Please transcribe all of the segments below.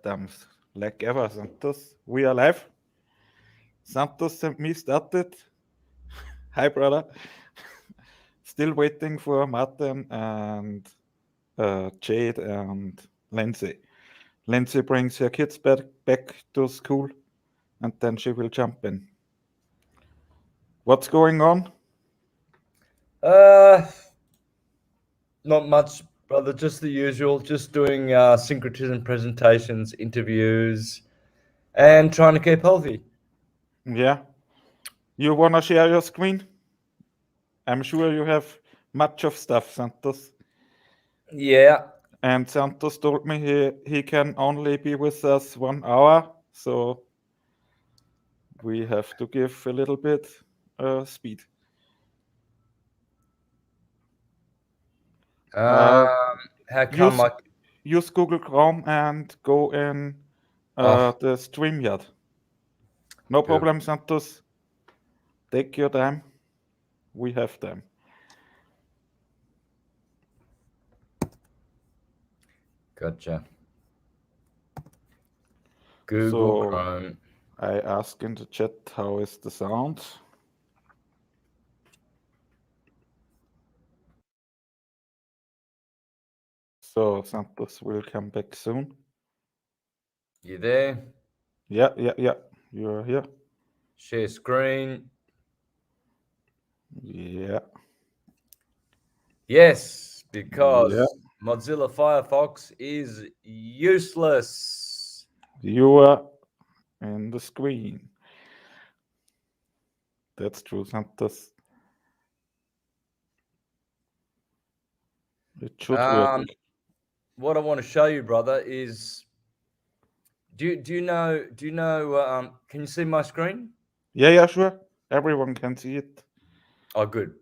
times, like ever, Santos. We are live. Santos and me started. Hi, brother. Still waiting for Martin and Jade and Lindsay. Lindsay brings her kids back to school and then she will jump in. What's going on? Uh, Not much, brother. Just the usual. Just doing syncretism presentations, interviews, and trying to keep healthy. Yeah. You wanna share your screen? I'm sure you have much of stuff, Santos. Yeah. And Santos told me he can only be with us 1 hour, so we have to give a little bit speed. How come Use I? use Google Chrome and go in Oh, the StreamYard. No good. problem, Santos. Take your time. We have time. Gotcha. Google So Chrome. I ask in the chat, how is the sound? So Santos will come back soon. You there? Yeah. You're here. Share screen. Yeah. Yes, Yeah. because Mozilla Firefox is useless. You are in the screen. That's true, Santos. It should work. What I want to show you, brother, is do you know can you see my screen? Yeah, sure. Everyone can see it. Oh, good.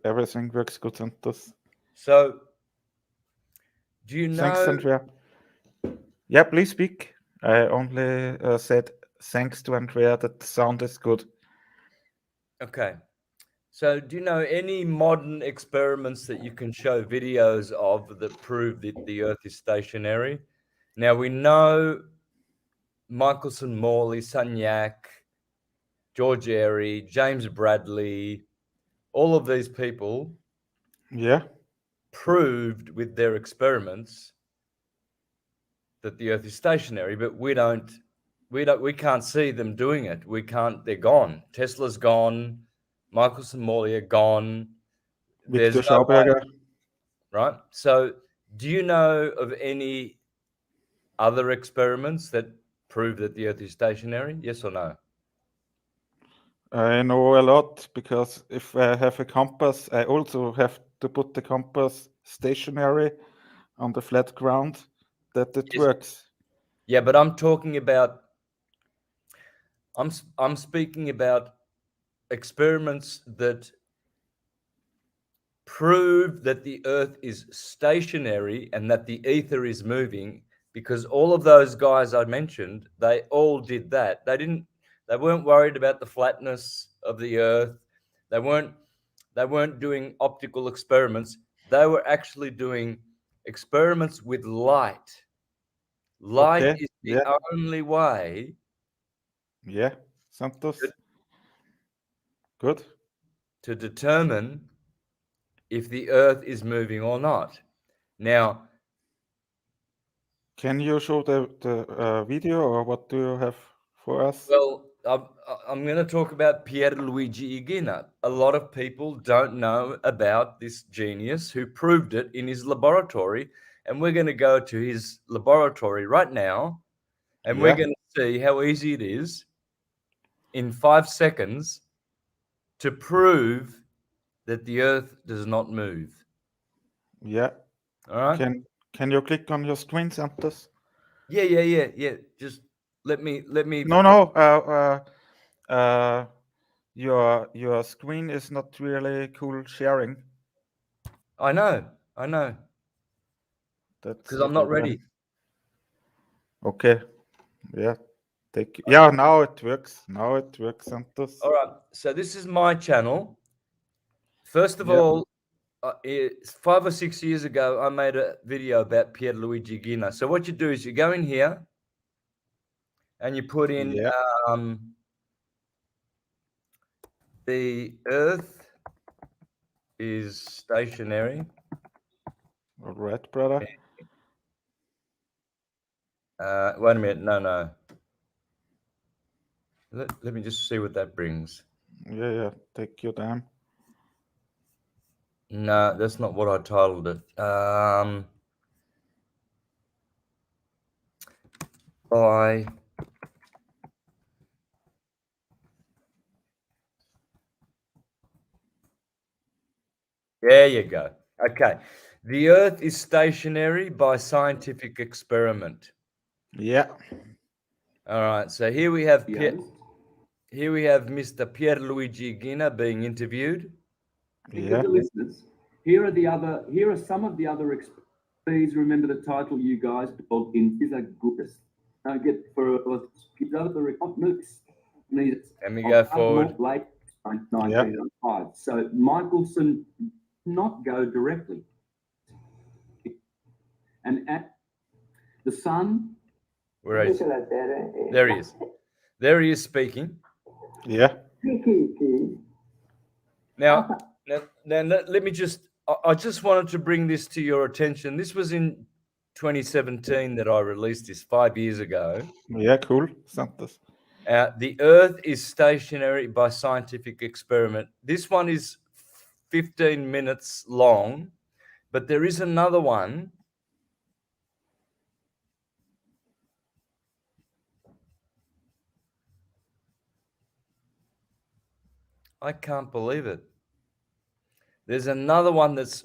Everything works good, Santos. So, do you Thanks, know? Andrea. Yeah, please speak. I only said thanks to Andrea that the sound is good. Okay. So, do you know any modern experiments that you can show videos of that prove that the Earth is stationary? Now we know Michelson, Morley, Sagnac, George Airy, James Bradley, all of these people Yeah, proved with their experiments that the Earth is stationary, but we can't see them doing it. We can't. They're gone. Tesla's gone. Michelson, Morley are gone. There's Victor no way, Schauberger. right? So, do you know of any other experiments that prove that the Earth is stationary? Yes or no? I know a lot because if I have a compass, I also have to put the compass stationary on the flat ground that it Yes. works. Yeah, but I'm talking about. I'm speaking about experiments that prove that the Earth is stationary and that the ether is moving, because all of those guys I mentioned, they all did that. They weren't worried about the flatness of the Earth. They weren't doing optical experiments. They were actually doing experiments with light. Light Okay, is the yeah, only way yeah, Santos, good. to determine if the Earth is moving or not. Now, Can you show the video or what do you have for us? well, I'm going to talk about Pierluigi Iguina. A lot of people don't know about this genius who proved it in his laboratory, and we're going to go to his laboratory right now, and we're Yeah, going to see how easy it is in 5 seconds to prove that the Earth does not move. yeah. All right? Can you click on your screen, Santos? Yeah. Just let me. No. Your screen is not really cool sharing. I know, That's because the I'm not problem. ready. Okay. Yeah. Yeah, now it works. Now it works, Santos. All right. So this is my channel. First of Yeah. all, 5 or 6 years ago, I made a video about Pierluigi Gina. So what you do is you go in here and you put in Yeah. the Earth is stationary. All right, brother. Wait a minute. No. Let me just see what that brings. Yeah. Take your time. No, that's not what I titled it. By there you go. Okay. The Earth is stationary by scientific experiment. Yeah. All right. So here we have Mr. Pierluigi Gina being interviewed. Yeah. The listeners, here are some of the other. Please remember the title, you guys. In Physics, don't get for Let me go forward. late 1905. So Michelson not go directly, and at the sun. Where is? There he is. There he is speaking. Yeah. Now, let me just. I just wanted to bring this to your attention. This was in 2017 that I released this 5 years ago. Yeah. Cool, Santos. The Earth is stationary by scientific experiment. This one is 15 minutes long, but there is another one. I can't believe it. There's another one that's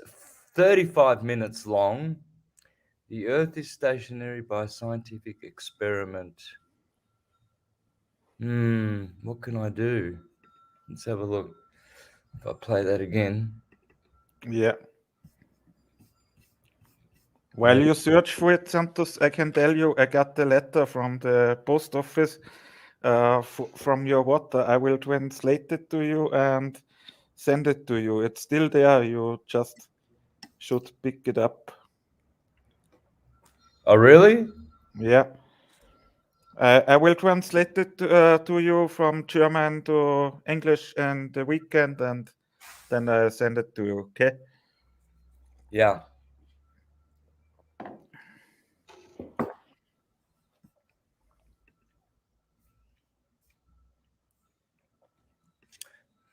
35 minutes long. The Earth is stationary by scientific experiment. What can I do? Let's have a look. If I play that again. Yeah. While you search for it, Santos, I can tell you I got a letter from the post office from your water. I will translate it to you and send it to you. It's still there. You just should pick it up. Oh, really? Yeah. I will translate it to you from German to English in the weekend, and then I send it to you. Okay. Yeah.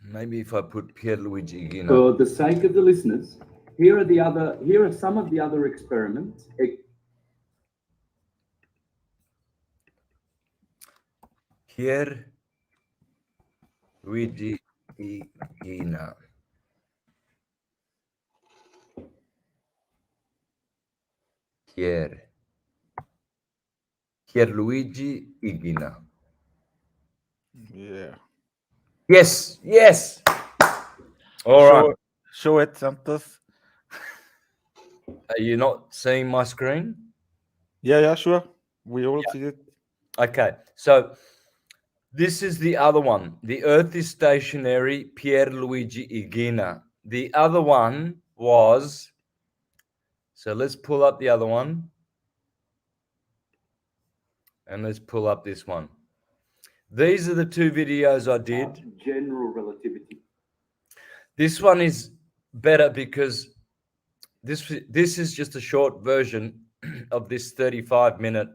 Maybe if I put Pierluigi Gina. For the sake of the listeners, here are some of the other experiments. Pierluigi Gina. Pierluigi Gina. Yeah. Yes. All right. Show it, Santos. Are you not seeing my screen? Yeah, sure. We all see it. Okay. So this is the other one. The Earth is stationary, Pierluigi Gina. The other one was. So let's pull up the other one. And let's pull up this one. These are the two videos I did. General relativity. This one is better because this is just a short version of this 35-minute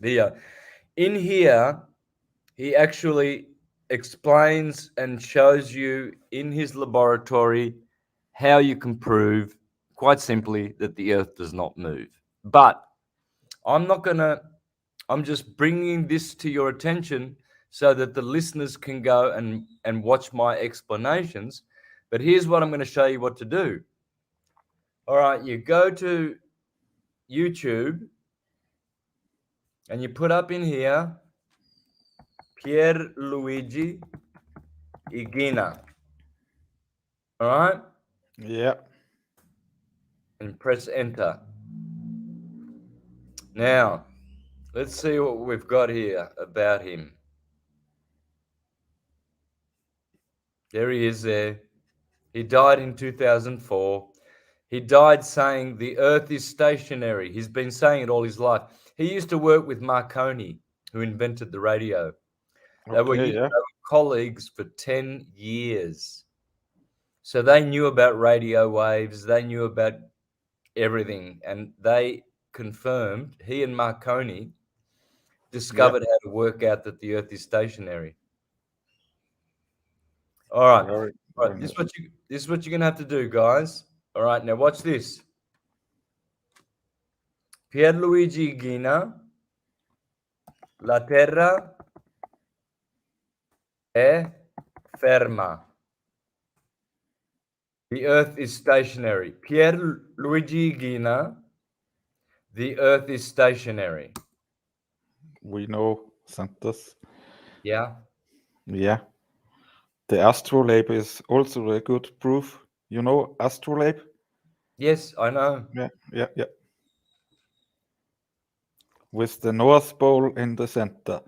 video. In here, he actually explains and shows you in his laboratory how you can prove, quite simply, that the Earth does not move. But I'm just bringing this to your attention so that the listeners can go and watch my explanations. But here's what I'm going to show you what to do. All right, you go to YouTube and you put up in here Pierluigi Gina. All right? Yeah. And press enter. Now, let's see what we've got here about him. There he is there. He died in 2004. He died saying the Earth is stationary. He's been saying it all his life. He used to work with Marconi, who invented the radio. They were Okay, yeah. colleagues for 10 years. So they knew about radio waves. They knew about everything. And they confirmed, he and Marconi discovered how to work out that the Earth is stationary. All right. Very, All very right. nice. This is what you're going to have to do, guys. All right. Now watch this. Pierluigi Gina, la terra è ferma. The Earth is stationary. Pierluigi Gina, the Earth is stationary. We know Santos. Yeah. Yeah. The astrolabe is also a good proof. You know astrolabe? Yes, I know. Yeah. With the North Pole in the center.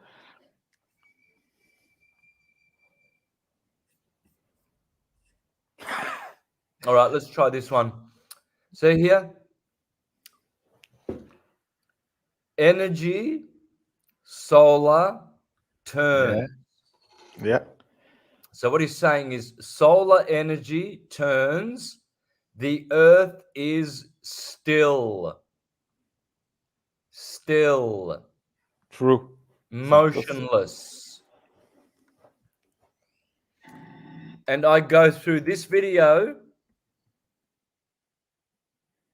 All right, let's try this one. See here? Energy, solar, turn. Yeah. So what he's saying is solar energy turns, the Earth is still. True. Motionless. And I go through this video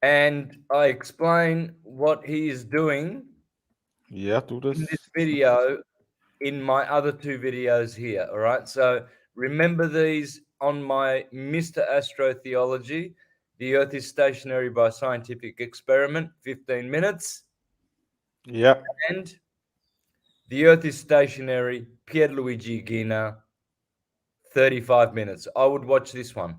and I explain what he is doing Yeah, do this. in this video in my other two videos here. All right. So remember these on my Mr. Astrotheology. The Earth is stationary by scientific experiment, 15 minutes. Yeah. And the Earth is stationary, Pierluigi Gina, 35 minutes. I would watch this one.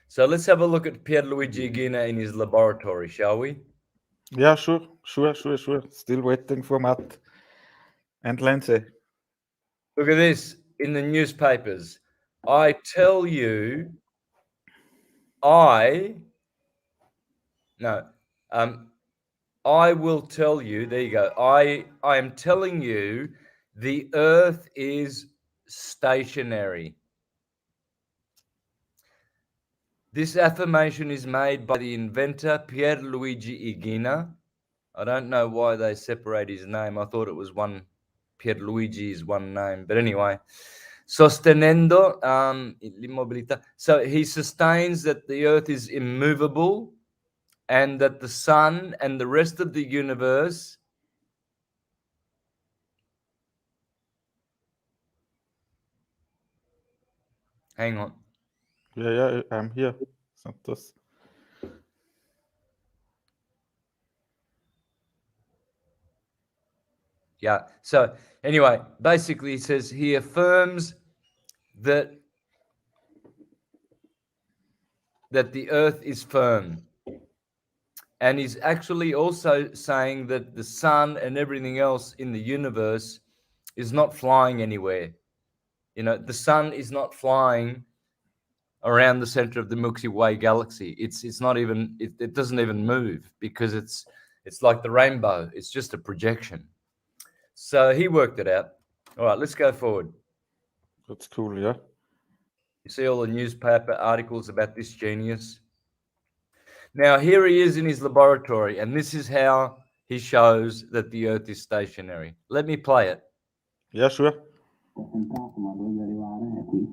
So let's have a look at Pierluigi Gina in his laboratory, shall we? Yeah, sure. Still waiting for Matt and Lindsay. Look at this in the newspapers. I tell you, I will tell you, there you go. I am telling you the Earth is stationary. This affirmation is made by the inventor Pierluigi Gina. I don't know why they separate his name. I thought it was one, Pierluigi is one name. But anyway, sostenendo l'immobilità. So he sustains that the Earth is immovable and that the sun and the rest of the universe hang on. Yeah, I'm here, Santos. Yeah. So anyway, basically he says he affirms that the Earth is firm. And he's actually also saying that the sun and everything else in the universe is not flying anywhere. You know, the sun is not flying around the center of the Milky Way galaxy. It's not even, it doesn't even move because it's like the rainbow. It's just a projection. So he worked it out. All right, let's go forward. That's cool, yeah. You see all the newspaper articles about this genius. Now, here he is in his laboratory, and this is how he shows that the Earth is stationary. Let me play it. Yeah, sure. Ho tentato, ma voglio arrivare, è qui.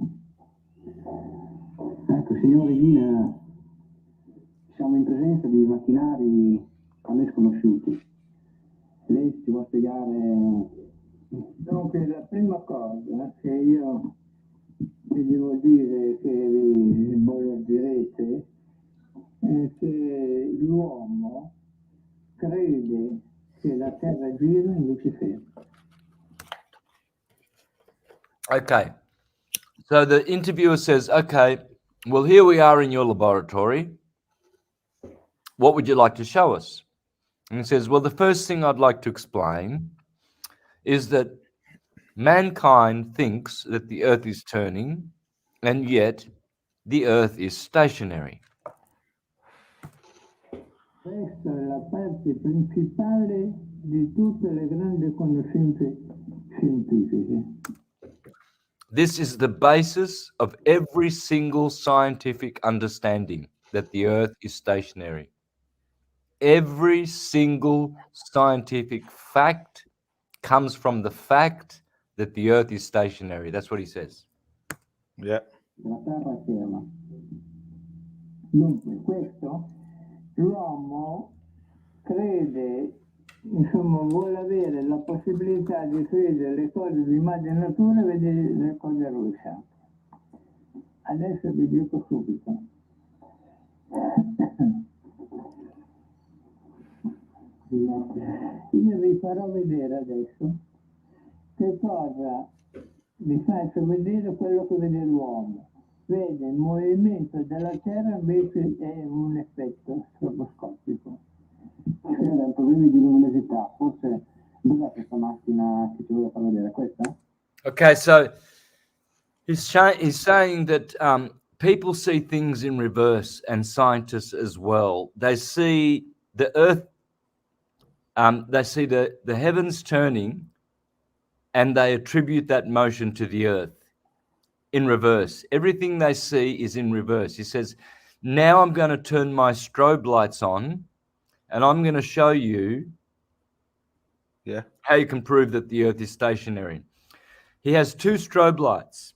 Ecco, signore Gina, siamo in presenza di macchinari a noi sconosciuti. Lei ci può spiegare? Dunque, la prima cosa che io vi devo dire, che voi direte, è che l'uomo crede che la Terra gira in Lucifero. Okay. So the interviewer says, okay, well, here we are in your laboratory. What would you like to show us? And he says, well, the first thing I'd like to explain is that mankind thinks that the Earth is turning, and yet the Earth is stationary. Questa è la parte principale di tutte le grandi conoscenze scientifiche. This is the basis of every single scientific understanding that the Earth is stationary. Every single scientific fact comes from the fact that the Earth is stationary. That's what he says. Yeah. La Terra è ferma. Dunque, questo l'uomo crede, insomma, vuole avere la possibilità di credere le cose di madre natura e vedere le cose rovesciate. Adesso vi dico subito. Io vi farò vedere adesso che cosa vi faccio vedere quello che vede l'uomo. Vede il movimento della Terra invece è un effetto stroboscopico. C'erano problemi di luminosità, forse dov'è questa macchina che ci vuole far vedere? Questa? Okay, so he's saying that people see things in reverse, and scientists as well. They see the Earth, they see the heavens turning, and they attribute that motion to the Earth in reverse. Everything they see is in reverse. He says, now I'm going to turn my strobe lights on, and I'm going to show you how you can prove that the Earth is stationary. He has two strobe lights.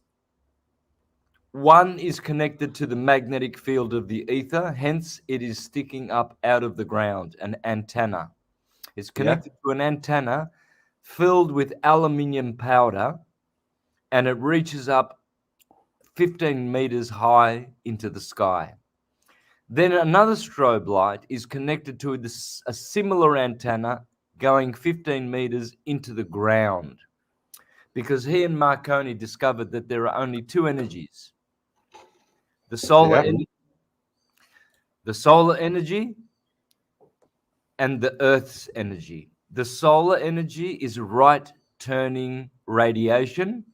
One is connected to the magnetic field of the ether, hence it is sticking up out of the ground, an antenna. It's connected to an antenna filled with aluminium powder, and it reaches up 15 meters high into the sky. Then another strobe light is connected to a similar antenna going 15 meters into the ground, because he and Marconi discovered that there are only two energies: the solar energy and the Earth's energy. The solar energy is right turning radiation.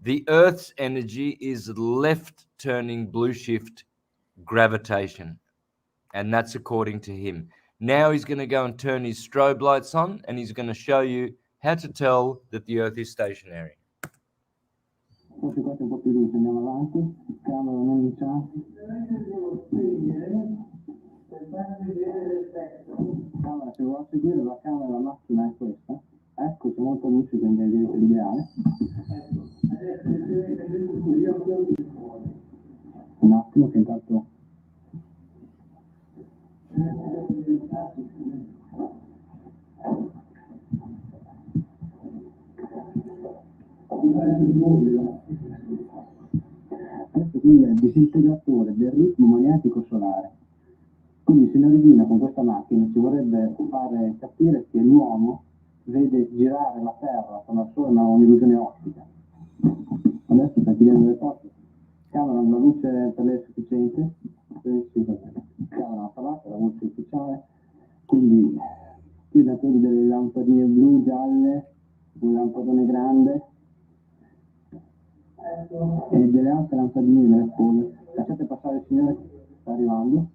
The Earth's energy is left turning blue shift gravitation. And that's according to him. Now he's going to go and turn his strobe lights on, and he's going to show you how to tell that the Earth is stationary. Forse questo è un po' più luce, andiamo avanti. Camera non iniziamo. Camera, se vuoi seguire la camera della macchina è questa. Ecco, c'è molta luce, quindi è l'ideale. Un attimo che intanto... Questo quindi è il disintegratore del ritmo magnetico solare. Quindi signorina, con questa macchina ci vorrebbe fare capire che l'uomo vede girare la Terra attorno al Sole, ma è un'illusione ottica. Adesso sta chiudendo le porte. Camera, una luce per lei è sufficiente? Camera appagata, la luce ufficiale. Quindi qui da tutte delle lampadine blu, gialle, un lampadone grande e delle altre lampadine delle fulle. Lasciate passare il signore che sta arrivando.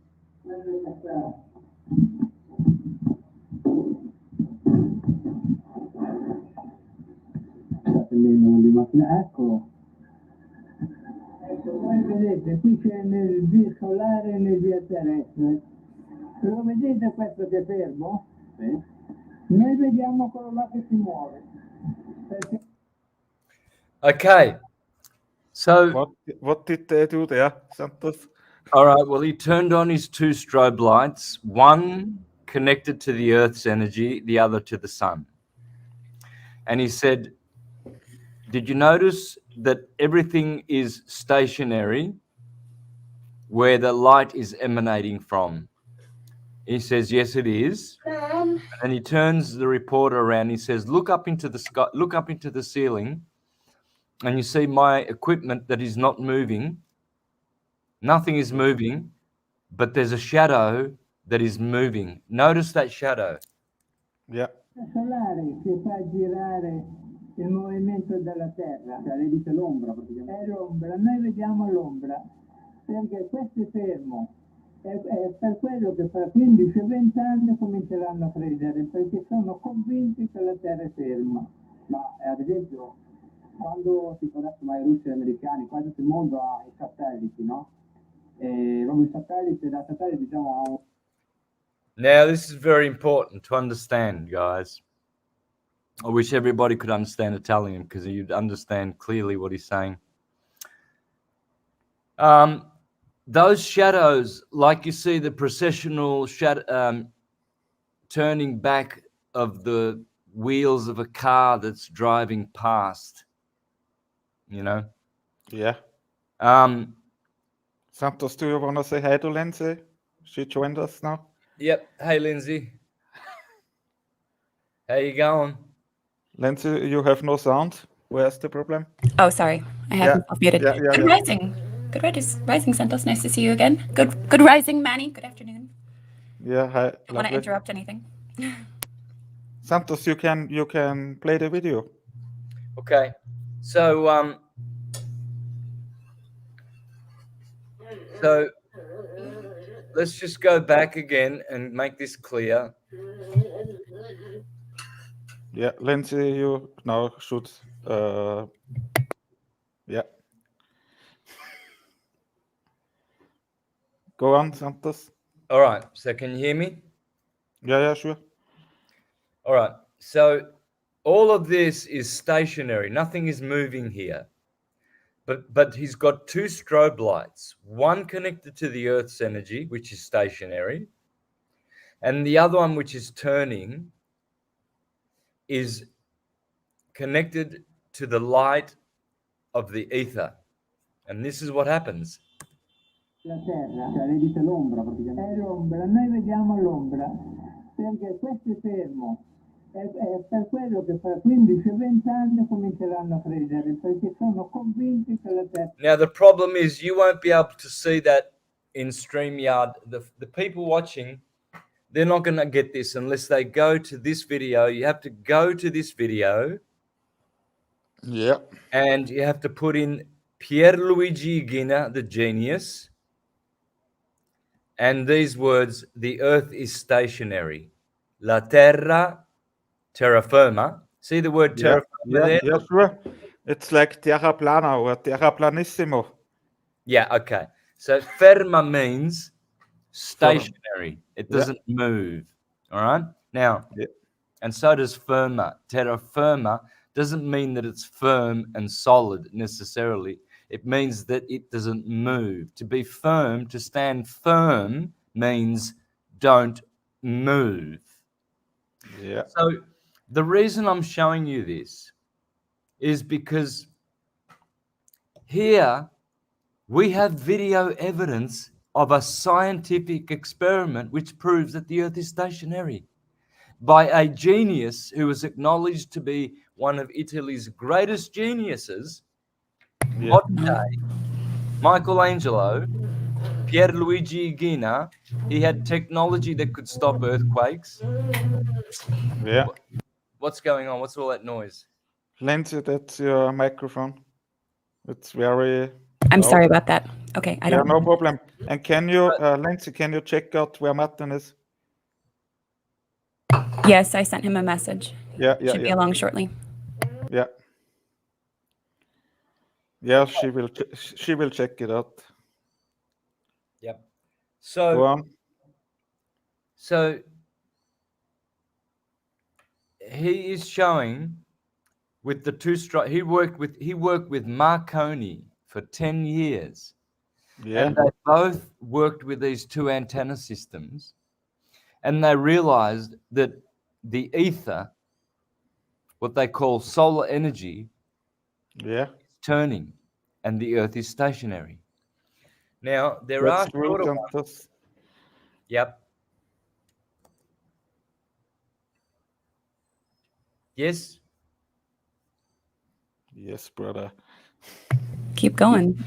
Sta prendendo di macchina, eccolo. Ecco, voi vedete, qui c'è energia solare e energia terrestre. Lo vedete questo che è fermo? Sì. Noi vediamo quello là che si muove. Perché... Okay, so What did they do there, Santos? all right, well, he turned on his two strobe lights, one connected to the Earth's energy, the other to the sun. And he said, did you notice that everything is stationary where the light is emanating from? He says, yes, it is. And he turns the reporter around. He says, look up into the sky, look up into the ceiling, and you see my equipment that is not moving. Nothing is moving, but there's a shadow that is moving. Notice that shadow. Yeah. solare che fa girare il movimento della Terra, cioè lei dice l'ombra praticamente. È l'ombra, noi vediamo l'ombra, perché questo è fermo. È per quello che fra 15 e 20 anni cominceranno a credere, perché sono convinti che la Terra è ferma. Ma ad esempio, quando si conoscono i russi e gli americani, quasi tutto il mondo ha i satelliti, no? E proprio i satelliti, da satellite diciamo ha un... Now, this is very important to understand, guys. I wish everybody could understand Italian because you'd understand clearly what he's saying. Those shadows, like you see the processional shadow, turning back of the wheels of a car that's driving past, you know? Yeah. Santos, do you want to say hi to Lindsay? She joined us now. Yep. Hey, Lindsay. How you going? Lindsay, you have no sound. Where's the problem? Oh, sorry. I have myself muted. Yeah, Good rising. Good rising, Santos. Nice to see you again. Good rising, Manny. Good afternoon. Yeah, hi. Don't want to interrupt anything. Santos, you can play the video. Okay. So let's just go back again and make this clear. Yeah, Lindsay, you now should yeah. Go on, Santos. All right. So can you hear me? Yeah, sure. All right. So all of this is stationary. Nothing is moving here. But he's got two strobe lights, one connected to the Earth's energy, which is stationary, and the other one, which is turning, is connected to the light of the ether. And this is what happens. La Terra, cioè lei dice l'ombra praticamente. È l'ombra, noi vediamo l'ombra, perché questo è fermo. È per quello che fra 15 e 20 anni cominceranno a credere, perché sono convinti che la Terra... Now the problem is you won't be able to see that in StreamYard. The people watching, they're not going to get this unless they go to this video. You have to go to this video. Yeah. And you have to put in Pierluigi Gina, the genius, and these words: the Earth is stationary. La terra firma. See the word terra firma there? Yeah, sure. It's like terra plana or terra planissimo. Yeah, okay. So ferma means stationary. It doesn't move. All right? Now, and so does firma. Terra firma doesn't mean that it's firm and solid necessarily. It means that it doesn't move. To be firm, to stand firm, means don't move. Yeah. So the reason I'm showing you this is because here we have video evidence of a scientific experiment which proves that the Earth is stationary by a genius who is acknowledged to be one of Italy's greatest geniuses, modern day, Michelangelo, Pierluigi Gina. He had technology that could stop earthquakes. Yeah. What's going on? What's all that noise? Lindsay, that's your microphone. It's very... I'm sorry about that. Okay, I don't... no problem. And can you, Lindsay, can you check out where Martin is? Yes, I sent him a message. Yeah. Should be along shortly. Yeah. Yeah, she will check it out. Yep. Go on. So he is showing with the two strike. He worked with Marconi for 10 years. Yeah. And they both worked with these two antenna systems, and they realized that the ether, what they call solar energy, is turning, and the Earth is stationary. Now, there are shorter ones. Yep. Yes? Yes, brother. Keep going.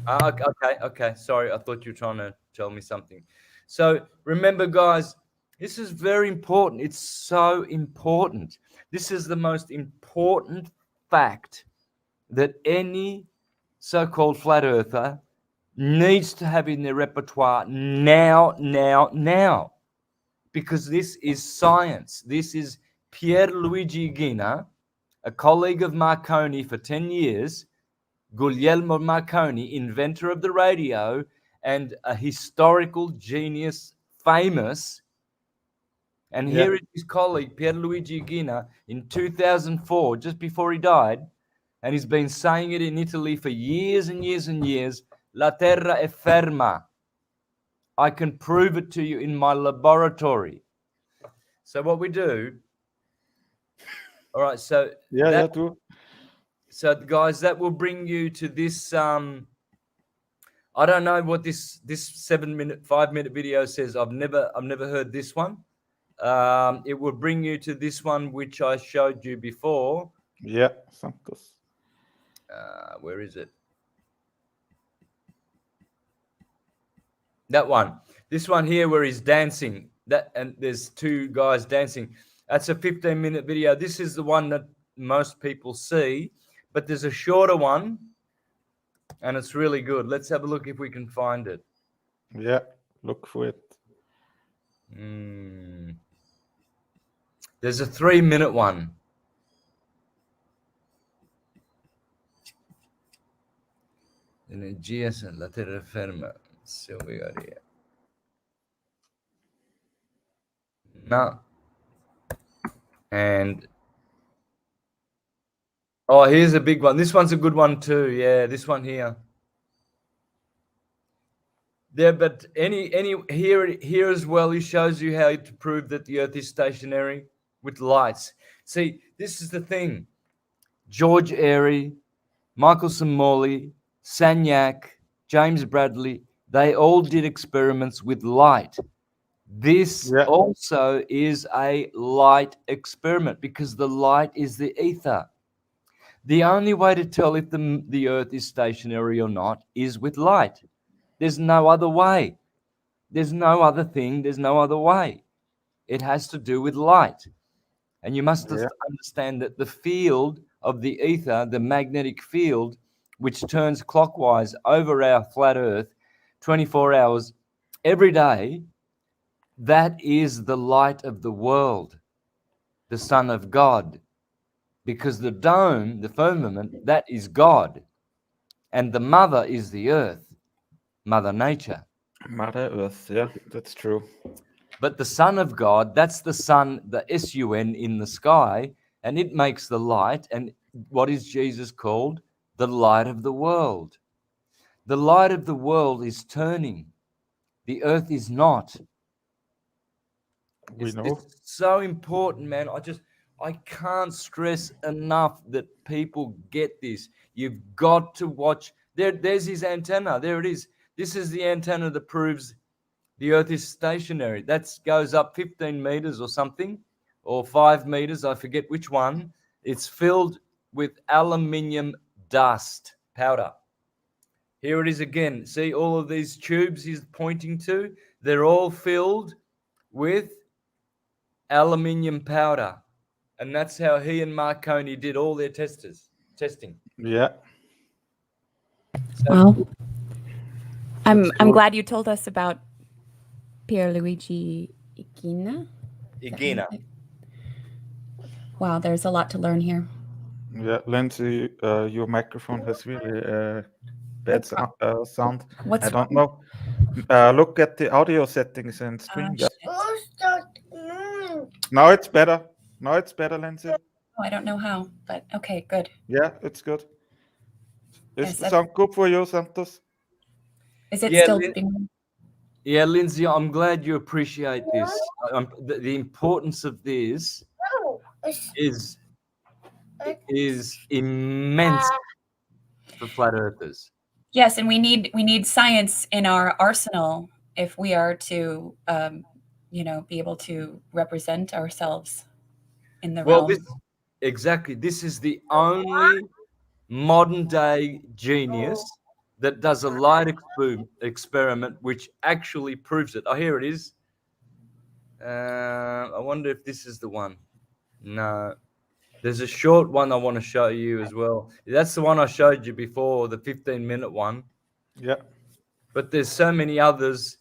Okay. Sorry, I thought you were trying to tell me something. So remember, guys, This is very important. It's so important. This is the most important fact that any so-called flat earther needs to have in their repertoire now, because this is science. This is Pierluigi Gina, a colleague of Marconi for 10 years, Guglielmo Marconi, inventor of the radio and a historical genius, famous. And here is his colleague, Pierluigi Gina, in 2004, just before he died, and he's been saying it in Italy for years and years and years, La terra è ferma. I can prove it to you in my laboratory. So what we do, all right, so do. So guys, that will bring you to this, I don't know what this 5-minute video says. I've never heard this one. It will bring you to this one, which I showed you before. Yeah, Santos. Where is it? That one. This one here where he's dancing. And there's two guys dancing. That's a 15-minute video. This is the one that most people see, but there's a shorter one, and it's really good. Let's have a look if we can find it. Yeah, look for it. There's a 3-minute one. Energia la terra ferma. So we got here. No. And oh, here's a big one. This one's a good one too. Yeah, this one here. There, but here as well, he shows you how to prove that the Earth is stationary with lights. See, this is the thing. George Airy, Michael Morley, Sagnac, James Bradley, they all did experiments with light. This also is a light experiment because the light is the ether. The only way to tell if the Earth is stationary or not is with light. There's no other way. There's no other thing. There's no other way. It has to do with light. And you must understand that the field of the ether, the magnetic field, which turns clockwise over our flat Earth 24 hours every day, that is the light of the world, the Son of God. Because the dome, the firmament, that is God. And the mother is the earth, Mother Nature. Mother Earth, yeah, that's true. But the Son of God, that's the sun, the S-U-N in the sky, and it makes the light. And what is Jesus called? The light of the world. The light of the world is turning. The earth is not. We know. It's so important, man. I can't stress enough that people get this. You've got to watch. There's his antenna. There it is. This is the antenna that proves the Earth is stationary. That goes up 15 meters or something, or 5 meters. I forget which one. It's filled with aluminium dust powder. Here it is again. See all of these tubes he's pointing to? They're all filled with aluminium powder. And that's how he and Marconi did all their testing. Yeah. So, well, I'm glad you told us about Pierluigi Igina. Wow, there's a lot to learn here. Yeah, Lindsay, your microphone has really bad sound. What's I don't know. Look at the audio settings and stream. Now it's better. Now it's better, Lindsay. Oh, I don't know how, but okay, good. Yeah, it's good. Is Yes, the sound good for you, Santos? Is it Yeah, still being... Yeah, Lindsay, I'm glad you appreciate this. The importance of this is immense for flat earthers. Yes, and we need science in our arsenal if we are to, be able to represent ourselves in the realm. Exactly. This is the only modern day genius that does a light experiment which actually proves it. Oh, here it is. I wonder if this is the one. No. There's a short one I want to show you as well. That's the one I showed you before, the 15-minute one. Yeah. But there's so many others.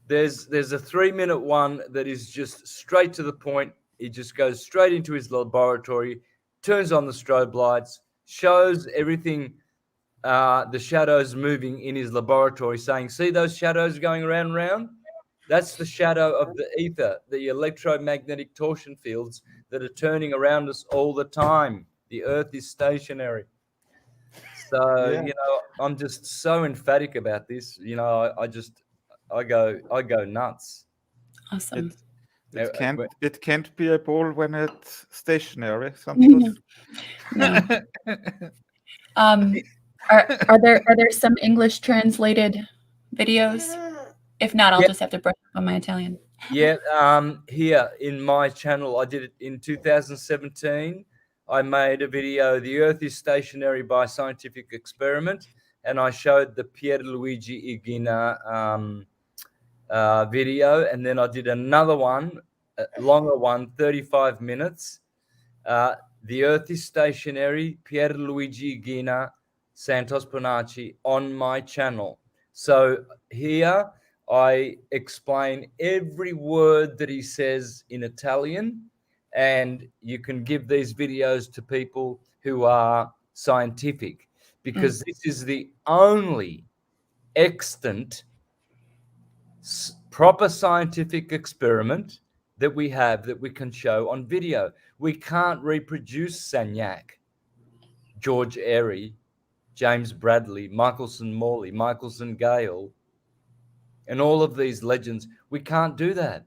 There's a 3-minute one that is just straight to the point. He just goes straight into his laboratory, turns on the strobe lights, shows everything, the shadows moving in his laboratory, saying, see those shadows going around and round? That's the shadow of the ether, the electromagnetic torsion fields that are turning around us all the time. The Earth is stationary. So, Yeah. I'm just so emphatic about this. I go nuts. Awesome. It can't be a ball when it's stationary. Santos. No. Are there some English translated videos? If not, I'll just have to brush up on my Italian. Yeah, here in my channel, I did it in 2017. I made a video, The Earth is Stationary by Scientific Experiment, and I showed the Pierluigi Igina video, and then I did another one, a longer one, 35 minutes. The Earth is Stationary, Pierluigi Igina, Santos Bonacci, on my channel. So here I explain every word that he says in Italian, and you can give these videos to people who are scientific, because this is the only extant proper scientific experiment that we have that we can show on video. We can't reproduce Sagnac, George Airy, James Bradley, Michelson Morley, Michelson Gale, and all of these legends. We can't do that.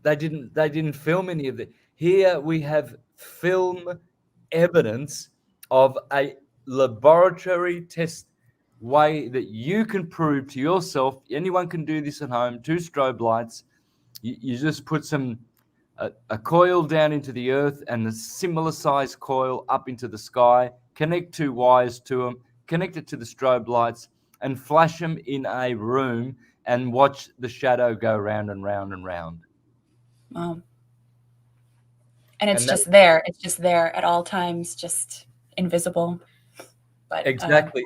They didn't film any of it. Here we have film evidence of a laboratory test way that you can prove to yourself. Anyone can do this at home. 2 strobe lights. You just put a coil down into the earth and a similar size coil up into the sky. Connect 2 wires to them. Connect it to the strobe lights and flash them in a room and watch the shadow go round and round and round. Wow. And it's just there. It's just there at all times, just invisible. But exactly.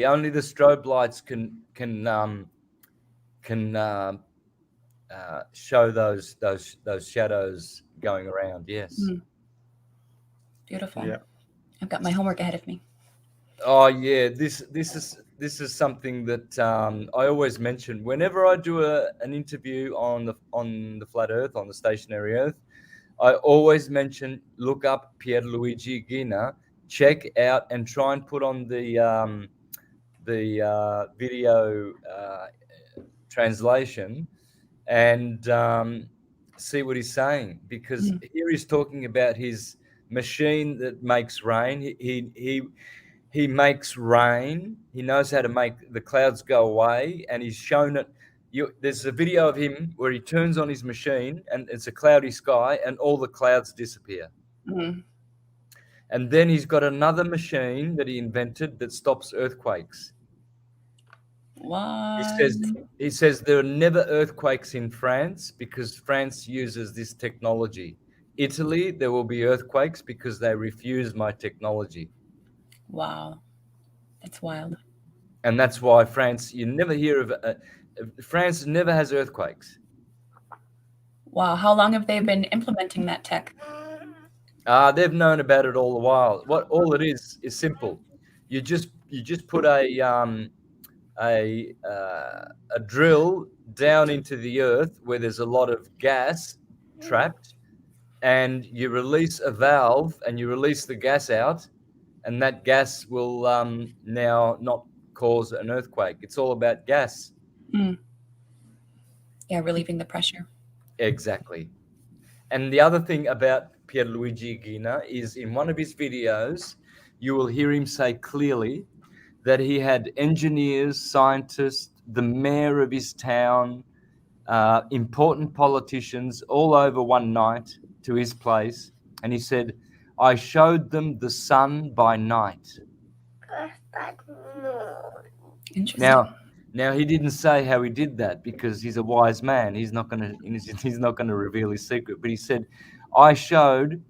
Only the strobe lights can show those shadows going around. Yes. Beautiful. Yeah. I've got my homework ahead of me. Oh yeah, this is something that I always mention whenever I do an interview on the flat Earth, on the stationary Earth. I always mention, look up Pierluigi Igina, check out and try and put on the video translation and see what he's saying, because here he's talking about his machine that makes rain. He makes rain. He knows how to make the clouds go away, and he's shown it. There's a video of him where he turns on his machine and it's a cloudy sky and all the clouds disappear. And then he's got another machine that he invented that stops earthquakes. What? He says there are never earthquakes in France because France uses this technology. Italy, there will be earthquakes because they refuse my technology. Wow. That's wild. And that's why France, you never hear of France never has earthquakes. Wow. How long have they been implementing that tech? They've known about it all the while. All it is simple. You just put a drill down into the earth where there's a lot of gas trapped, and you release a valve and you release the gas out, and that gas will now not cause an earthquake. It's all about gas. Yeah, relieving the pressure. Exactly. And the other thing about Pierluigi Igina is in one of his videos, you will hear him say clearly that he had engineers, scientists, the mayor of his town, important politicians all over one night to his place. And he said, I showed them the sun by night. Interesting. Now he didn't say how he did that because he's a wise man. He's not going to reveal his secret. But he said, I showed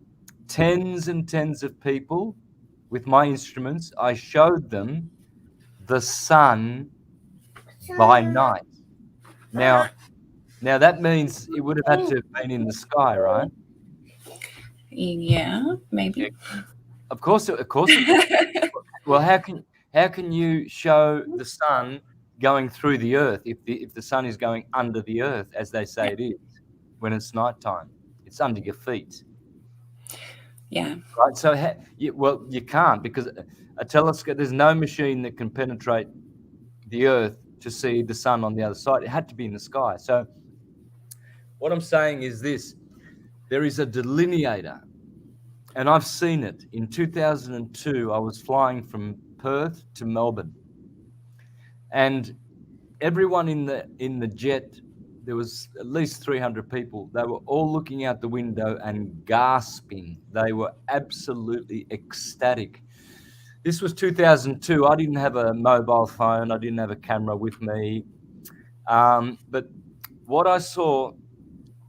tens and tens of people with my instruments. I showed them the sun by night. Now that means it would have had to have been in the sky, right? Yeah, maybe. Of course it would. Well, how can you show the sun going through the earth if the sun is going under the earth, as they say it is, when it's nighttime? It's under your feet. Yeah. Right. So you can't, because a telescope, there's no machine that can penetrate the earth to see the sun on the other side. It had to be in the sky. So what I'm saying is this: there is a delineator. And I've seen it. In 2002, I was flying from Perth to Melbourne, and everyone in the jet, there was at least 300 people. They were all looking out the window and gasping. They were absolutely ecstatic. This was 2002. I didn't have a mobile phone. I didn't have a camera with me. But what I saw,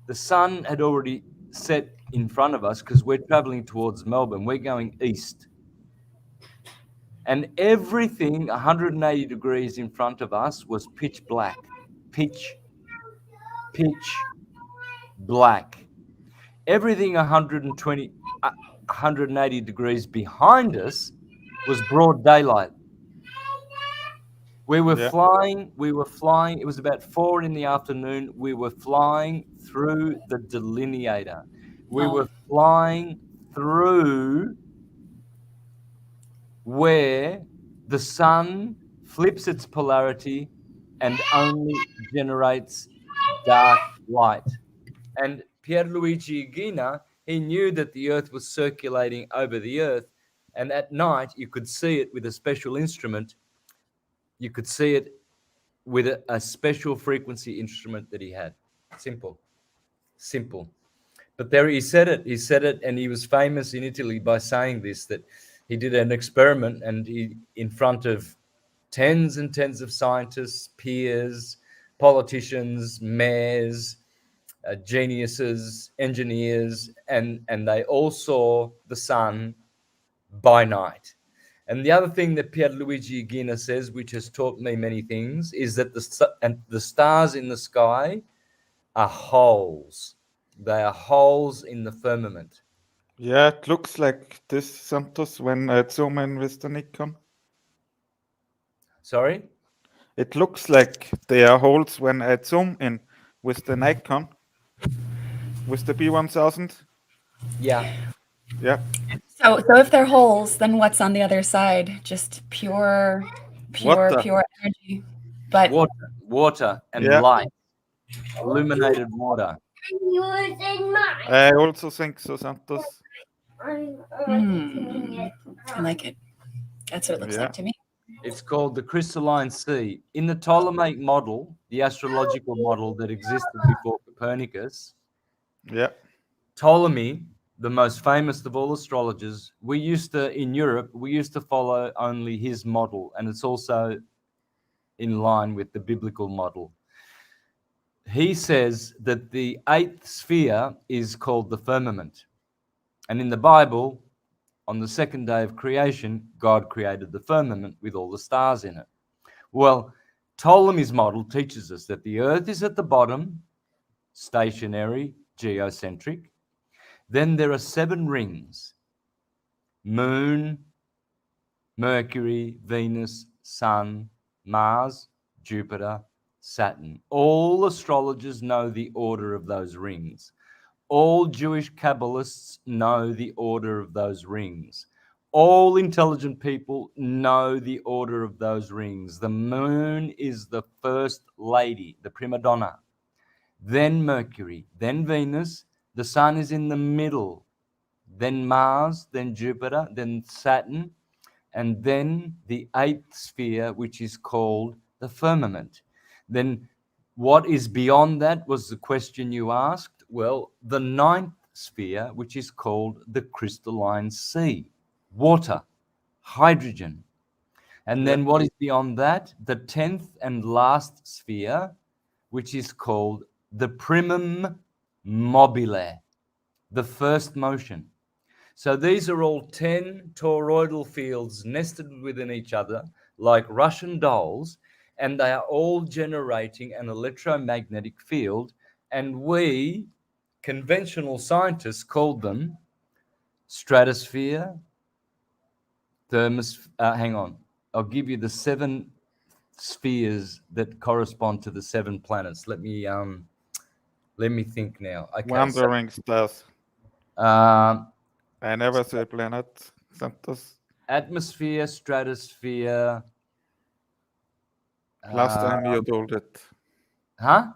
the sun had already set in front of us because we're traveling towards Melbourne. We're going east. And everything 180 degrees in front of us was pitch black. Pitch black. Everything 180 degrees behind us was broad daylight. We were flying. It was about 4 p.m. We were flying through the delineator. We were flying through where the sun flips its polarity and only generates dark light. And Pierluigi Ghina, he knew that the earth was circulating over the earth, and at night you could see it with a special instrument. You could see it with a special frequency instrument that he had. Simple. But there he said it, and he was famous in Italy by saying this, that he did an experiment, and he, in front of tens and tens of scientists, peers, politicians, mayors, geniuses, engineers, and they all saw the sun by night. And the other thing that Pierluigi Ghina says, which has taught me many things, is that the stars in the sky are holes. They are holes in the firmament. Yeah, it looks like this, Santos, when I zoom in with the Nikon. Sorry? It looks like they are holes when I zoom in with the Nikon, with the B1000. Yeah. Yeah. So if they're holes, then what's on the other side? Just pure energy. But water and light. Illuminated water. I also think so, Santos. I like it. That's what it looks like to me. It's called the crystalline sea. In the Ptolemaic model, the astrological model that existed before Copernicus, Ptolemy, the most famous of all astrologers, in Europe, we used to follow only his model, and it's also in line with the biblical model. He says that the 8th sphere is called the firmament. And in the Bible, on the second day of creation, God created the firmament with all the stars in it. Well, Ptolemy's model teaches us that the earth is at the bottom, stationary, geocentric. Then there are 7 rings: Moon, Mercury, Venus, Sun, Mars, Jupiter, Saturn. All astrologers know the order of those rings. All Jewish Kabbalists know the order of those rings. All intelligent people know the order of those rings. The moon is the first lady, the prima donna. Then Mercury, then Venus. The sun is in the middle. Then Mars, then Jupiter, then Saturn, and then the 8th sphere, which is called the firmament. Then what is beyond that was the question you asked. Well, the 9th sphere, which is called the crystalline sea, water, hydrogen. And Yeah. then what is beyond that? The 10th and last sphere, which is called the primum mobile, the first motion. So these are all 10 toroidal fields nested within each other like Russian dolls, and they are all generating an electromagnetic field. And we, conventional scientists, called them stratosphere, thermosphere. Hang on, I'll give you the 7 spheres that correspond to the 7 planets. Let me think now. Okay, Wandering stars. so I never say planet, Santos. atmosphere, stratosphere. Last time you told it. Huh?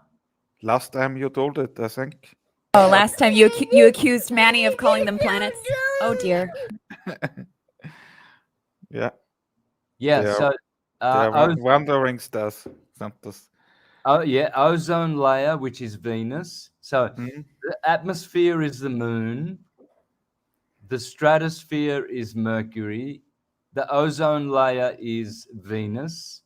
Last time you told it, I think. Oh, last time you accused Manny of calling them planets. Oh dear. Yeah. Yeah. They are- So, They are wandering stars, Santos. ozone layer, which is Venus. So Mhm. the atmosphere is the moon. The stratosphere is Mercury. The ozone layer is Venus.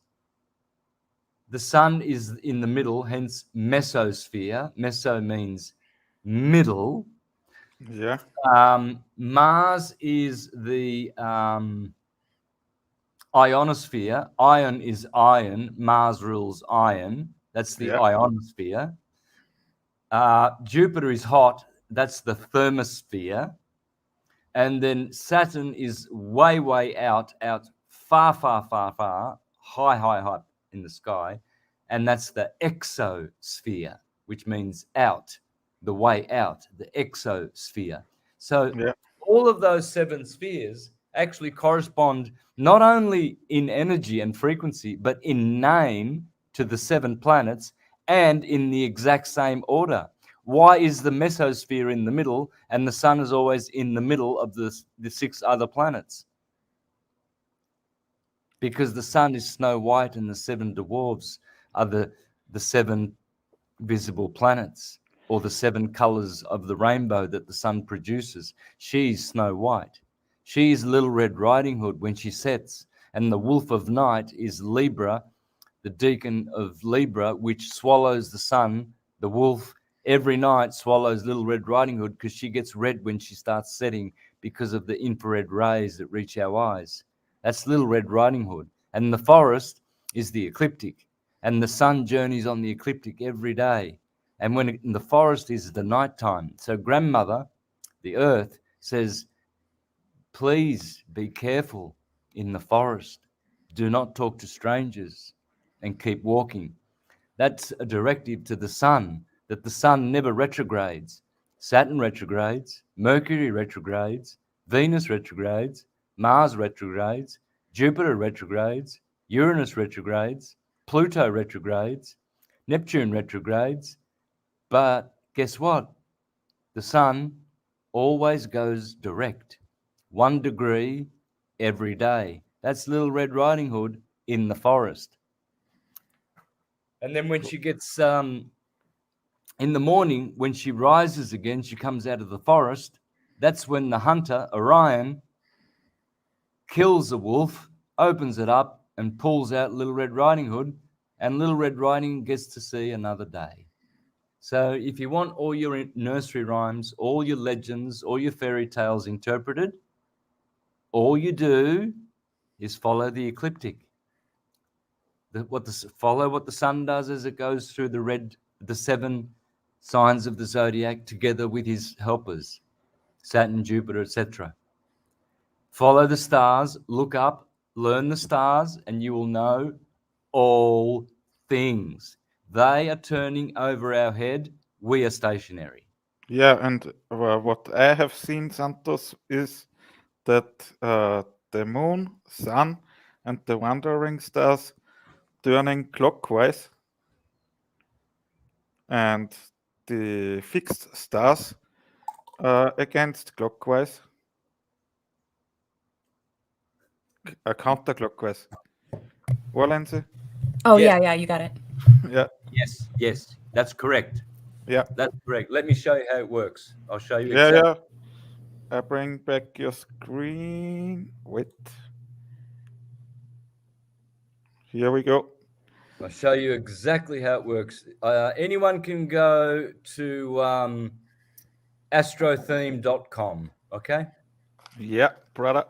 The sun is in the middle, hence mesosphere. Meso means middle. Yeah. Mars is the ionosphere. Ion is iron. Mars rules iron. That's the Yeah. ionosphere. Jupiter is hot. That's the thermosphere. And then Saturn is way, way out, far, far, far, far, high, high, high in the sky. And that's the exosphere, which means out, the way out, the exosphere. So Yeah. all of those 7 spheres actually correspond not only in energy and frequency, but in name to the 7 planets and in the exact same order. Why is the mesosphere in the middle and the sun is always in the middle of the 6 other planets? Because the sun is Snow White and the 7 dwarfs are the 7 visible planets, or the 7 colors of the rainbow that the sun produces. She's Snow White. She's Little Red Riding Hood when she sets. And the wolf of night is Libra, the deacon of Libra, which swallows the sun. The wolf every night swallows Little Red Riding Hood because she gets red when she starts setting because of the infrared rays that reach our eyes. That's Little Red Riding Hood. And the forest is the ecliptic. And the sun journeys on the ecliptic every day. And when in the forest is the nighttime. So grandmother, the earth, says, please be careful in the forest. Do not talk to strangers and keep walking. That's a directive to the sun, that the sun never retrogrades. Saturn retrogrades, Mercury retrogrades, Venus retrogrades, Mars retrogrades, Jupiter retrogrades, Uranus retrogrades, Pluto retrogrades, Neptune retrogrades. But guess what? The sun always goes direct, 1 degree every day. That's Little Red Riding Hood in the forest. And then when she gets in the morning, when she rises again, she comes out of the forest. That's when the hunter, Orion, kills the wolf, opens it up, and pulls out Little Red Riding Hood. And Little Red Riding gets to see another day. So if you want all your nursery rhymes, all your legends, all your fairy tales interpreted, all you do is follow the ecliptic. Follow what the sun does as it goes through the 7 signs of the zodiac together with his helpers, Saturn, Jupiter, etc. Follow the stars, look up, learn the stars, and you will know all things. They are turning over our head. We are stationary. Yeah, and what I have seen, Santos, is that the moon, sun, and the wandering stars turning clockwise, and the fixed stars against clockwise, counterclockwise. What, Lindsay? Oh Yeah. yeah, you got it. Yeah, Yes, that's correct. yeah, That's correct. Let me show you how it works. I'll show you yeah, exactly. I bring back your screen. Wait. Here we go. I'll show you exactly how it works. Anyone can go to astrotheme.com, okay? Yeah, brother.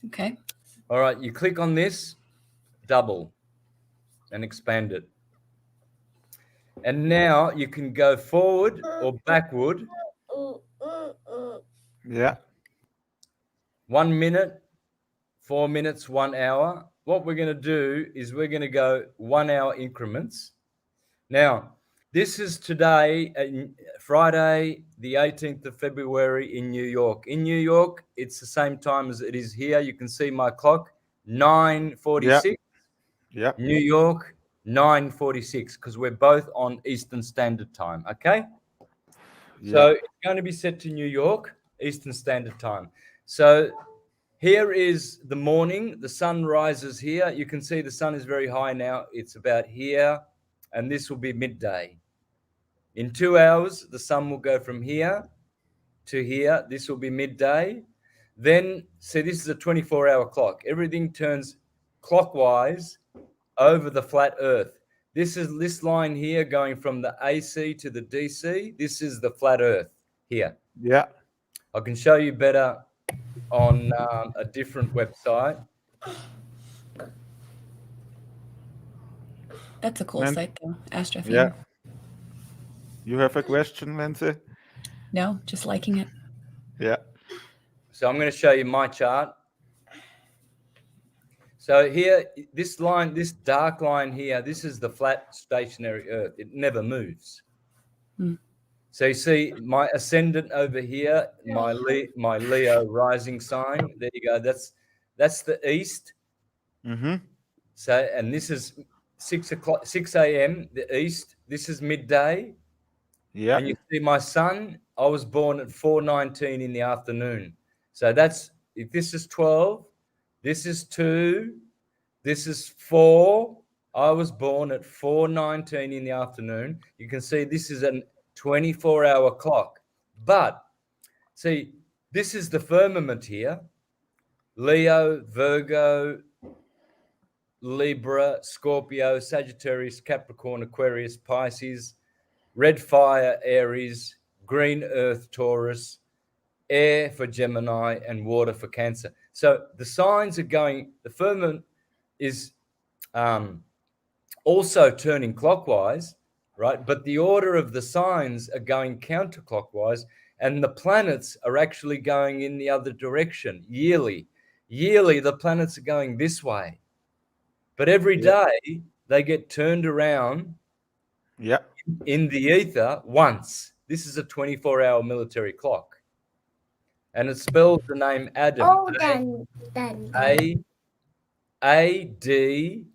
Okay. All right, you click on this, double, and expand it. And now you can go forward or backward. Yeah. 1 minute, 4 minutes, 1 hour. What we're going to do is we're going to go 1 hour increments. Now, this is today, Friday, the 18th of February in New York. In New York, it's the same time as it is here. You can see my clock, 9:46. Yeah. New York, 9:46, because we're both on Eastern Standard Time, okay? Yeah. So it's going to be set to New York, Eastern Standard Time. So here is the morning. The sun rises here. You can see the sun is very high now. It's about here, and this will be midday. In 2 hours, the sun will go from here to here. This will be midday. Then, see, this is a 24-hour clock. Everything turns clockwise over the flat Earth. This is this line here going from the AC to the DC. This is the flat Earth here. Yeah. I can show you better on a different website. That's a cool Man. site, though. Astrotheme. Yeah. You have a question, Lindsay? No, just liking it. Yeah. So I'm going to show you my chart. So here, this line, this dark line here, this is the flat stationary Earth. It never moves. Hmm. So you see my ascendant over here, my Leo rising sign. There you go. That's the east. Mm-hmm. So, and this is 6 a.m. the east. This is midday. Yeah. And you see my sun, I was born at 4:19 in the afternoon. So that's, if this is 12, this is 2, this is 4. I was born at 4:19 in the afternoon. You can see this is a 24-hour clock. But see, this is the firmament here. Leo, Virgo, Libra, Scorpio, Sagittarius, Capricorn, Aquarius, Pisces, red fire, Aries, green earth, Taurus, air for Gemini, and water for Cancer. So the signs are going, the firmament is also turning clockwise, right? But the order of the signs are going counterclockwise, and the planets are actually going in the other direction yearly. Yearly, the planets are going this way. But every day they get turned around in the ether once. This is a 24-hour military clock. And it spells the name Adam. Oh, A-D-I-M.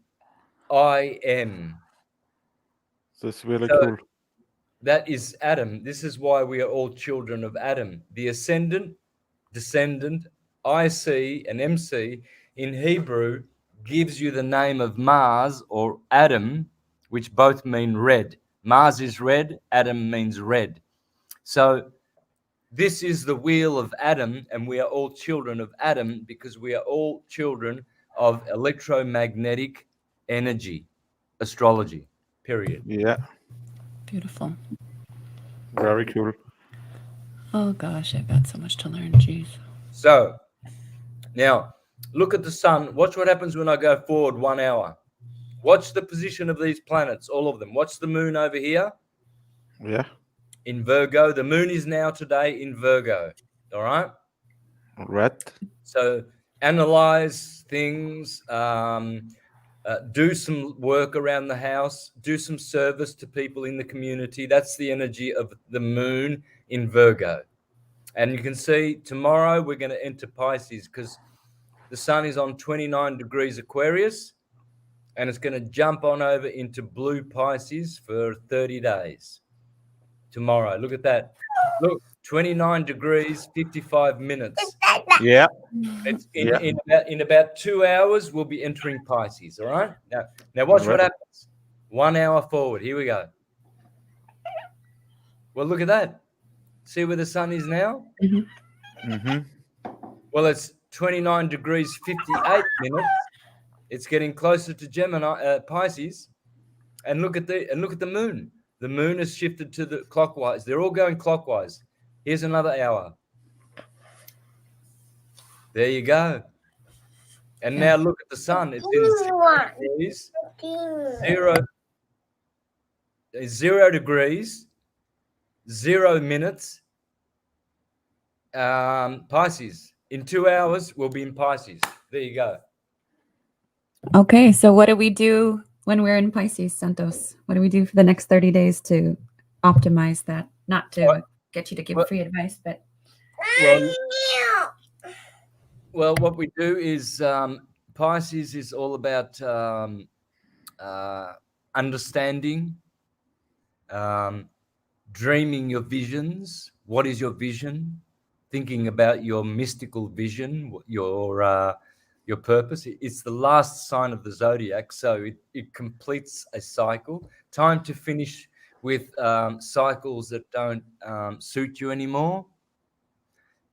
That's really cool. That is Adam. This is why we are all children of Adam. The ascendant, descendant, IC, and MC in Hebrew gives you the name of Mars or Adam, which both mean red. Mars is red, Adam means red. So this is the wheel of Adam, and we are all children of Adam because we are all children of electromagnetic energy, astrology, period. Yeah. Beautiful. Very cool. Oh gosh, I've got so much to learn. Jeez. So now look at the sun. Watch what happens when I go forward 1 hour. Watch the position of these planets, all of them. Watch the moon over here. Yeah. In Virgo. The moon is now today in Virgo. All right. Right. So analyze things, do some work around the house, do some service to people in the community. That's the energy of the moon in Virgo. And you can see tomorrow we're going to enter Pisces because the sun is on 29 degrees Aquarius and it's going to jump on over into blue Pisces for 30 days. Tomorrow, look at that. Look, 29 degrees, 55 minutes. Yeah. It's in about 2 hours, we'll be entering Pisces. All right. Now watch what happens. 1 hour forward. Here we go. Well, look at that. See where the sun is now? Mm-hmm. Well, it's 29 degrees, 58 minutes. It's getting closer to Gemini, Pisces, and look at the moon. The moon has shifted to the clockwise. They're all going clockwise. Here's another hour. There you go. And now look at the sun. It's in 0 degrees, 0 degrees, 0 minutes. Pisces. In 2 hours, we'll be in Pisces. There you go. Okay, so what do we do when we're in Pisces, Santos? What do we do for the next 30 days to optimize that? Not to get you to give free advice, but well, what we do is Pisces is all about understanding, dreaming your visions. What is your vision? Thinking about your mystical vision, your purpose. It's the last sign of the zodiac, so it completes a cycle. Time to finish with cycles that don't suit you anymore.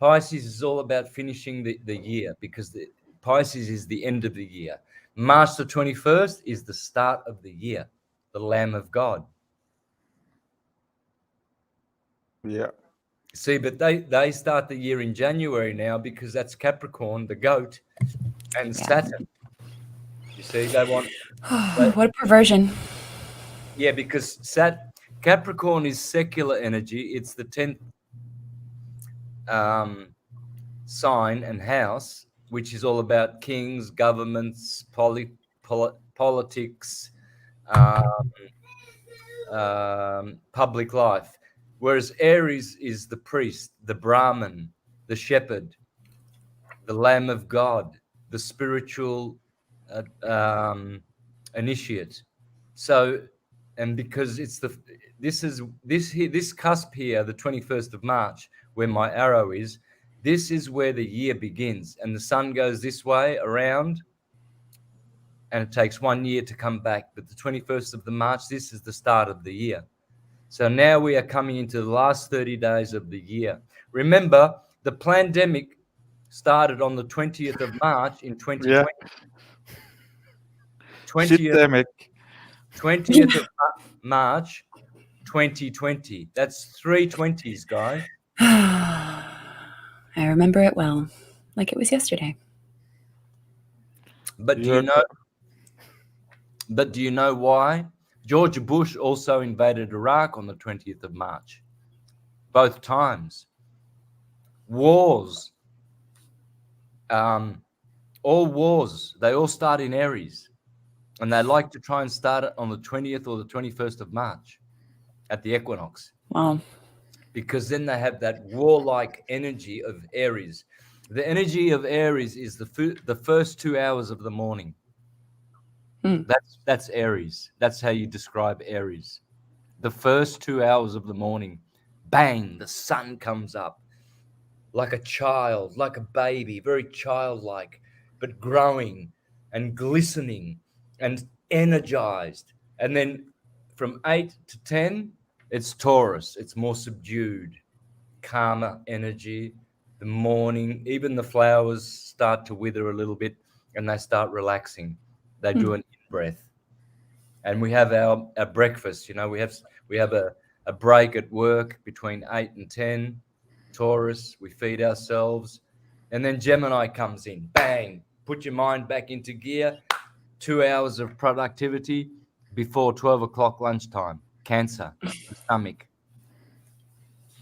Pisces is all about finishing the year, because Pisces is the end of the year. March the 21st is the start of the year, the Lamb of God. Yeah. See, but they start the year in January now, because that's Capricorn, the goat, and Saturn. You see, they want... what a perversion. Yeah, because Capricorn is secular energy. It's the 10th sign and house, which is all about kings, governments, politics, public life. Whereas Aries is the priest, the Brahmin, the shepherd, the Lamb of God, the spiritual initiate. So, and because it's this cusp here, the 21st of March, where my arrow is, this is where the year begins, and the sun goes this way around, and it takes 1 year to come back. But the 21st of the March, this is the start of the year. So now we are coming into the last 30 days of the year. Remember, the pandemic started on the 20th of March in 2020. Yeah. 20th of March 2020. That's 3 20s, guys. I remember it well, like it was yesterday. But do you know why? George Bush also invaded Iraq on the 20th of March. Both times. Wars. All wars, they all start in Aries. And they like to try and start it on the 20th or the 21st of March at the equinox. Wow. Because then they have that warlike energy of Aries. The energy of Aries is the first 2 hours of the morning. That's Aries. That's how you describe Aries. The first 2 hours of the morning, bang, the sun comes up like a child, like a baby, very childlike, but growing and glistening and energized. And then from 8 to 10, it's Taurus. It's more subdued, calmer energy. The morning, even the flowers start to wither a little bit, and they start relaxing. They do an in-breath. And we have our breakfast. You know, we have a break at work between 8 and 10. Taurus, we feed ourselves. And then Gemini comes in. Bang! Put your mind back into gear. 2 hours of productivity before 12 o'clock lunchtime. Cancer, the stomach.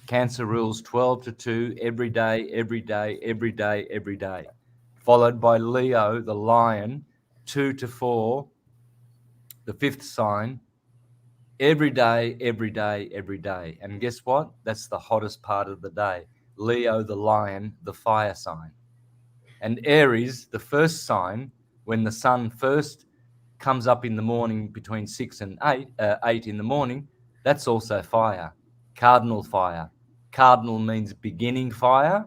Cancer rules 12 to 2 every day, every day, every day, every day. Followed by Leo, the lion, 2 to 4, the 5th sign, every day, every day, every day. And guess what? That's the hottest part of the day. Leo, the lion, the fire sign. And Aries, the first sign, when the sun first comes up in the morning between 6 and 8 in the morning, that's also fire, cardinal fire. Cardinal means beginning fire.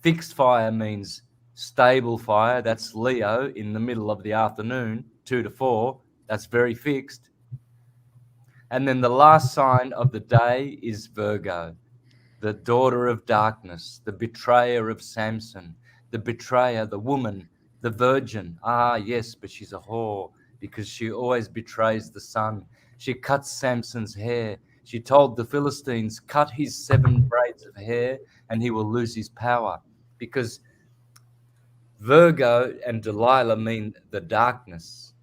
Fixed fire means stable fire. That's Leo in the middle of the afternoon, 2 to 4. That's very fixed. And then the last sign of the day is Virgo, the daughter of darkness, the betrayer of Samson, the betrayer, the woman The virgin. Ah, yes, but she's a whore because she always betrays the sun. She cuts Samson's hair. She told the Philistines, cut his 7 braids of hair and he will lose his power. Because Virgo and Delilah mean the darkness.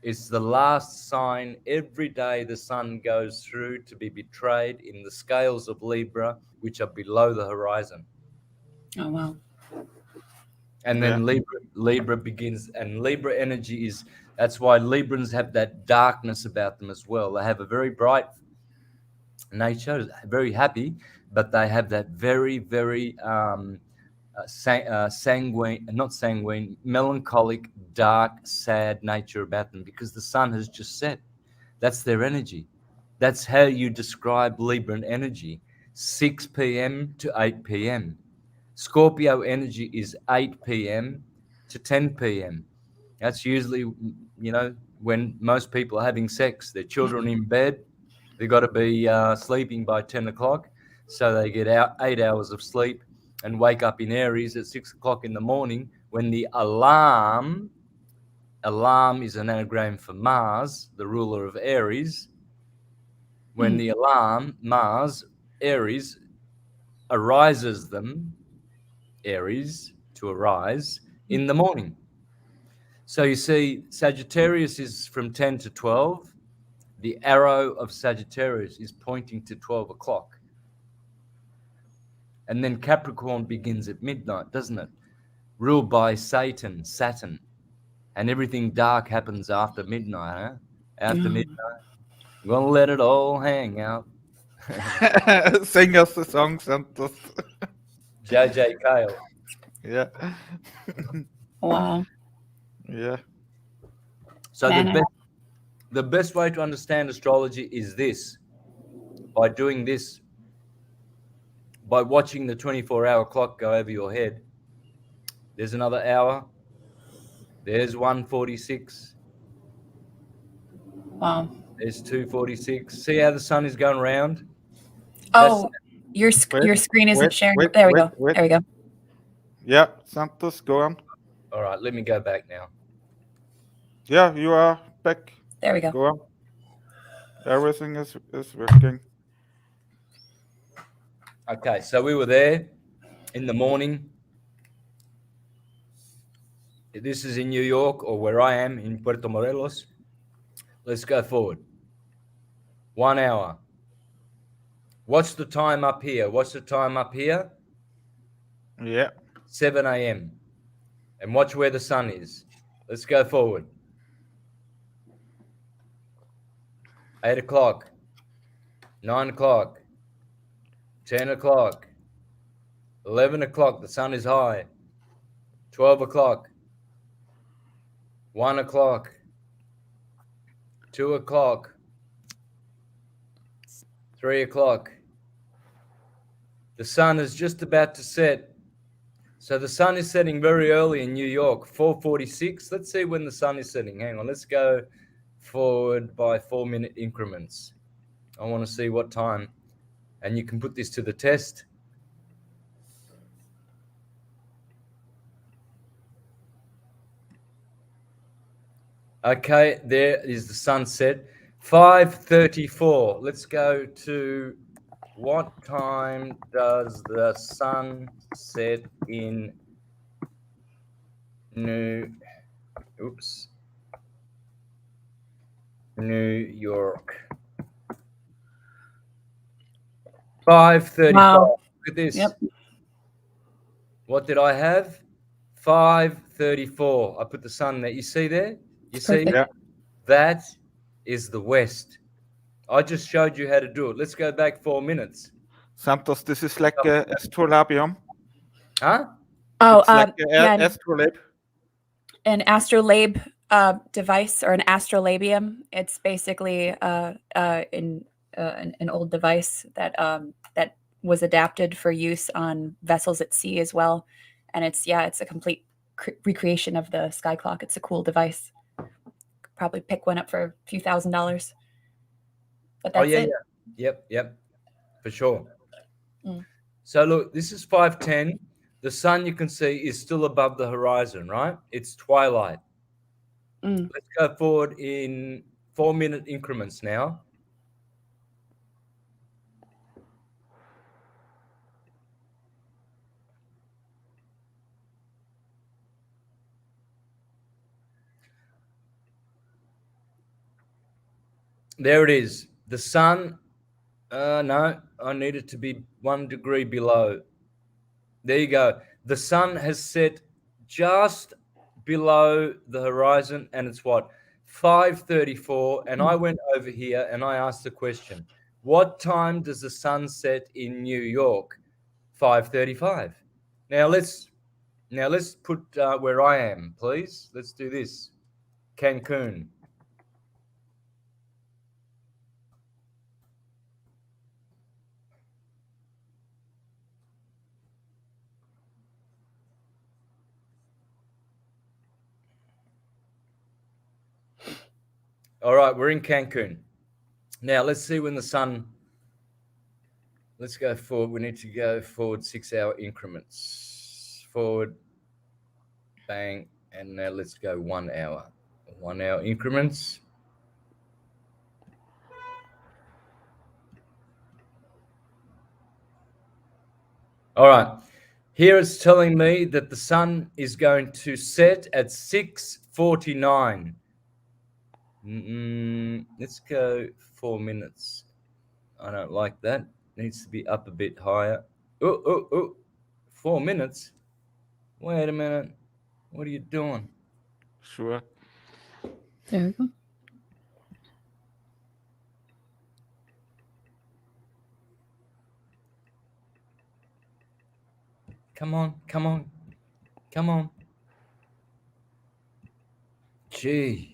It's the last sign. Every day the sun goes through to be betrayed in the scales of Libra, which are below the horizon. Oh, wow. And then Libra begins, and Libra energy is, that's why Librans have that darkness about them as well. They have a very bright nature, very happy, but they have that very, very sanguine, not sanguine, melancholic, dark, sad nature about them because the sun has just set. That's their energy. That's how you describe Libran energy, 6 p.m. to 8 p.m. Scorpio energy is 8 p.m. to 10 p.m. That's usually, when most people are having sex, their children in bed, they've got to be sleeping by 10 o'clock. So they get out 8 hours of sleep and wake up in Aries at 6 o'clock in the morning when the alarm is an anagram for Mars, the ruler of Aries. When the alarm, Mars, Aries, arises them, Aries, to arise, in the morning. So you see, Sagittarius is from 10 to 12. The arrow of Sagittarius is pointing to 12 o'clock. And then Capricorn begins at midnight, doesn't it? Ruled by Saturn. And everything dark happens after midnight, huh? After midnight. I'm going to let it all hang out. Sing us the song, Santos. JJ Cale. Yeah. Wow. Yeah. So the best way to understand astrology is this. By doing this, by watching the 24-hour clock go over your head. There's another hour. There's 1:46. Wow. There's 2:46. See how the sun is going around? Oh, your screen isn't sharing. There we go. There we go. Yeah, Santos, go on. All right, let me go back now. Yeah, you are back. There we go. Go on. Everything is working. Okay, so we were there in the morning. This is in New York, or where I am in Puerto Morelos. Let's go forward. 1 hour. What's the time up here? What's the time up here? Yeah. 7 a.m. And watch where the sun is. Let's go forward. 8 o'clock. 9 o'clock. 10 o'clock. 11 o'clock. The sun is high. 12 o'clock. 1 o'clock. 2 o'clock. 3 o'clock. The sun is just about to set. So the sun is setting very early in New York, 4:46. Let's see when the sun is setting. Hang on, let's go forward by 4-minute increments. I want to see what time. And you can put this to the test. Okay, there is the sunset. 5:34. Let's go to what time does the sun set in New York? 5:35. Wow. Look at this. Yep. What did I have? 5:34. I put the sun there. You see there? You see? Yeah. That is the west. I just showed you how to do it. Let's go back 4 minutes. Santos, this is like a astrolabium. Huh? Oh, It's like yeah, astrolabe. an astrolabe device or an astrolabium. It's basically an old device that that was adapted for use on vessels at sea as well. And it's a complete recreation of the sky clock. It's a cool device. Probably pick one up for a few $1,000s. But that's it. Yeah. Yep. For sure. Mm. So look, this is 5:10. the sun, you can see, is still above the horizon, right? It's twilight. Mm. Let's go forward in 4-minute increments now. There it is. The sun, no, I need it to be 1 degree below. There you go. The sun has set just below the horizon, and it's what? 5:34. And I went over here and I asked the question, what time does the sun set in New York? 5:35. Now let's put where I am, please. Let's do this. Cancun. All right, we're in Cancun. Now let's see when the sun. Let's go forward. We need to go forward 6-hour increments. Forward, bang, and now let's go 1 hour. 1 hour increments. All right. Here it's telling me that the sun is going to set at 6:49. Let's go 4 minutes. I don't like that. Needs to be up a bit higher. Oh. 4 minutes. Wait a minute. What are you doing? Sure. There we go. Come on. Gee.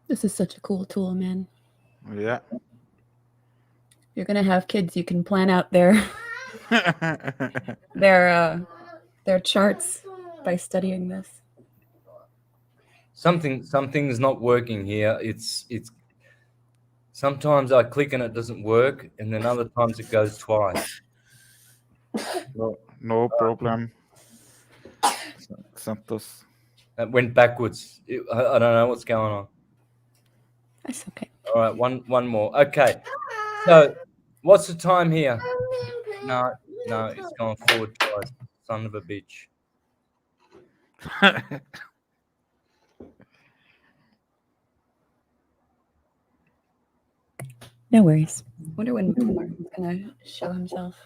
This is such a cool tool, man. Yeah. You're gonna have kids. You can plan out their their charts by studying this. Something's not working here. It's sometimes I click and it doesn't work, and then other times it goes twice. No problem. Santos. It went backwards. I don't know what's going on. That's okay. All right, one more. Okay. So, what's the time here? No, it's going forward twice. Son of a bitch. No worries. Wonder when Martin's gonna show himself.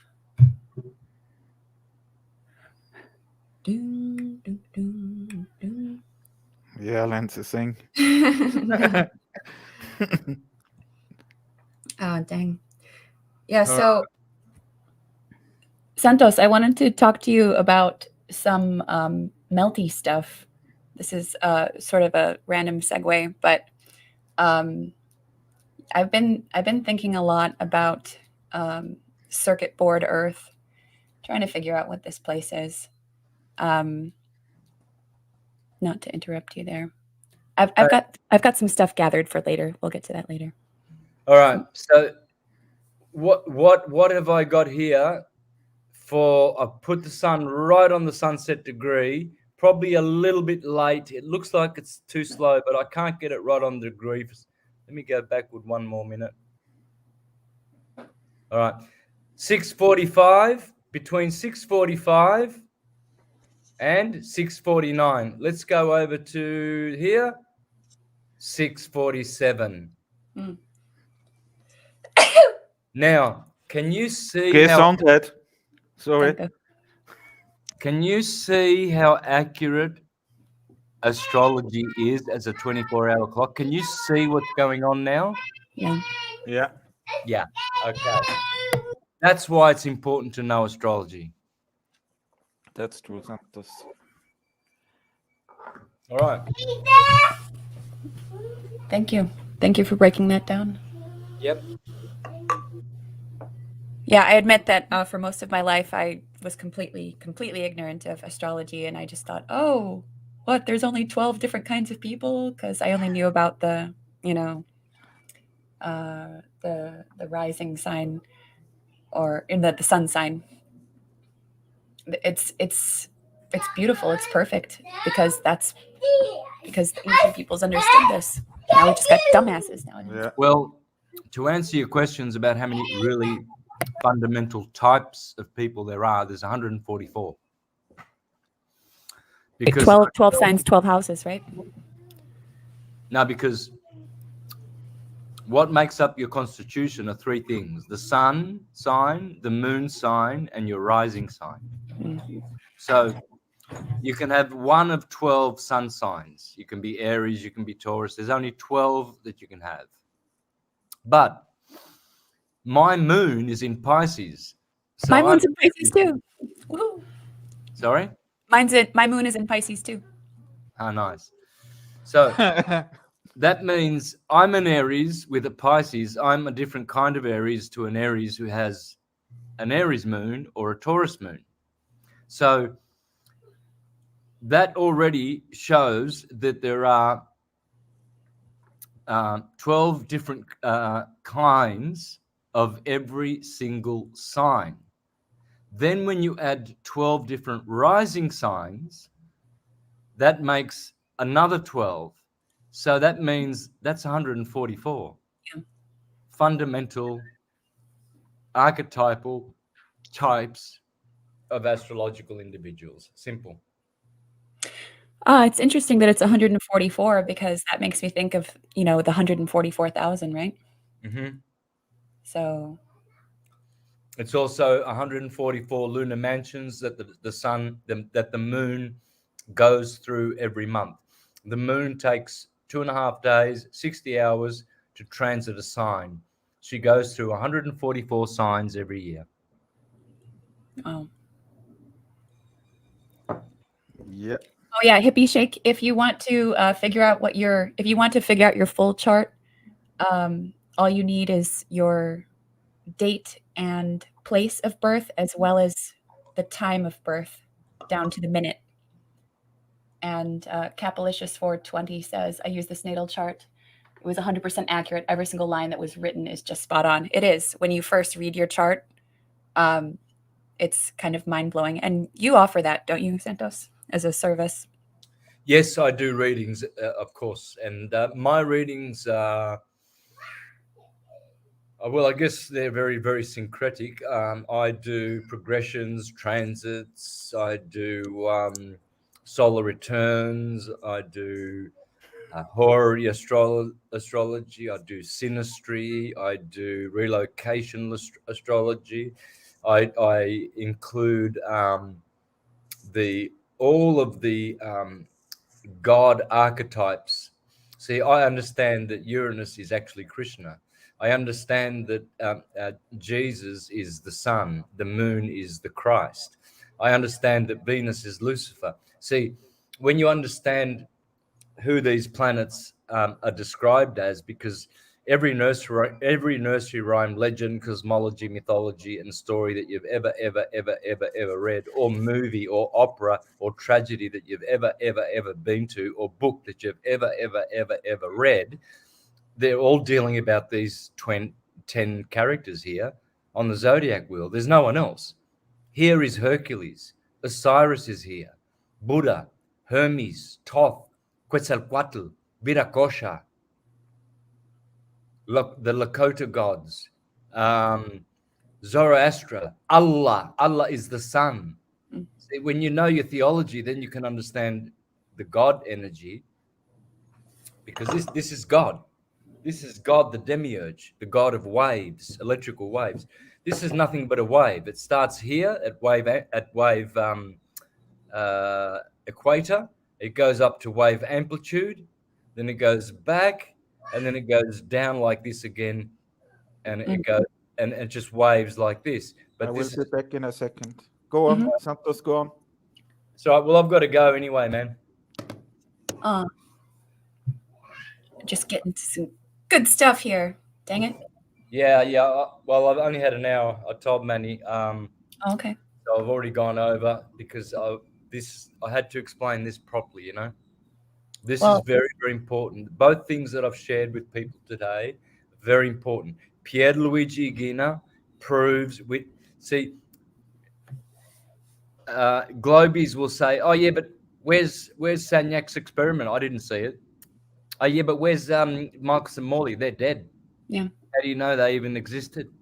Doom, doom, doom, doom. Yeah, Lindsay, sing. Oh, dang. Yeah, so Santos, I wanted to talk to you about some melty stuff. This is sort of a random segue, but I've been thinking a lot about circuit board Earth, trying to figure out what this place is. Not to interrupt you there. I've got some stuff gathered for later. We'll get to that later. All right. So what have I got here? I put the sun right on the sunset degree, probably a little bit late. It looks like it's too slow, but I can't get it right on the degree. Let me go backward 1 more minute. All right. 6:45, between 6:45 and 6:49. Let's go over to here. 6:47. Now, can you see Gesundheit. Sorry. Danke. Can you see how accurate astrology is as a 24-hour clock? Can you see what's going on now? Yeah. Yeah. Yeah. Okay. That's why it's important to know astrology. That's true, Santos. All right. Thank you. Thank you for breaking that down. Yep. Yeah, I admit that for most of my life, I was completely ignorant of astrology, and I just thought, oh, what? There's only 12 different kinds of people, because I only knew about the the rising sign, or in the sun sign. It's beautiful. It's perfect because the ancient peoples understood this. Now we just got dumbasses nowadays. Yeah. Well, to answer your questions about how many really fundamental types of people there are, there's 144. Because 12 signs, 12 houses, right? No, because what makes up your constitution are three things: the sun sign, the moon sign, and your rising sign. So you can have one of 12 sun signs. You can be Aries, you can be Taurus. There's only 12 that you can have. But my moon is in Pisces. So My moon's in Pisces too. Woo. Sorry? My moon is in Pisces too. Oh, nice. So that means I'm an Aries with a Pisces. I'm a different kind of Aries to an Aries who has an Aries moon or a Taurus moon. So that already shows that there are 12 different kinds of every single sign. Then when you add 12 different rising signs, that makes another 12. So that means that's 144. Yeah. Fundamental, archetypal types of astrological individuals. Simple. It's interesting that it's 144 because that makes me think of, the 144,000, right? Mm-hmm. So it's also 144 lunar mansions that that the moon goes through every month. The moon takes 2.5 days, 60 hours to transit a sign. She goes through 144 signs every year. Oh. Yeah. Oh yeah, hippie shake. If you want to figure out your full chart, all you need is your date and place of birth, as well as the time of birth, down to the minute. And Capalicious 420 says, "I use this natal chart. It was 100% accurate. Every single line that was written is just spot on." It is. When you first read your chart, it's kind of mind blowing. And you offer that, don't you, Santos, as a service? Yes, I do readings, of course. And my readings are, well, I guess they're very, very syncretic. I do progressions, transits. I do solar returns. I do horary astrology. I do synastry. I do relocation astrology. I include all of the God archetypes. See, I understand that Uranus is actually Krishna. I understand that Jesus is the sun, the moon is the Christ. I understand that Venus is Lucifer. See, when you understand who these planets are described as, because every nursery rhyme, legend, cosmology, mythology, and story that you've ever read, or movie, or opera, or tragedy that you've ever been to, or book that you've ever read, they're all dealing about these 10 characters here on the zodiac wheel. There's no one else. Here is Hercules. Osiris is here. Buddha, Hermes, Thoth, Quetzalcoatl, Viracocha, the Lakota gods, Zoroaster, Allah. Allah is the sun. See, when you know your theology, then you can understand the God energy, because this is God. This is God, the demiurge, the God of waves, electrical waves. This is nothing but a wave. It starts here at wave equator. It goes up to wave amplitude, then it goes back, and then it goes down like this again, and it goes and it just waves like this. But I will this be back in a second. Go on, Santos, go on. so well, I've got to go anyway, man. Just getting to some good stuff here. Dang it. Yeah. Well, I've only had an hour. I told Manny. Okay. So I've already gone over because I had to explain this properly. This is very, very important. Both things that I've shared with people today Very important. Pierluigi Gina proves with Globies will say, "Oh yeah, but where's Sagnac's experiment? I didn't see it." "Oh yeah, but where's Marcus and Morley? They're dead." Yeah. How do you know they even existed?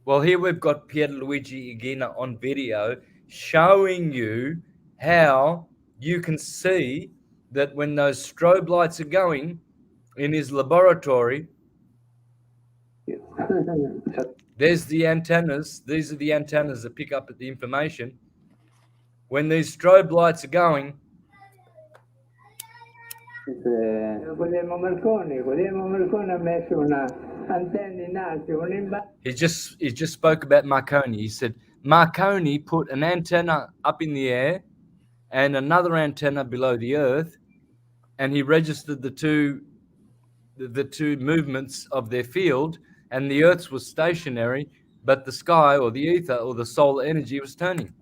Well, here we've got Pierluigi Igina on video showing you how you can see that when those strobe lights are going in his laboratory, there's the antennas. These are the antennas that pick up the information. When these strobe lights are going, Guglielmo Marconi ha messo una antenna in alto, he just spoke about Marconi. He said Marconi put an antenna up in the air and another antenna below the earth, and he registered the two movements of their field, and the Earth's was stationary, but the sky or the ether or the solar energy was turning.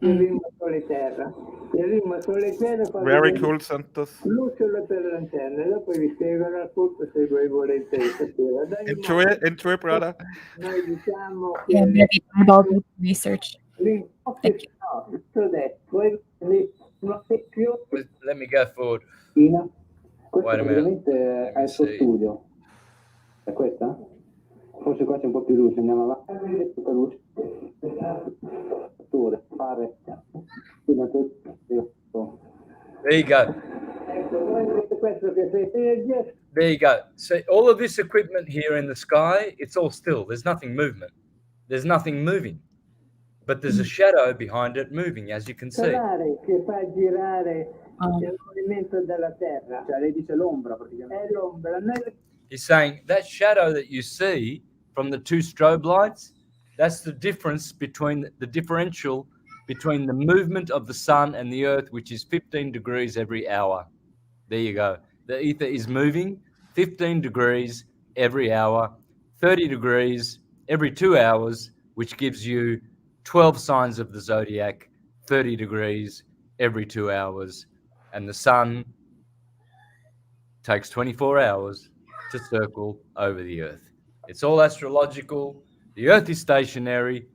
Very cool, Santos. Enjoy, brother. Yeah, maybe eyeball deep research. Thank you. Let me go forward. Questo praticamente è il suo studio. È questa? Forse qua c'è un po' più luce, andiamo avanti. Tutta luce. Fare. There you go. There you go. So all of this equipment here in the sky, it's all still. There's nothing movement. There's nothing moving. But there's a shadow behind it moving, as you can see. Che fa girare il movimento della Terra. Cioè lei dice l'ombra praticamente. È l'ombra. He's saying that shadow that you see from the two strobe lights, that's the difference between the differential between the movement of the sun and the earth, which is 15 degrees every hour. There you go. The ether is moving 15 degrees every hour, 30 degrees every 2 hours, which gives you 12 signs of the zodiac, 30 degrees every 2 hours. And the sun takes 24 hours to circle over the earth. It's all astrological. The earth is stationary.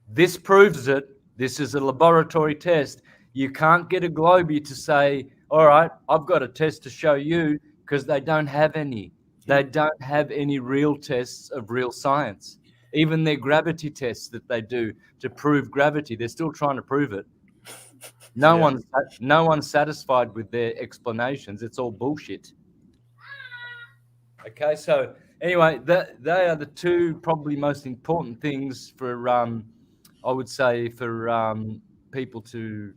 This proves it. This is a laboratory test. You can't get a Globie to say, all right, I've got a test to show you, because they don't have any. They don't have any real tests of real science. Even their gravity tests that they do to prove gravity, they're still trying to prove it. No one's satisfied with their explanations. It's all bullshit. Okay, so anyway, they are the two probably most important things for, I would say, for people to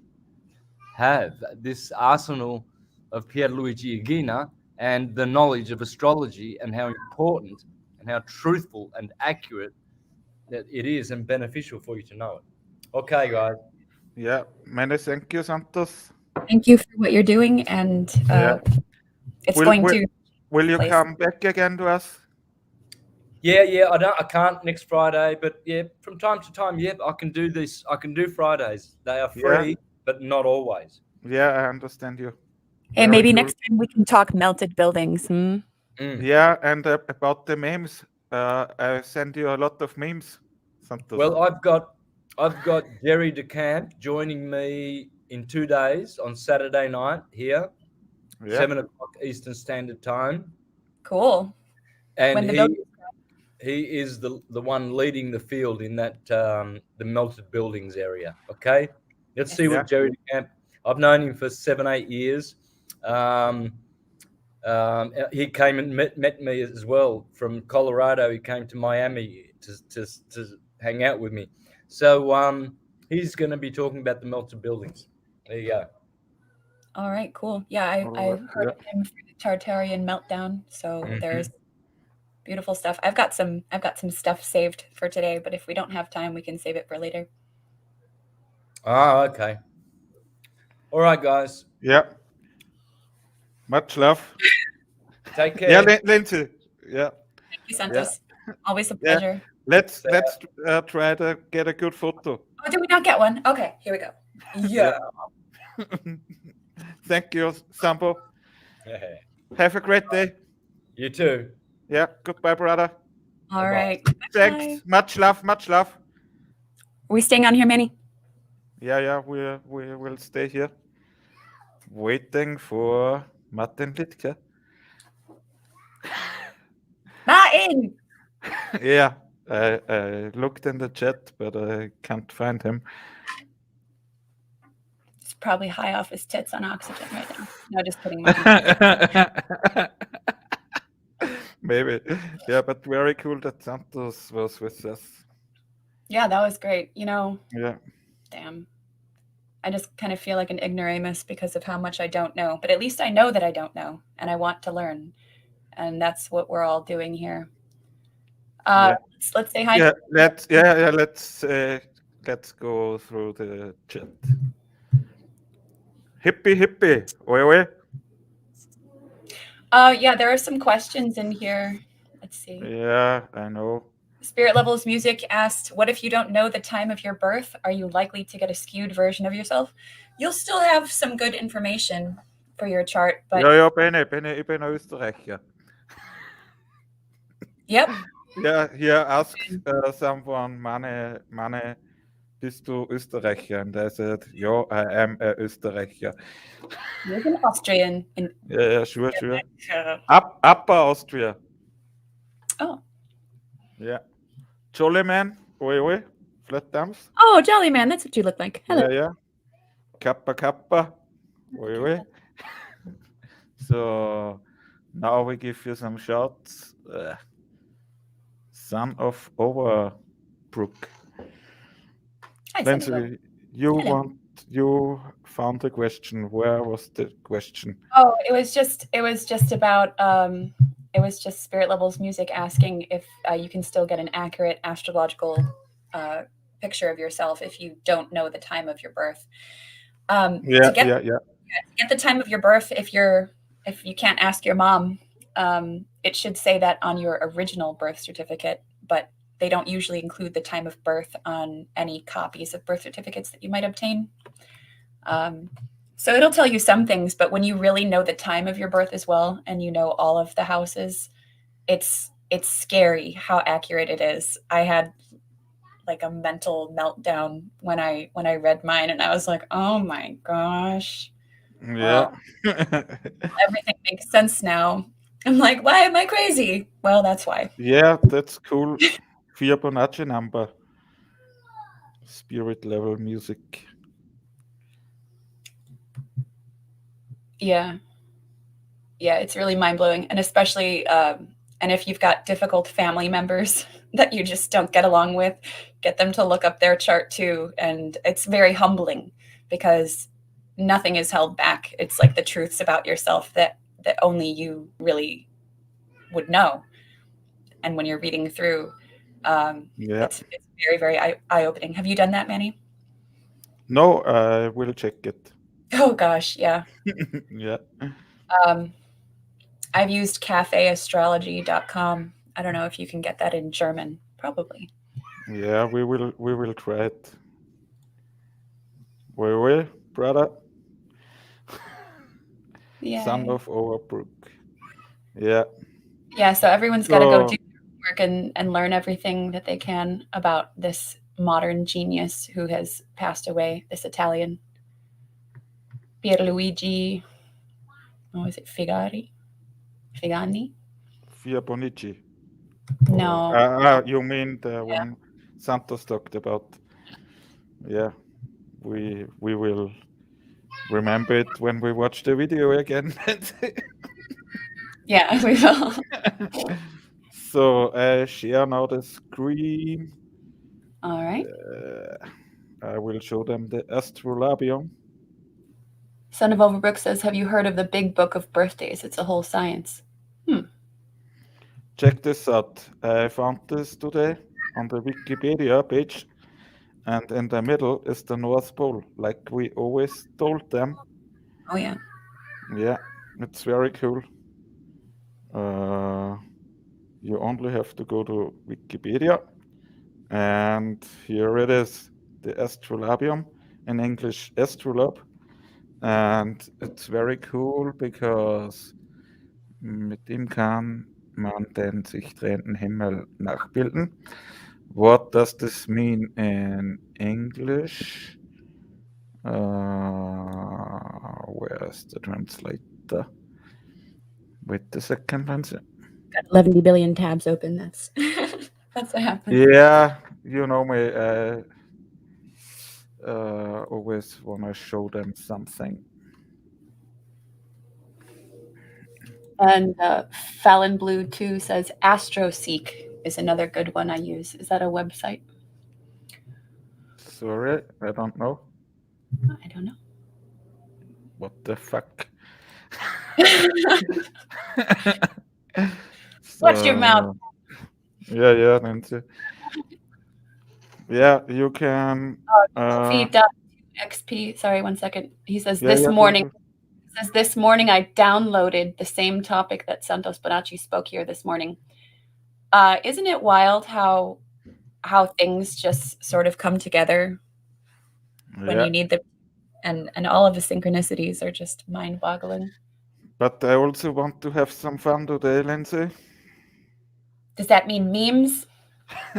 have this arsenal of Pierluigi Igina and the knowledge of astrology and how important and how truthful and accurate that it is and beneficial for you to know it. Okay, guys. Yeah, many thank you, Santos. Thank you for what you're doing, and it's Will you come back again to us? Yeah. I can't next Friday, but yeah, from time to time, I can do this. I can do Fridays. They are free, but not always. Yeah, I understand you. Hey, maybe next time we can talk melted buildings. Yeah, and about the memes, I send you a lot of memes, Santos. Well, I've got Jerry DeCamp joining me in 2 days on Saturday night here, 7 o'clock Eastern Standard Time. Cool. And he is the one leading the field in that the melted buildings area. Okay, let's see what Jerry DeCamp. I've known him for 7-8 years. He came and met me as well from Colorado. He came to Miami to hang out with me. So he's going to be talking about the melted buildings. There you go. All right, cool. Yeah, I heard of him for the Tartarian meltdown. So there's beautiful stuff. I've got some stuff saved for today, but if we don't have time, we can save it for later. Ah, okay. All right, guys. Yeah. Much love. Take care. Yeah, Lindsay. Yeah. Thank you, Santos. Yeah. Always a pleasure. Let's try to get a good photo. Oh, did we not get one? Okay, here we go. Yeah. Thank you, Sambo. Have a great day. You too. Yeah, goodbye, brother. All Bye-bye. right. Thanks. Bye. Much love, much love. Are we staying on here, Manny? Yeah, we will stay here, waiting for Martin Liedtke. Martin! Yeah, I looked in the chat, but I can't find him. He's probably high off his tits on oxygen right now. No, just kidding, Martin. Maybe. Yeah, but very cool that Santos was with us. Yeah, that was great. You know, Yeah. damn. I just kind of feel like an ignoramus because of how much I don't know. But at least I know that I don't know, and I want to learn. And that's what we're all doing here. Yeah. Let's say hi. Yeah, let's go through the chat. Hippie, hippie. Oi, oi. Yeah, there are some questions in here. Let's see. Yeah, I know. Spirit Levels Music asked, what if you don't know the time of your birth? Are you likely to get a skewed version of yourself? You'll still have some good information for your chart, but Ja, ich bin ein Österreicher. yep. Yeah, here asked someone, Mane, bist du Österreicher? And I said, yeah, I am a Österreicher. You're an Austrian. Yeah, sure. Upper Austria. Oh. Yeah. Jolly man, oi, flat thumbs. Oh, Jolly Man, that's what you look like. Hello. Yeah. Kappa, oi. So now we give you some shots. Son of Overbrook. Hi, Lindsay, you found the question. Where was the question? Oh, it was just about it was just Spirit Levels Music asking if you can still get an accurate astrological picture of yourself if you don't know the time of your birth. To get the time of your birth, if you can't ask your mom, it should say that on your original birth certificate, but they don't usually include the time of birth on any copies of birth certificates that you might obtain. So it'll tell you some things, but when you really know the time of your birth as well, and you know all of the houses, it's scary how accurate it is. I had like a mental meltdown when I read mine, and I was like, oh my gosh. Yeah. Everything makes sense now. I'm like, why am I crazy? Well, that's why. Yeah, that's cool. 4 Bonacci number. Spirit level music. Yeah, it's really mind-blowing. And especially and if you've got difficult family members that you just don't get along with, get them to look up their chart too. And it's very humbling because nothing is held back. It's like the truths about yourself that only you really would know. And when you're reading through, it's very, very eye-opening. Have you done that, Manny? No, I will check it. Oh gosh, yeah. Yeah. I've used cafeastrology.com. I don't know if you can get that in German. Probably. Yeah, we will try it. Well, brother. Yeah. Son of Overbrook. Yeah. Yeah, so everyone's got to go do work and learn everything that they can about this modern genius who has passed away, this Italian. Pierluigi, what was it, Figani? Bonacci. No. You mean the one Santos talked about? Yeah, we will remember it when we watch the video again. Yeah, we will. So I share now the screen. All right. I will show them the astrolabium. Son of Overbrook says, have you heard of the Big Book of Birthdays? It's a whole science. Check this out. I found this today on the Wikipedia page, and in the middle is the North Pole, like we always told them. Oh, yeah. Yeah, it's very cool. You only have to go to Wikipedia, and here it is, the astrolabium, in English astrolabe. And it's very cool because Mit ihm kann man den sich drehenden Himmel nachbilden. What does this mean in English? Where's the translator? Wait a second, Lindsay. Got 11 billion tabs open. That's that's what happens. Yeah, you know me. Always want to show them something. And Fallon Blue 2 says AstroSeek is another good one I use. Is that a website? Sorry, I don't know. I don't know. What the fuck? Watch your mouth. Yeah, Nancy. Yeah, you can. Feed.xp. Sorry, 1 second. He says Yeah, this yeah, morning. Says this morning I downloaded the same topic that Santos Bonacci spoke here this morning. Isn't it wild how things just sort of come together when you need them, and all of the synchronicities are just mind-boggling. But I also want to have some fun today, Lindsay. Does that mean memes?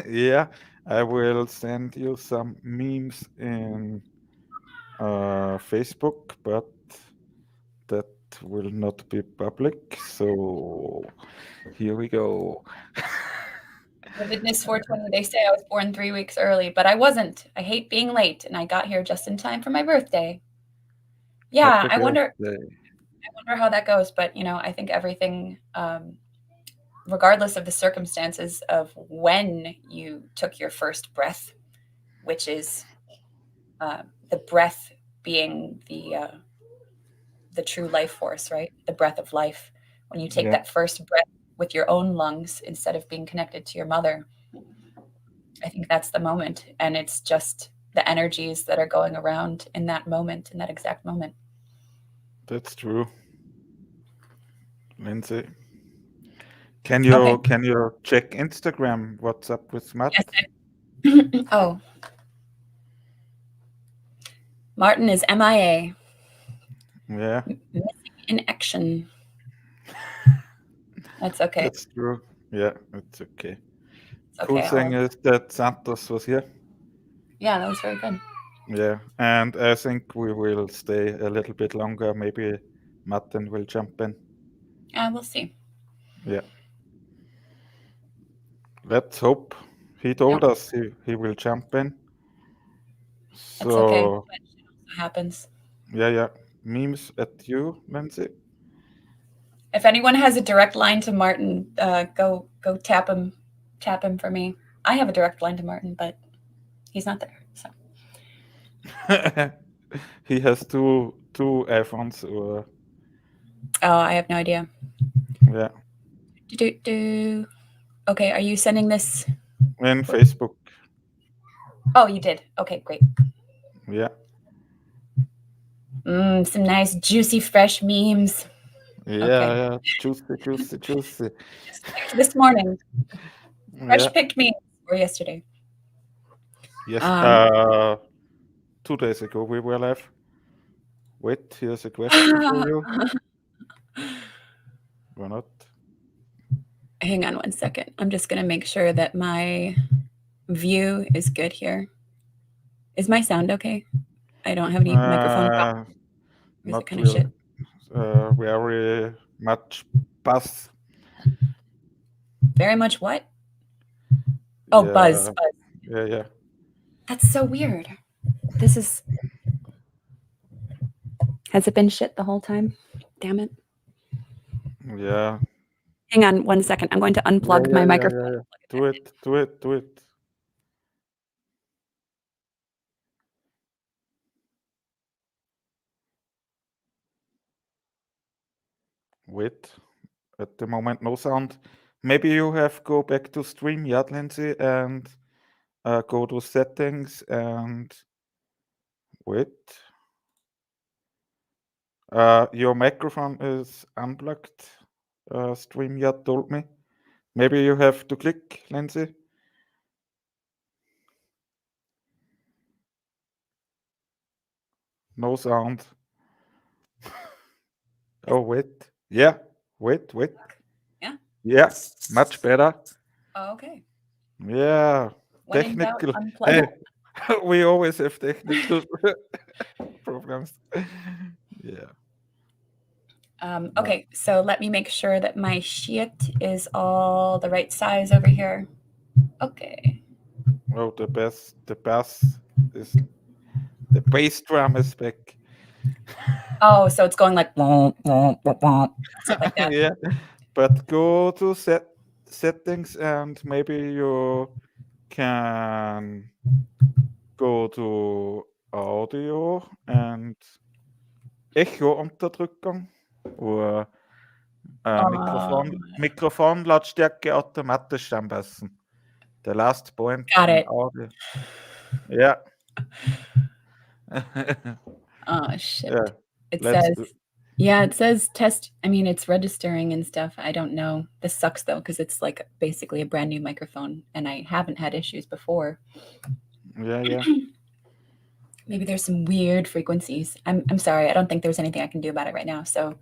Yeah, I will send you some memes in Facebook, but that will not be public. So here we go. Vividness 420, they say I was born 3 weeks early, but I wasn't. I hate being late, and I got here just in time for my birthday. Yeah, Happy I wonder birthday. how that goes, but I think everything, regardless of the circumstances of when you took your first breath, which is the breath being the true life force, right? The breath of life. When you take that first breath with your own lungs instead of being connected to your mother, I think that's the moment. And it's just the energies that are going around in that moment, in that exact moment. That's true. Lindsay, can you check Instagram? What's up with Matt? Yes, oh, Martin is MIA. Yeah. Missing in action. That's okay. That's true. Yeah, it's okay. It's Cool okay. thing is that Santos was here. Yeah, that was very good. Yeah, and I think we will stay a little bit longer. Maybe Martin will jump in. Yeah, we'll see. Yeah. Let's hope. He told us he will jump in. So, That's okay. It happens. Yeah. Memes at you, Lindsay. If anyone has a direct line to Martin, go tap him for me. I have a direct line to Martin, but he's not there. So he has two iPhones, or I have no idea. Yeah. Okay, are you sending this in Facebook? Oh, you did. Okay, great. Yeah. Some nice, juicy, fresh memes. Yeah. Juicy. Just this morning. Fresh picked memes or yesterday. Yes. 2 days ago we were live. Wait, here's a question for you. Or not? Hang on 1 second. I'm just going to make sure that my view is good here. Is my sound okay? I don't have any microphone problems. Not really. Shit? Very much buzz. Very much what? Oh, yeah. Buzz. Yeah. That's so weird. Has it been shit the whole time? Damn it. Yeah. Hang on 1 second. I'm going to unplug my microphone. Yeah. Do it. Wait. At the moment, no sound. Maybe you have go back to StreamYard, Lindsay, and go to settings and wait. Your microphone is unplugged. StreamYard told me. Maybe you have to click, Lindsay. No sound. Oh, wait. Yeah. Wait. Yeah. Yeah, much better. Oh, okay. Yeah. When in doubt, Technical. unplug Hey, it. we always have technical problems. Yeah. Okay, so let me make sure that my sheet is all the right size over here. Okay. Oh, the bass is the bass drum is back. Oh, so it's going like womp, womp, womp, womp, stuff like that. Yeah, but go to settings and maybe you can go to audio and Echo-Unterdrückung oder Mikrofonlautstärke automatisch anpassen. The last point Got in it. audio. Yeah. Oh shit. Yeah. It Let's says, yeah, it says test. I mean, it's registering and stuff. I don't know. This sucks though, because it's like basically a brand new microphone and I haven't had issues before. Yeah. Maybe there's some weird frequencies. I'm sorry. I don't think there's anything I can do about it right now. So,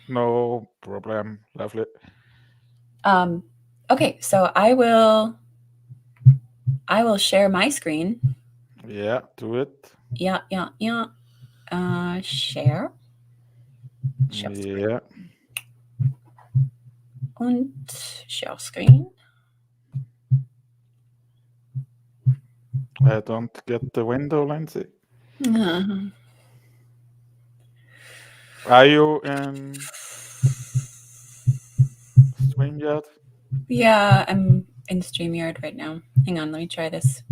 No problem. Lovely. okay, so I will share my screen. Yeah, do it. Yeah. Share. Screen. Yeah. Und share screen. I don't get the window, Lindsay. Are you in StreamYard? Yeah, I'm in StreamYard right now. Hang on, let me try this.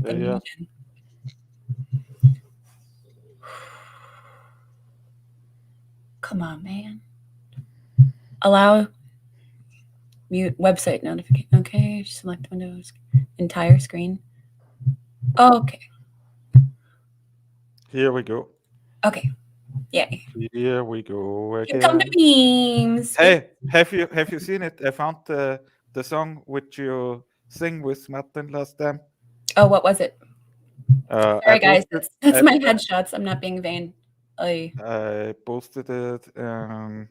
Yeah. Again. Come on, man. Allow mute website notification. Okay, select Windows entire screen. Okay. Here we go. Okay. Yay. Here we go again. Here come the beams. Hey, have you seen it? I found the song which you sing with Martin last time. Oh, what was it? Sorry, guys. That's my headshots. I'm not being vain. I posted it on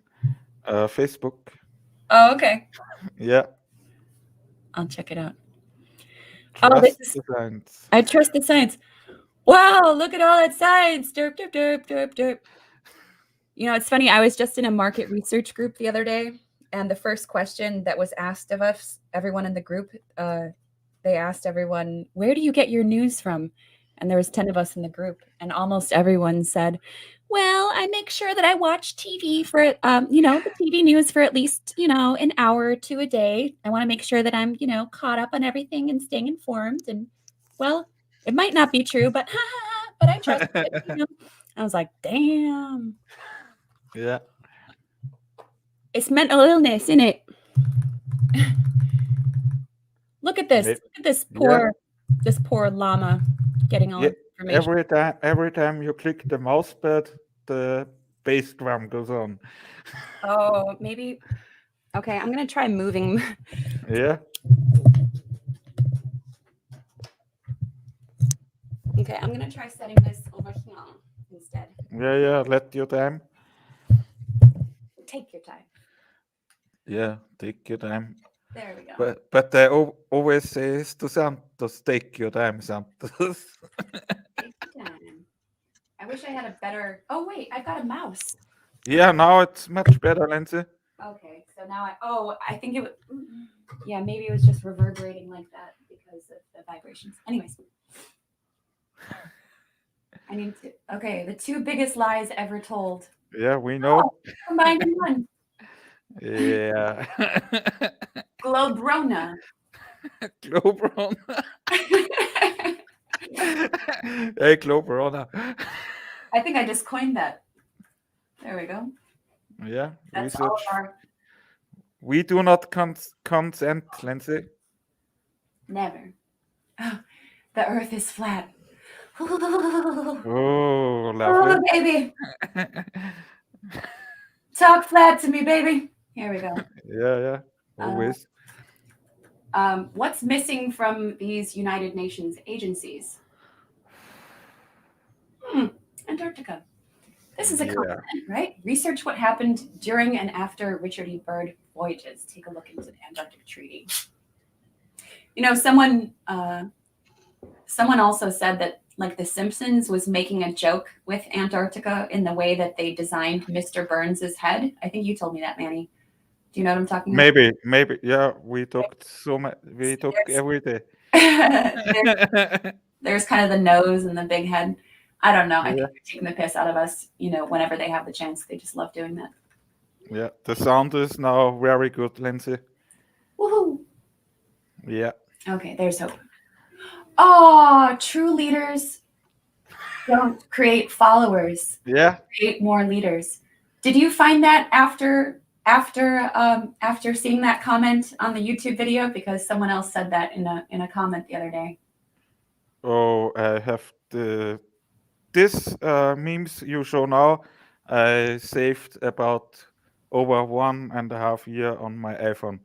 Facebook. Oh, okay. Yeah. I'll check it out. Trust the science. I trust the science. Wow, look at all that science. Derp, derp, derp, derp, derp. You know, it's funny. I was just in a market research group the other day, and the first question that was asked of us, everyone in the group, they asked everyone, where do you get your news from? And there was 10 of us in the group, and almost everyone said, well, I make sure that I watch TV for, the TV news for at least, an hour or two a day. I want to make sure that I'm, caught up on everything and staying informed. And, well, it might not be true, but I trust it. I was like, damn. Yeah. It's mental illness, isn't it? Look at this. Look at this poor llama getting all information. Every time you click the mouse pad, the bass drum goes on. Oh, maybe. Okay, I'm gonna try moving. Yeah. Okay, I'm gonna try setting this over here instead. Yeah. Let your time. Take your time. Yeah, take your time. There we go. But I always say to Santos, take your time, Santos. Take your time. I wish I had a better. Oh wait, I've got a mouse. Yeah, now it's much better, Lindsay. Okay, so now I think it was. Yeah, maybe it was just reverberating like that because of the vibrations. Anyways. I need to. Okay, the 2 biggest lies ever told. Yeah, we know. Combined in one. Yeah. Globrona. Globrona. Hey, Globrona. I think I just coined that. There we go. Yeah. That's research. all of our. We do not consent, Lindsay. Never. Oh, the Earth is flat. Oh, lovely. Oh, baby. Talk flat to me, baby. Here we go. Yeah. Always. What's missing from these United Nations agencies? Antarctica. This is a Yeah. compliment, right? Research what happened during and after Richard E. Byrd voyages. Take a look into the Antarctic Treaty. You know, someone also said that like The Simpsons was making a joke with Antarctica in the way that they designed Mr. Burns's head. I think you told me that, Manny. Do you know what I'm talking about? Maybe. Yeah, we talked so much. We talk every day. There's kind of the nose and the big head. I don't know. I Yeah. think they're taking the piss out of us, you know, whenever they have the chance. They just love doing that. Yeah, the sound is now very good, Lindsay. Woohoo! Yeah. Okay, there's hope. Oh, true leaders don't create followers. Yeah. Create more leaders. Did you find that after seeing that comment on the YouTube video? Because someone else said that in a comment the other day. Oh, I have this memes you show now. I saved about over 1.5 years on my iPhone.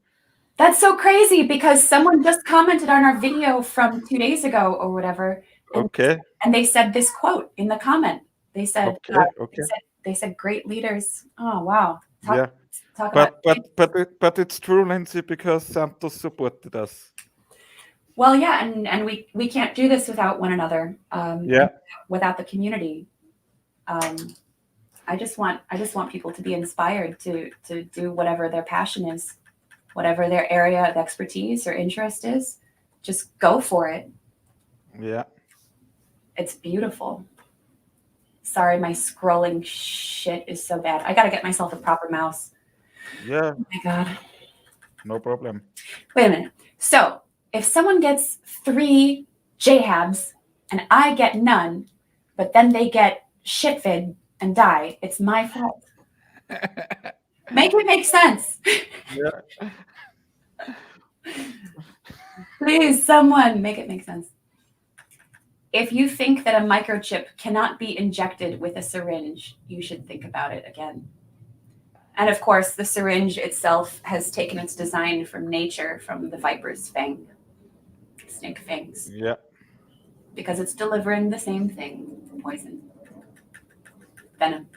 That's so crazy because someone just commented on our video from 2 days ago or whatever. Okay. And they said this quote in the comment. They said, Okay. They said great leaders. Oh wow. Yeah. Talk about But it's true, Lindsay, because Santos supported us. well, yeah, and we can't do this without one another. Yeah. Without the community. I just want people to be inspired to do whatever their passion is, whatever their area of expertise or interest is. Just go for it. Yeah. It's beautiful. Sorry, my scrolling shit is so bad. I got to get myself a proper mouse. Yeah. Oh my God. No problem. Wait a minute. So if someone gets 3 JHABs and I get none, but then they get shitvid and die, it's my fault. Make it make sense. Yeah. Please, someone make it make sense. If you think that a microchip cannot be injected with a syringe, you should think about it again. And of course, the syringe itself has taken its design from nature, from the viper's fang, snake fangs. Yeah. Because it's delivering the same thing, poison, venom.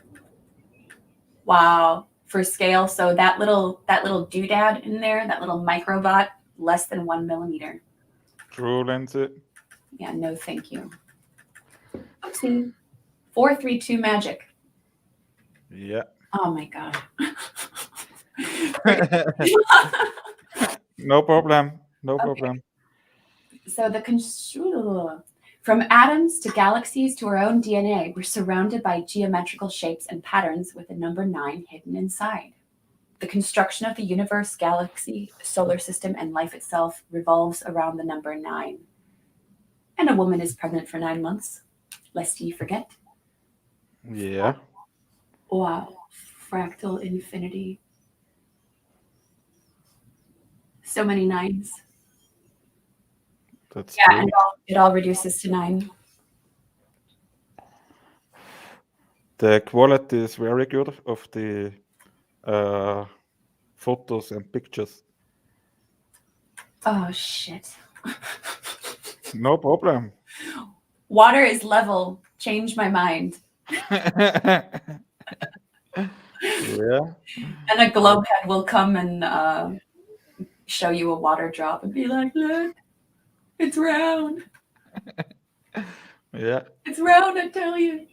Wow, for scale. So that little doodad in there, that little microbot, less than 1 millimeter. True, Lindsay. Yeah, no, thank you. Oopsie. 432 magic. Yeah. Oh my God. No problem. No Okay. problem. So from atoms to galaxies to our own DNA, we're surrounded by geometrical shapes and patterns with the number 9 hidden inside. The construction of the universe, galaxy, solar system, and life itself revolves around the number 9. And a woman is pregnant for 9 months, lest ye forget. Yeah. Wow. Fractal infinity. So many 9s. That's Yeah, true. and it all reduces to 9. The quality is very good of the photos and pictures. Oh, shit. No problem. Water is level. Change my mind. Yeah. And a globe head will come and show you a water drop and be like, look, it's round. Yeah. It's round, I tell you.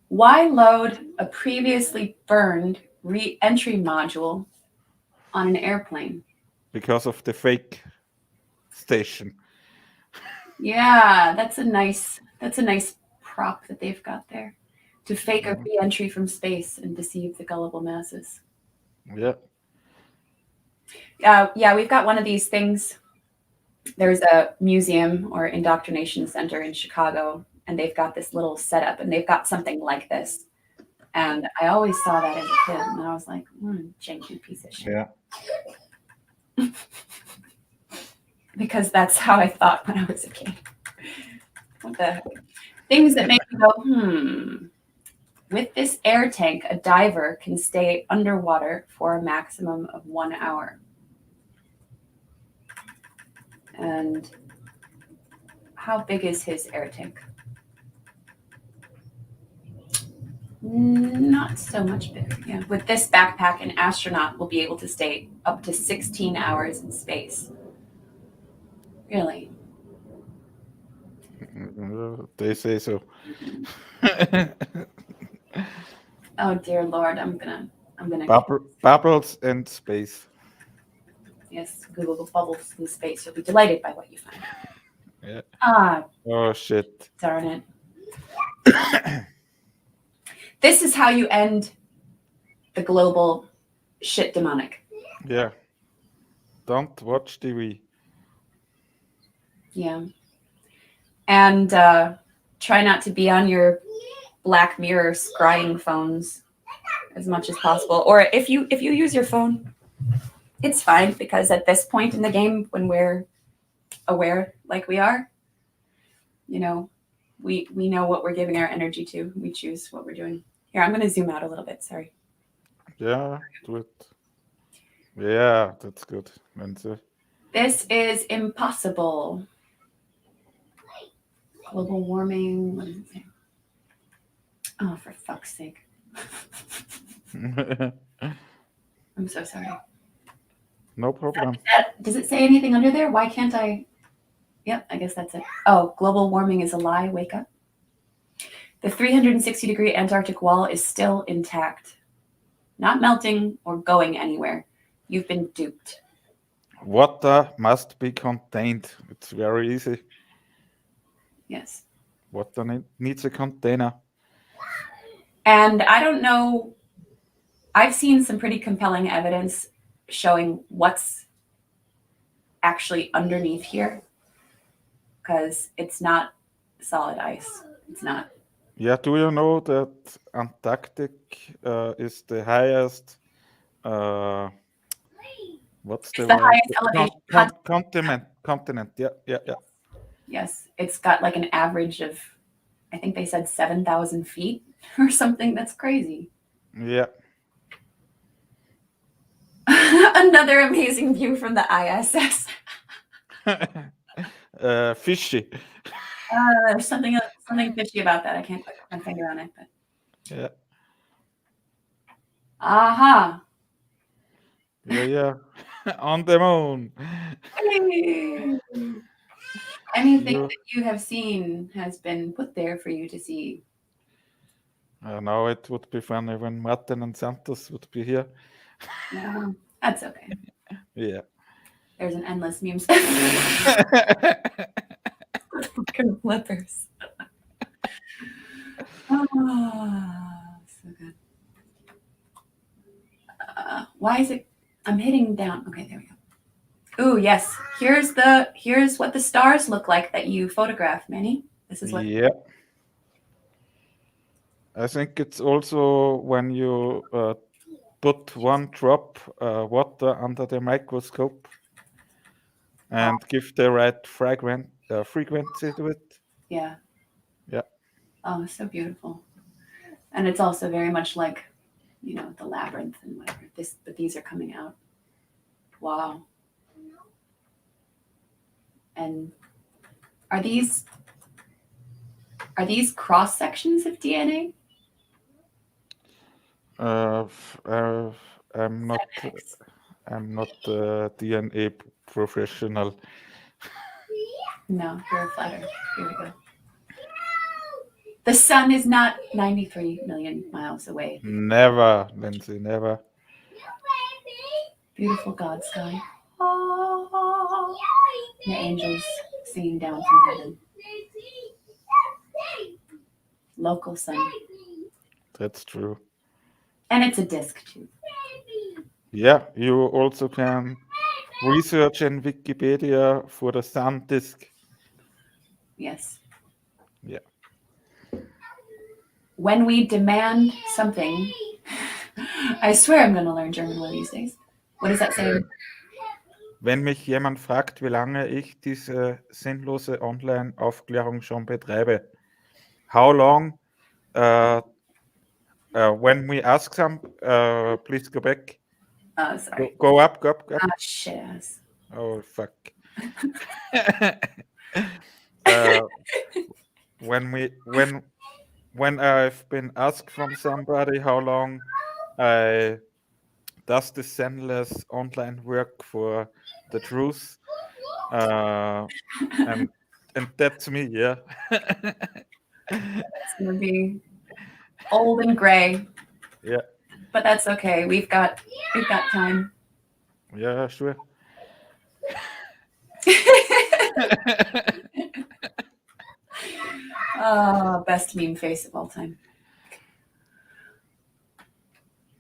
Why load a previously burned re-entry module on an airplane? Because of the fake station. Yeah, that's a nice prop that they've got there to fake a re-entry from space and deceive the gullible masses. Yeah. Yeah, we've got one of these things. There's a museum or indoctrination center in Chicago, and they've got this little setup, and they've got something like this. And I always saw that as a kid, and I was like, janky piece of shit. Yeah. Because that's how I thought when I was a kid. What the heck? Things that make me go, With this air tank, a diver can stay underwater for a maximum of 1 hour. And how big is his air tank? Not so much bigger. Yeah. With this backpack, an astronaut will be able to stay up to 16 hours in space. Really? They say so. Oh dear Lord, I'm gonna. Bubbles and space. Yes, Google bubbles in space. You'll be delighted by what you find. Yeah. Ah, Oh shit. darn it. This is how you end the global shit demonic. Yeah. Don't watch TV. Yeah. And try not to be on your Black Mirror scrying phones as much as possible. Or if you use your phone, it's fine, because at this point in the game, when we're aware like we are, you know, we know what we're giving our energy to. We choose what we're doing. Here, I'm going to zoom out a little bit. Sorry. Yeah, do it. Yeah, that's good, Lindsay. This is impossible. Global warming. What does it say? Oh, for fuck's sake. I'm so sorry. No problem. Does it say anything under there? Why can't I? Yep, I guess that's it. Oh, global warming is a lie. Wake up. The 360-degree Antarctic wall is still intact, not melting or going anywhere. You've been duped. Water must be contained. It's very easy. Yes. Water needs a container. And I don't know. I've seen some pretty compelling evidence showing what's actually underneath here, because it's not solid ice. It's not. Yeah, do you know that Antarctic is the highest? What's the It's the word? highest elevation Continent. Yeah. Yes, it's got like an average of, I think they said 7,000 feet or something. That's crazy. Yeah. Another amazing view from the ISS. Fishy. There's something fishy about that. I can't quite put my finger on it, but Yeah. aha. Yeah. On the moon. Anything that you have seen has been put there for you to see. Now it would be funny when Martin and Santos would be here. No, that's okay. Yeah. There's an endless meme. Fucking flippers. Oh, so good. Why is it? I'm hitting down. Okay, there we go. Ooh, yes. Here's what the stars look like that you photographed, Manny. This is what. Yeah. I think it's also when you put one drop water under the microscope and give the right frequency to it. Yeah. Yeah. Oh, so beautiful. And it's also very much like, the labyrinth and whatever. But these are coming out. Wow. And are these cross sections of DNA? I'm not a DNA professional. No, you're a flat earth. Here we go. The sun is not 93 million miles away. Never, Lindsay, never. Beautiful God sky. Oh, the angels singing down from heaven. Local sun. That's true. And it's a disc too. Yeah, you also can research in Wikipedia for the sun disk. Yes. Yeah. When we demand something, I swear I'm going to learn German one of these days. What does that say? Wenn mich jemand fragt, wie lange ich diese sinnlose Online-Aufklärung schon betreibe. How long, when we ask some, please go back. Oh, sorry. Go up. Ah, shit ass. Oh, fuck. When when I've been asked from somebody how long does this endless online work for the truth, and that's me, yeah. It's gonna be old and gray. Yeah. But that's okay. We've got time. Yeah, sure. Best meme face of all time.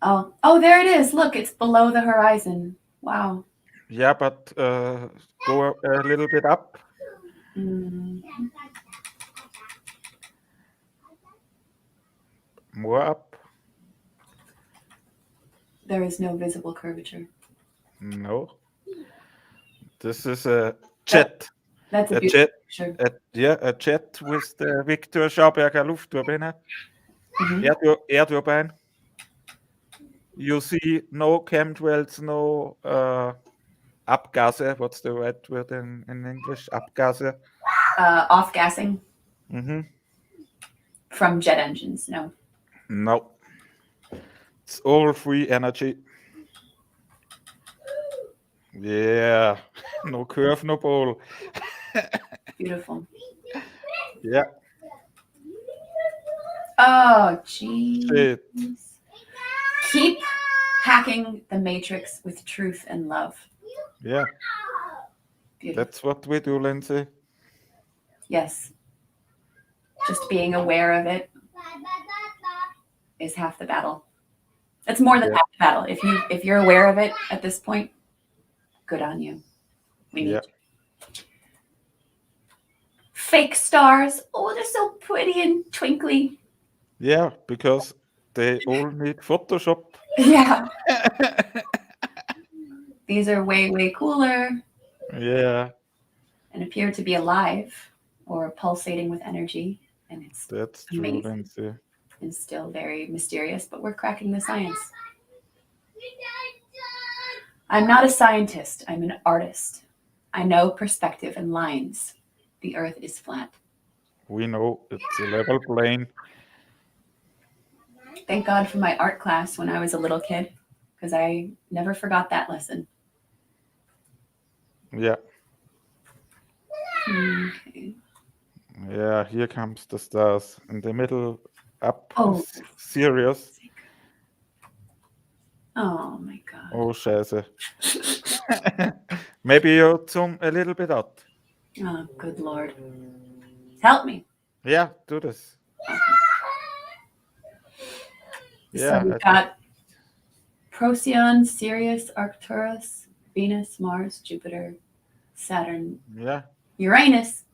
Oh, there it is. Look, it's below the horizon. Wow. Yeah, but go a little bit up. Mm. More up. There is no visible curvature. No. This is a jet. That's a A beautiful jet. picture. A jet with the Victor Schauberger Luftturbine. Mhm. Air turbine. You see no chemtrails, no Abgase. What's the right word in English? Abgase. Off gassing Mm-hmm. from jet engines. No. No. It's all free energy. Yeah. No curve, no pole. Beautiful. Yeah. Oh, geez. Shit. Keep hacking the matrix with truth and love. Yeah. Beautiful. That's what we do, Lindsay. Yes. Just being aware of it is half the battle. It's more than Yeah. half the battle. If you're aware of it at this point, good on you. We need Yeah. you. Fake stars. Oh, they're so pretty and twinkly. Yeah, because they all need Photoshop. Yeah. These are way, way cooler Yeah, and appear to be alive or pulsating with energy. And it's that's true, amazing Lindsay. and still very mysterious, but we're cracking the science. I'm not a scientist. I'm an artist. I know perspective and lines. The earth is flat. We know it's a level plane. Thank God for my art class when I was a little kid, because I never forgot that lesson. Yeah, Okay. yeah, here comes the stars. In the middle, up, Oh. Sirius. Oh my God. Oh, scheiße. Maybe you zoom a little bit out. Oh, good Lord. Help me. Yeah, do this. So Yeah, we've got Procyon, Sirius, Arcturus, Venus, Mars, Jupiter, Saturn, yeah. Uranus.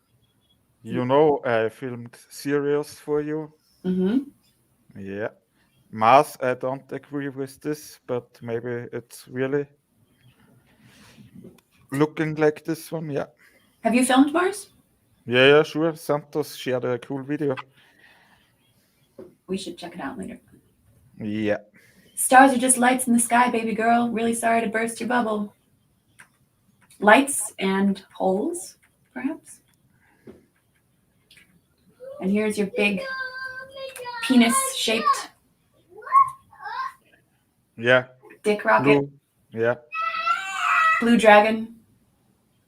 You know, I filmed Sirius for you. Mm-hmm. Yeah. Mars, I don't agree with this, but maybe it's really looking like this one. Yeah. Have you filmed Mars? Yeah, sure. Santos shared a cool video. We should check it out later. Yeah. Stars are just lights in the sky, baby girl. Really sorry to burst your bubble. Lights and holes, perhaps. And here's your big penis-shaped Yeah. dick rocket. Blue. Yeah. Blue dragon.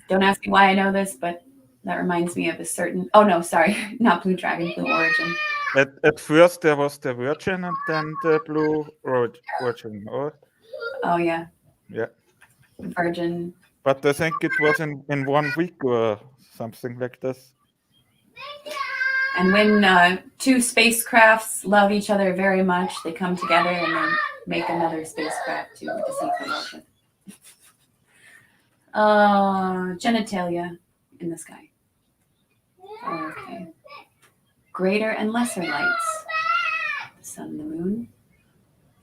Don't ask me why I know this, but that reminds me of a certain... Oh, no, sorry. Not Blue Dragon, Blue Origin. At first there was the Virgin and then the Blue Origin. Oh, yeah. Yeah. Virgin. But I think it was in 1 week or something like this. And when two spacecrafts love each other very much, they come together and then make another spacecraft to deceive the world with. Genitalia in the sky. Okay. Greater and lesser lights. The sun, the moon.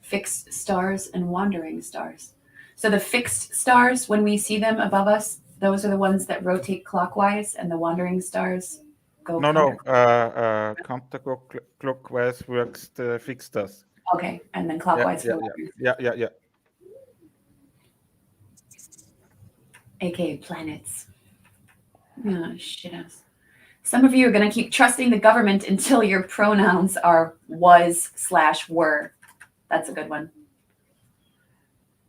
Fixed stars and wandering stars. So the fixed stars, when we see them above us, those are the ones that rotate clockwise, and the wandering stars go counterclockwise works the fixed stars. Okay, and then clockwise for wandering. Yeah. AKA planets. Oh, shit ass. Some of you are going to keep trusting the government until your pronouns are was/were. That's a good one.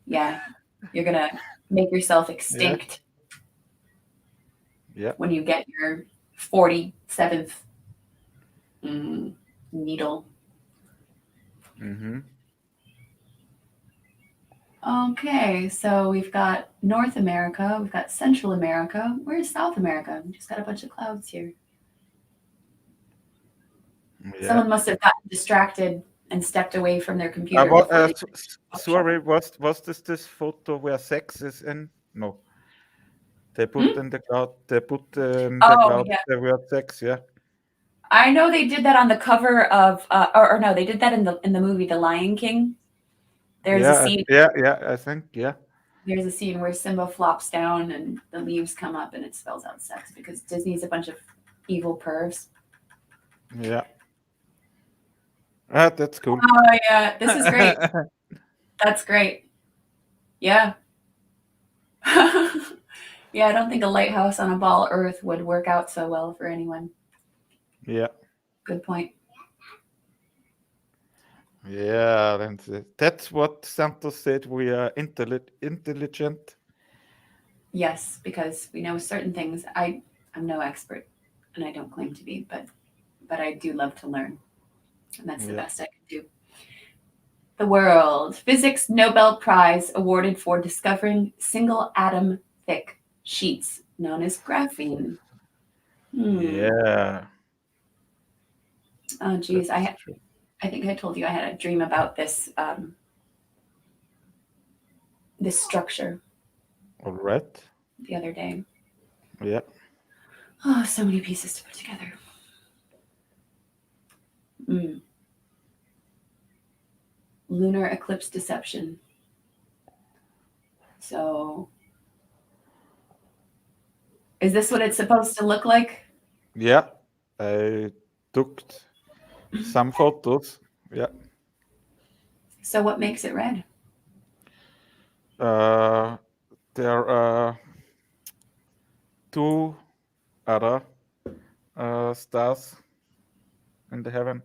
Yeah. You're going to make yourself extinct when you get your 47th needle. Mm-hmm. Okay, so we've got North America, we've got Central America. Where's South America? We just got a bunch of clouds here. Yeah. Someone must have gotten distracted and stepped away from their computer. Sorry, was this photo where sex is in? No. They put in the cloud. They put in the cloud the word sex. Yeah. I know they did that on the cover of, or no, they did that in the movie The Lion King. There's a scene. Yeah, I think, yeah. There's a scene where Simba flops down and the leaves come up and it spells out sex because Disney's a bunch of evil pervs. Yeah. That's cool. Oh, yeah. This is great. That's great. Yeah. Yeah, I don't think a lighthouse on a ball Earth would work out so well for anyone. Yeah. Good point. Yeah, that's what Santos said. We are intelligent. Yes, because we know certain things. I'm no expert, and I don't claim to be, but I do love to learn, and that's the best I can do. The world physics Nobel Prize awarded for discovering single atom thick sheets known as graphene. Yeah. Oh, geez, I think I told you I had a dream about this this structure. All right. The other day. Yeah. Oh, so many pieces to put together. Lunar eclipse deception. So, is this what it's supposed to look like? Yeah. I took some photos. Yeah. So what makes it red? There are two other stars in the heaven.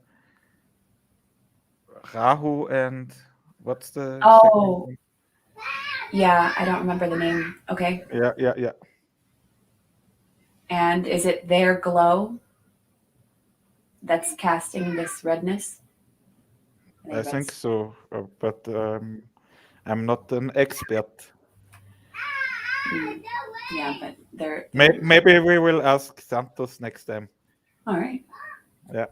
Rahu and what's the second one? Yeah, I don't remember the name. Okay. Yeah. And is it their glow that's casting this redness? I think so, but I'm not an expert. Yeah, but they're Maybe we will ask Santos next time. all right. Yeah.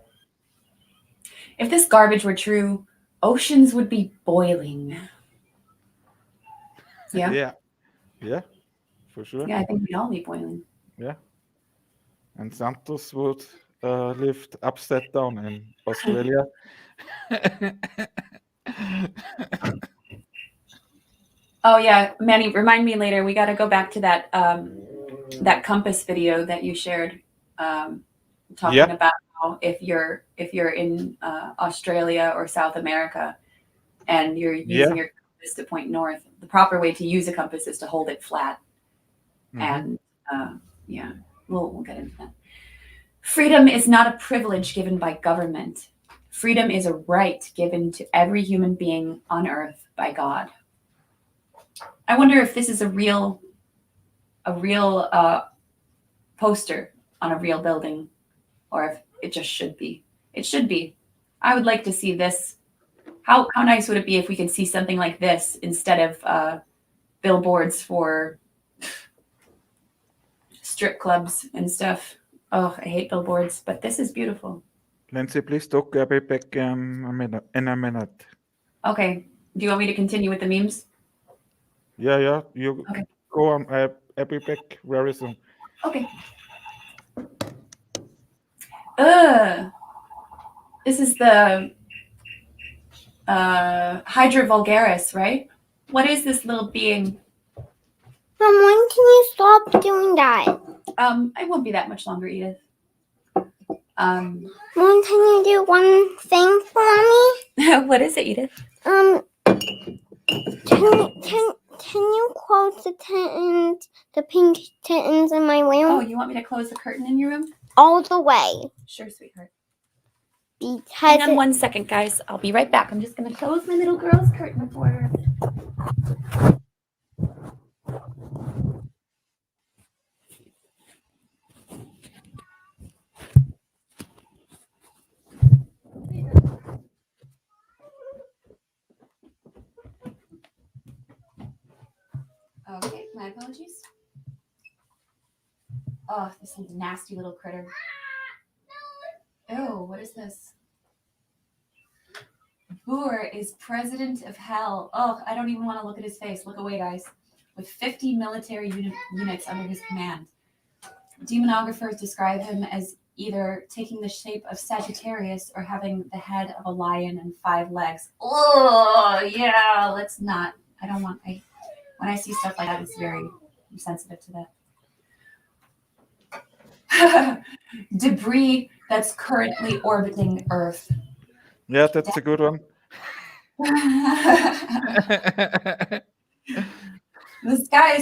If this garbage were true, oceans would be boiling. Yeah. Yeah, for sure. Yeah, I think we'd all be boiling. Yeah. And Santos would live upside down in Australia. Oh yeah, Manny, remind me later. We got to go back to that that compass video that you shared, talking about how if you're in Australia or South America, and you're using your compass to point north, the proper way to use a compass is to hold it flat. And we'll get into that. Freedom is not a privilege given by government. Freedom is a right given to every human being on earth by God. I wonder if this is a real poster on a real building, or if it just should be. It should be. I would like to see this. How nice would it be if we could see something like this instead of billboards for strip clubs and stuff? Oh, I hate billboards, but this is beautiful. Lindsay, please talk. I'll be back in a minute. Okay. Do you want me to continue with the memes? Yeah. You go on. I'll be back very soon. Okay. This is the Hydra vulgaris, right? What is this little being? Mom, when can you stop doing that? It won't be that much longer, Edith. Mom, can you do one thing for me? What is it, Edith? Can you close the pink kittens in my room? Oh, you want me to close the curtain in your room? all the way Sure, sweetheart. because Hang on 1 second, guys. I'll be right back. I'm just gonna close my little girl's curtain for her. Okay, my apologies. Oh, this nasty little critter. Oh, what is this? Boer is president of hell. Oh, I don't even want to look at his face. Look away, guys. With 50 military units under his command. Demonographers describe him as either taking the shape of Sagittarius or having the head of a lion and 5 legs. Oh, yeah, let's not. I don't want, when I see stuff like that, it's I'm sensitive to that. Debris that's currently orbiting Earth. Yeah, that's a good one. The sky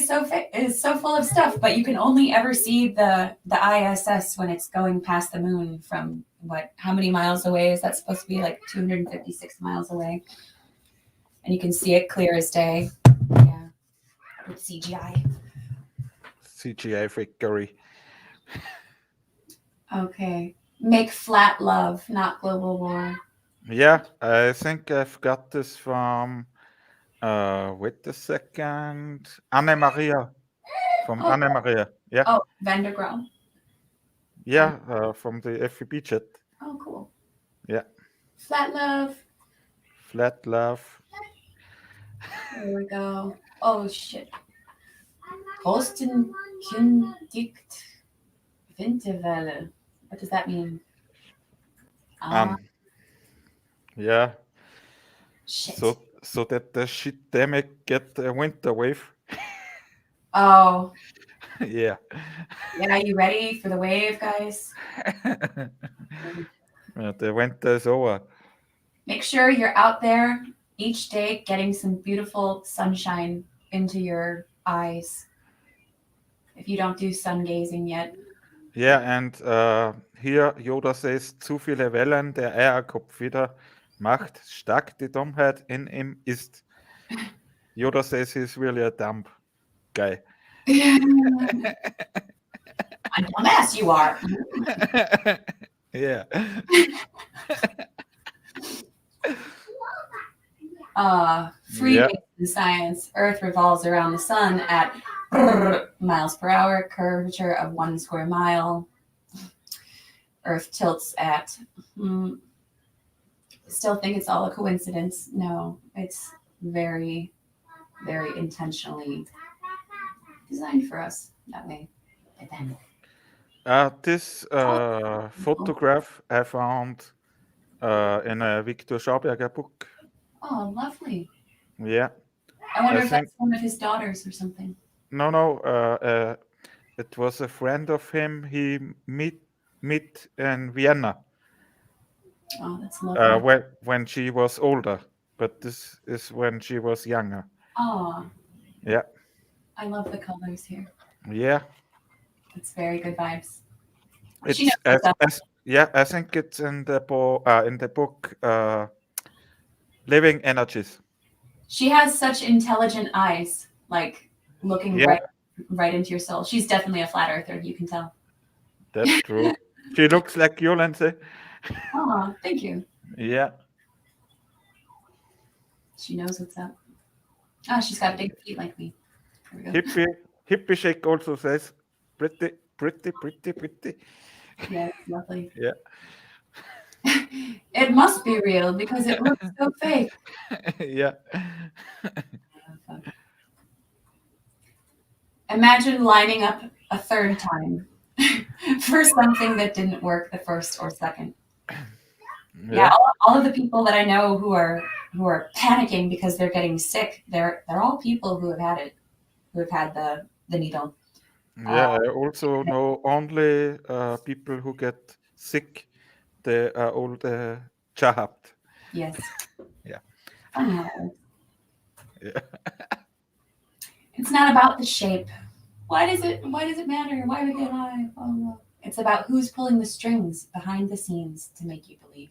is so full of stuff, but you can only ever see the ISS when it's going past the moon from how many miles away is that supposed to be? Like 256 miles away. And you can see it clear as day. Yeah. With CGI. CGI freakery. Okay. Make flat love, not global war. Yeah, I think I've got this from wait a second. Anne Maria. From Oh. Anne Maria. Yeah. Oh, Vandergraam. Yeah, from the FEB chat. Oh, cool. Yeah. Flat love. Flat love. There we go. Oh shit. Posten kündigt Winterwelle. What does that mean? Yeah. Shit. So that the shitdemic get a winter wave. Oh. Yeah. Yeah, are you ready for the wave, guys? The winter is over. Make sure you're out there each day getting some beautiful sunshine into your eyes. If you don't do sun gazing yet. Yeah, and hier Yoda says, zu viele Wellen, der Eierkopf wieder macht stark die Dummheit in ihm ist. Yoda says he's really a dumb guy. I'm dumbass, you are. Yeah. Free science. Earth revolves around the sun at miles per hour, curvature of 1 square mile. Earth tilts at. Still think it's all a coincidence. No, it's very, very intentionally designed for us that way. This photograph I found in a Victor Schauberger book. Oh, lovely. Yeah. I wonder if that's one of his daughters or something. No. It was a friend of him. He met in Vienna. Oh, that's lovely. When she was older, but this is when she was younger. Oh. Yeah. I love the colors here. Yeah. It's very good vibes. I think it's in the book Living Energies. She has such intelligent eyes, like looking right into your soul. She's definitely a flat earther, you can tell. That's true. She looks like you, Lindsay. Oh, thank you. Yeah. She knows what's up. Oh, she's got big feet like me. Hippie Shake also says pretty. Yeah, it's lovely. Yeah. It must be real because it looks so fake. Yeah. Imagine lining up a third time for something that didn't work the first or second. Yeah, all of the people that I know who are panicking because they're getting sick, they're all people who have had it, who have had the needle. Yeah, I also know only people who get sick. They are all gehabt. Yes. Yeah. Yeah. It's not about the shape. Why does it matter? Why would they lie? Oh, It's about who's pulling the strings behind the scenes to make you believe.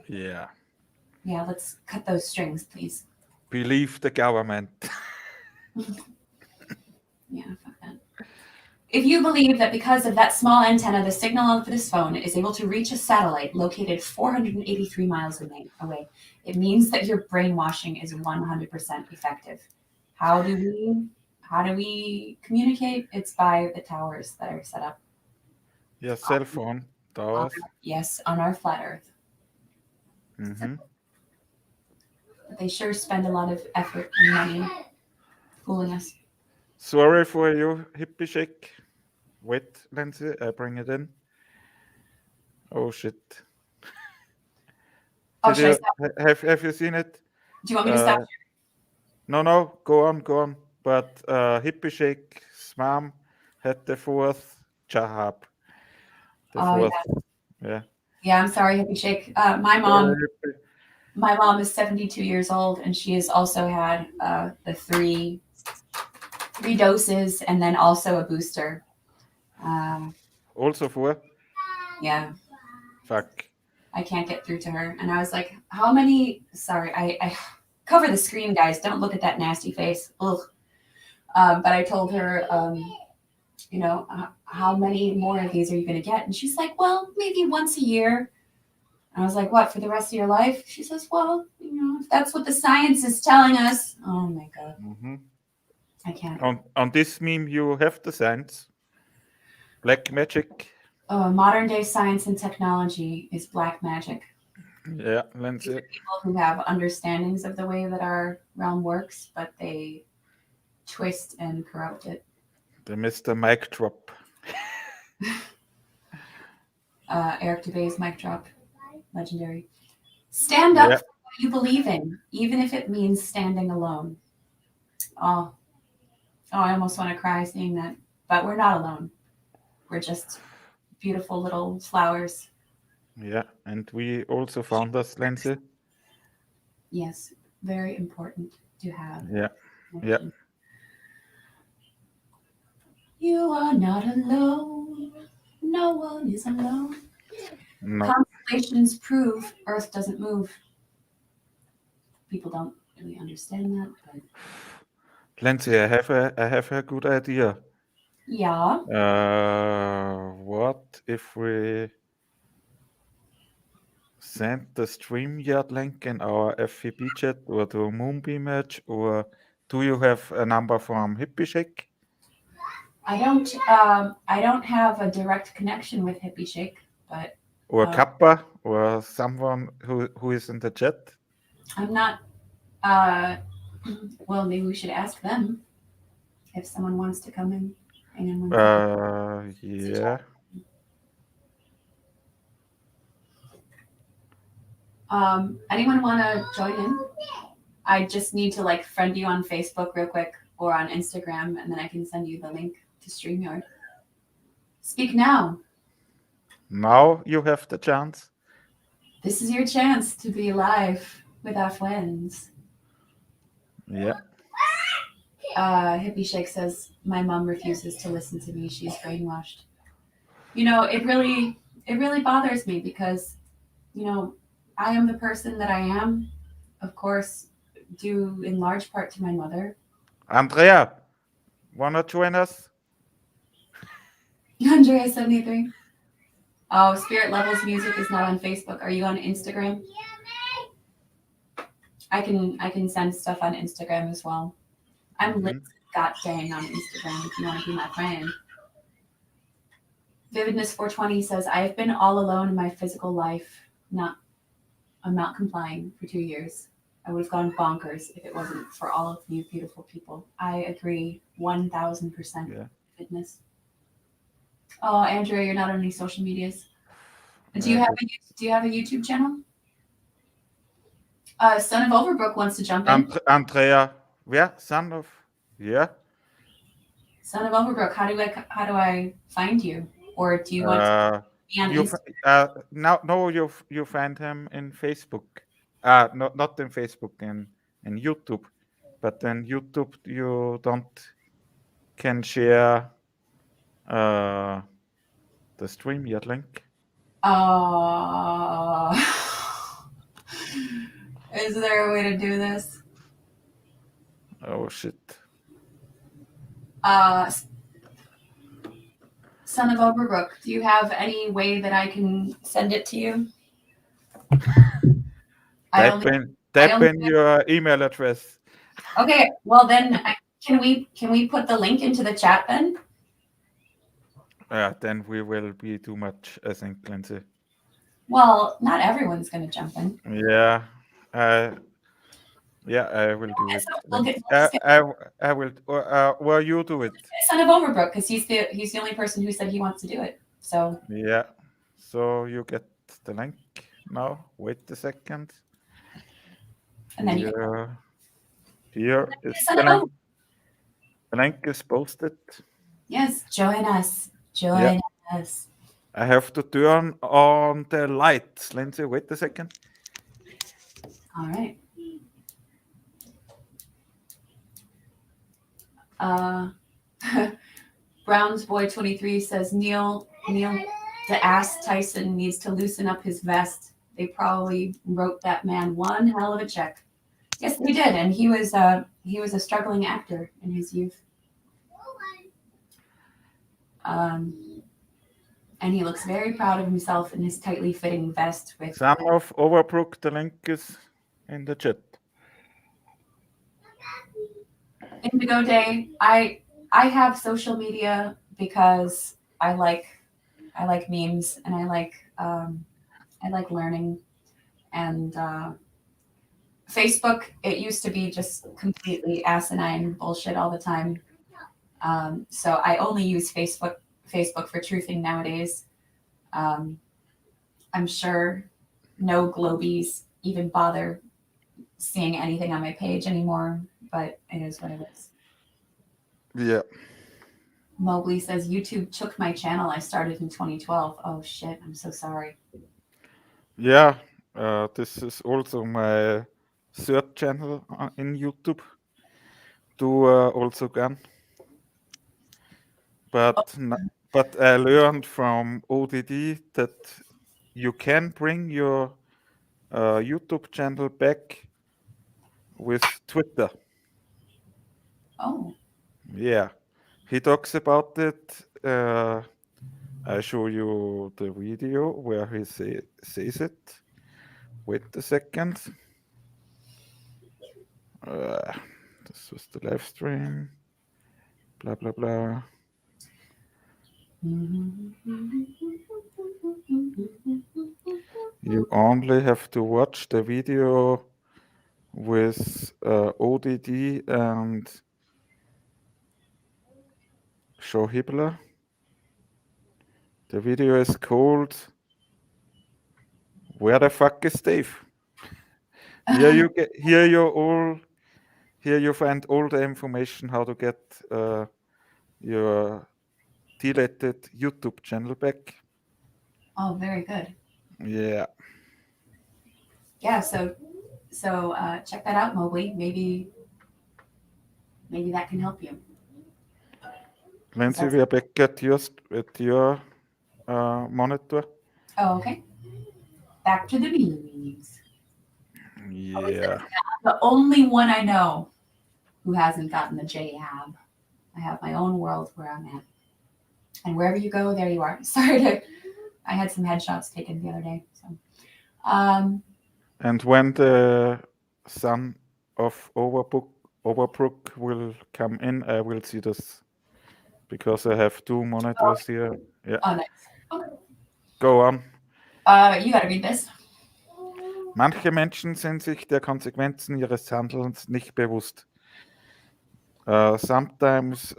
Yeah. Yeah, let's cut those strings, please. Believe the government. Yeah, fuck that. If you believe that because of that small antenna, the signal of this phone is able to reach a satellite located 483 miles away, it means that your brainwashing is 100% effective. How do we communicate? It's by the towers that are set up. Yeah, cell phone towers. Yes, on our flat Earth. Mm-hmm. But they sure spend a lot of effort and money fooling us. Sorry for you, hippie shake. Wait, Lindsay, I bring it in. Oh shit. Oh, Did should I you stop? have you seen it? Do you want me to stop? No, go on. But hippie shake's mom had the fourth job. The Oh, fourth. Yeah. Yeah, I'm sorry, Hippie Shake. My mom is 72 years old, and she has also had the three doses, and then also a booster. Also four? Yeah, Fuck. I can't get through to her, and I was like, "How many?" Sorry, I cover the screen, guys. Don't look at that nasty face. Ugh. But I told her, how many more of these are you going to get? And she's like, "Well, maybe once a year." I was like, "What, for the rest of your life?" She says, "Well, if that's what the science is telling us." Oh my God. Mm-hmm. I can't. On this meme, you have the signs. Black magic. Modern day science and technology is black magic. Yeah, Lindsay. People who have understandings of the way that our realm works, but they twist and corrupt it. The Mr. Mic Drop. Eric DeBay's mic drop. Legendary. Stand up for what you believe in, even if it means standing alone. Oh, I almost want to cry seeing that. But we're not alone. We're just beautiful little flowers. Yeah, and we also found us, Lindsay. Yes, very important to have. Yeah. You are not alone. No one is alone. No. Constellations prove Earth doesn't move. People don't really understand that, but Lindsay, I have a good idea. yeah. What if we send the StreamYard link in our FVP chat or to Moonbeam Match, or do you have a number from Hippie Shake? I don't have a direct connection with Hippie Shake, but Or Kappa, or someone who is in the chat? I'm not. Well, maybe we should ask them if someone wants to come in. Hang on one second. Yeah. Anyone want to join in? I just need to friend you on Facebook real quick or on Instagram, and then I can send you the link to StreamYard. Speak now. Now you have the chance. This is your chance to be live with our friends. Yeah. Hippie Shake says, my mom refuses to listen to me. She's brainwashed. It really bothers me because, I am the person that I am, of course, due in large part to my mother. Andrea, wanna join us? Andrea 73. Oh, Spirit Levels Music is not on Facebook. Are you on Instagram? I can send stuff on Instagram as well. I'm Lindsay Dang on Instagram if you want to be my friend. Vividness 420 says, I have been all alone in my physical life. I'm not complying for 2 years. I would have gone bonkers if it wasn't for all of you beautiful people. I agree 1000%. Yeah. Vividness. Oh, Andrea, you're not on any social medias. Do you have a YouTube channel? Son of Overbrook wants to jump in. Andrea, yeah, son of, yeah. Son of Overbrook, how do I find you? Or do you want to be on Instagram? No, you find him in Facebook. Not in Facebook, in YouTube. But in YouTube you can share the stream yet link. Is there a way to do this? Oh shit. Son of Overbrook, do you have any way that I can send it to you? Type in your email address. Okay, well then, can we put the link into the chat then? Then we will be too much, I think, Lindsay. Well, not everyone's going to jump in. Yeah. I will do it. We'll get, I will. Or you do it. Son of Overbrook, because he's the only person who said he wants to do it. So yeah. So you get the link now. Wait a second. And then here is the link. The link is posted. Yes, join us. Join us. I have to turn on the lights. Lindsay, wait a second. All right. Brown's Boy 23 says Neil deAsse Tyson needs to loosen up his vest. They probably wrote that man one hell of a check. Yes, they did, and he was a struggling actor in his youth. And he looks very proud of himself in his tightly fitting vest. With Son of Overbrook, the link is in the chat. Indigo Day. I have social media because I like memes and I like learning. And Facebook, it used to be just completely asinine bullshit all the time. So I only use Facebook for truthing nowadays. I'm sure no Globies even bother seeing anything on my page anymore, but it is what it is. Yeah. Mowgli says, YouTube took my channel I started in 2012. Oh shit, I'm so sorry. Yeah, this is also my third channel in YouTube. Do also gone. But I learned from ODD that you can bring your YouTube channel back with Twitter. Oh. Yeah, he talks about it. I show you the video where he says it. Wait a second. This was the live stream. Blah, blah, blah. You only have to watch the video with ODD and Shohibla. The video is called Where the Fuck is Dave? Here you find all the information how to get your deleted YouTube channel back. Oh, very good. Yeah. Yeah, so check that out, Mowgli. Maybe that can help you. Lindsay, we are back at your monitor. Oh, okay. Back to the memes. Yeah. The only one I know who hasn't gotten the JAB. I have my own world where I'm at. And wherever you go, there you are. I had some headshots taken the other day. So, and when the son of Overbrook will come in, I will see this. Because I have two monitors here. Yeah. Oh, nice. Okay. Go on. You gotta read this. Manche Menschen sind sich der Konsequenzen ihres Handelns nicht bewusst. Sometimes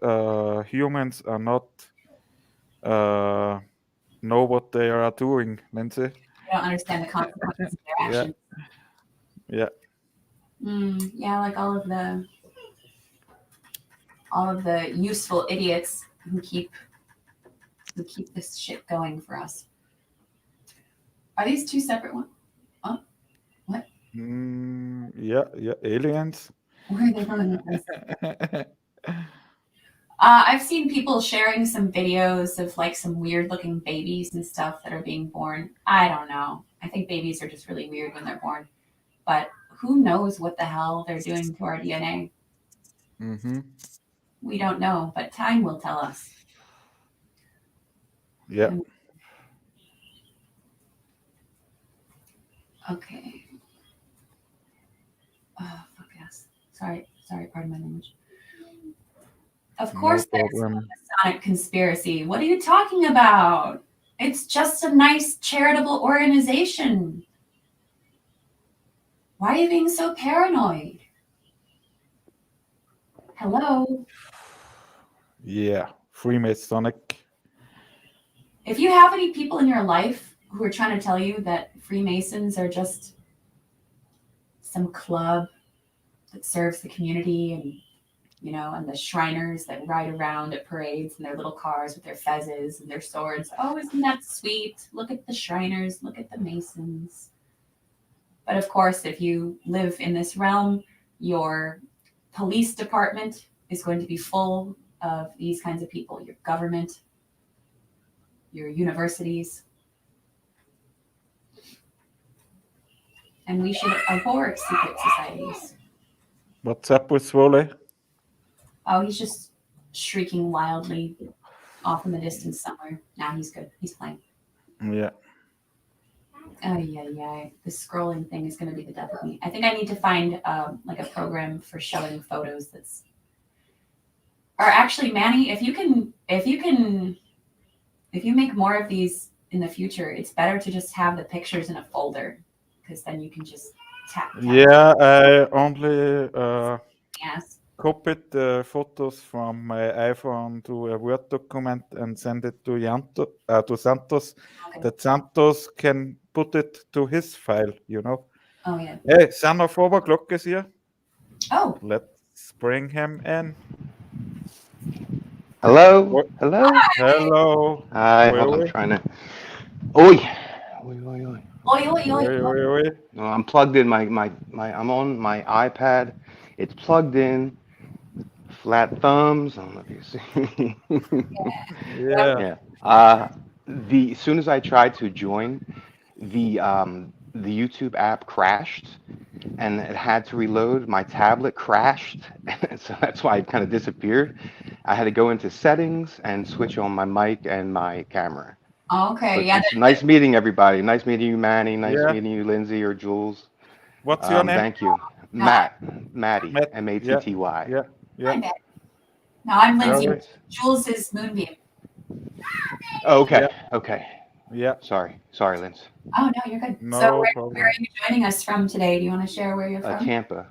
humans are not know what they are doing, Lindsay. They don't understand the consequences of their actions. Yeah. Yeah, like all of the useful idiots who keep this shit going for us. Are these two separate ones? Oh, what? Yeah, aliens. Where are they going with this? I've seen people sharing some videos of like some weird looking babies and stuff that are being born. I don't know. I think babies are just really weird when they're born. But who knows what the hell they're doing to our DNA? Mm-hmm. We don't know, but time will tell us. Yeah. Okay. Oh, fuck yes. Sorry, pardon my language. Of course there's a Masonic conspiracy. What are you talking about? It's just a nice charitable organization. Why are you being so paranoid? Hello? Yeah. Freemasonic. If you have any people in your life who are trying to tell you that Freemasons are just some club that serves the community and, you know, and the Shriners that ride around at parades in their little cars with their fezzes and their swords. Oh, isn't that sweet? Look at the Shriners, look at the Masons. But of course, if you live in this realm, your police department is going to be full of these kinds of people, your government, your universities. And we should abhor secret societies. What's up with Swole? Oh, he's just shrieking wildly off in the distance somewhere. Now he's good. He's playing. Yeah. Oh, yeah. The scrolling thing is going to be the death of me. I think I need to find like a program for showing photos that's. Or actually, Manny, if you make more of these in the future, it's better to just have the pictures in a folder because then you can just tap. Yeah, I only Yes. copied the photos from my iPhone to a Word document and send it to Santos. Okay. That Santos can put it to his file, you know. Oh, yeah. Hey, son of Overbrook is here. Oh. Let's bring him in. Hello? What? Hello? Hello. Hi, Oi, hold on, oi. I'm trying to. Oi! Oi, oi, oi. Oi, oi, oi. Oi, oi, oi. No, I'm plugged in. I'm on my iPad. It's plugged in. Flat thumbs. I don't know if you see. Yeah. Yeah. As soon as I tried to join, the YouTube app crashed, and it had to reload. My tablet crashed, so that's why it kind of disappeared. I had to go into settings and switch on my mic and my camera. Okay, But yeah. it's nice meeting everybody. Nice meeting you, Manny. Nice Yeah. meeting you, Lindsay or Jules. What's your name? Thank you. Maddie, Matt. Matty. Yeah. Hi, Matt. No, I'm Lindsay. Alright. Jules is Moonbeam. Oh, okay. Yeah. Okay. Yeah. Sorry, Linz. Oh, no, you're good. No So where problem. are you joining us from today? Do you want to share where you're from? Tampa.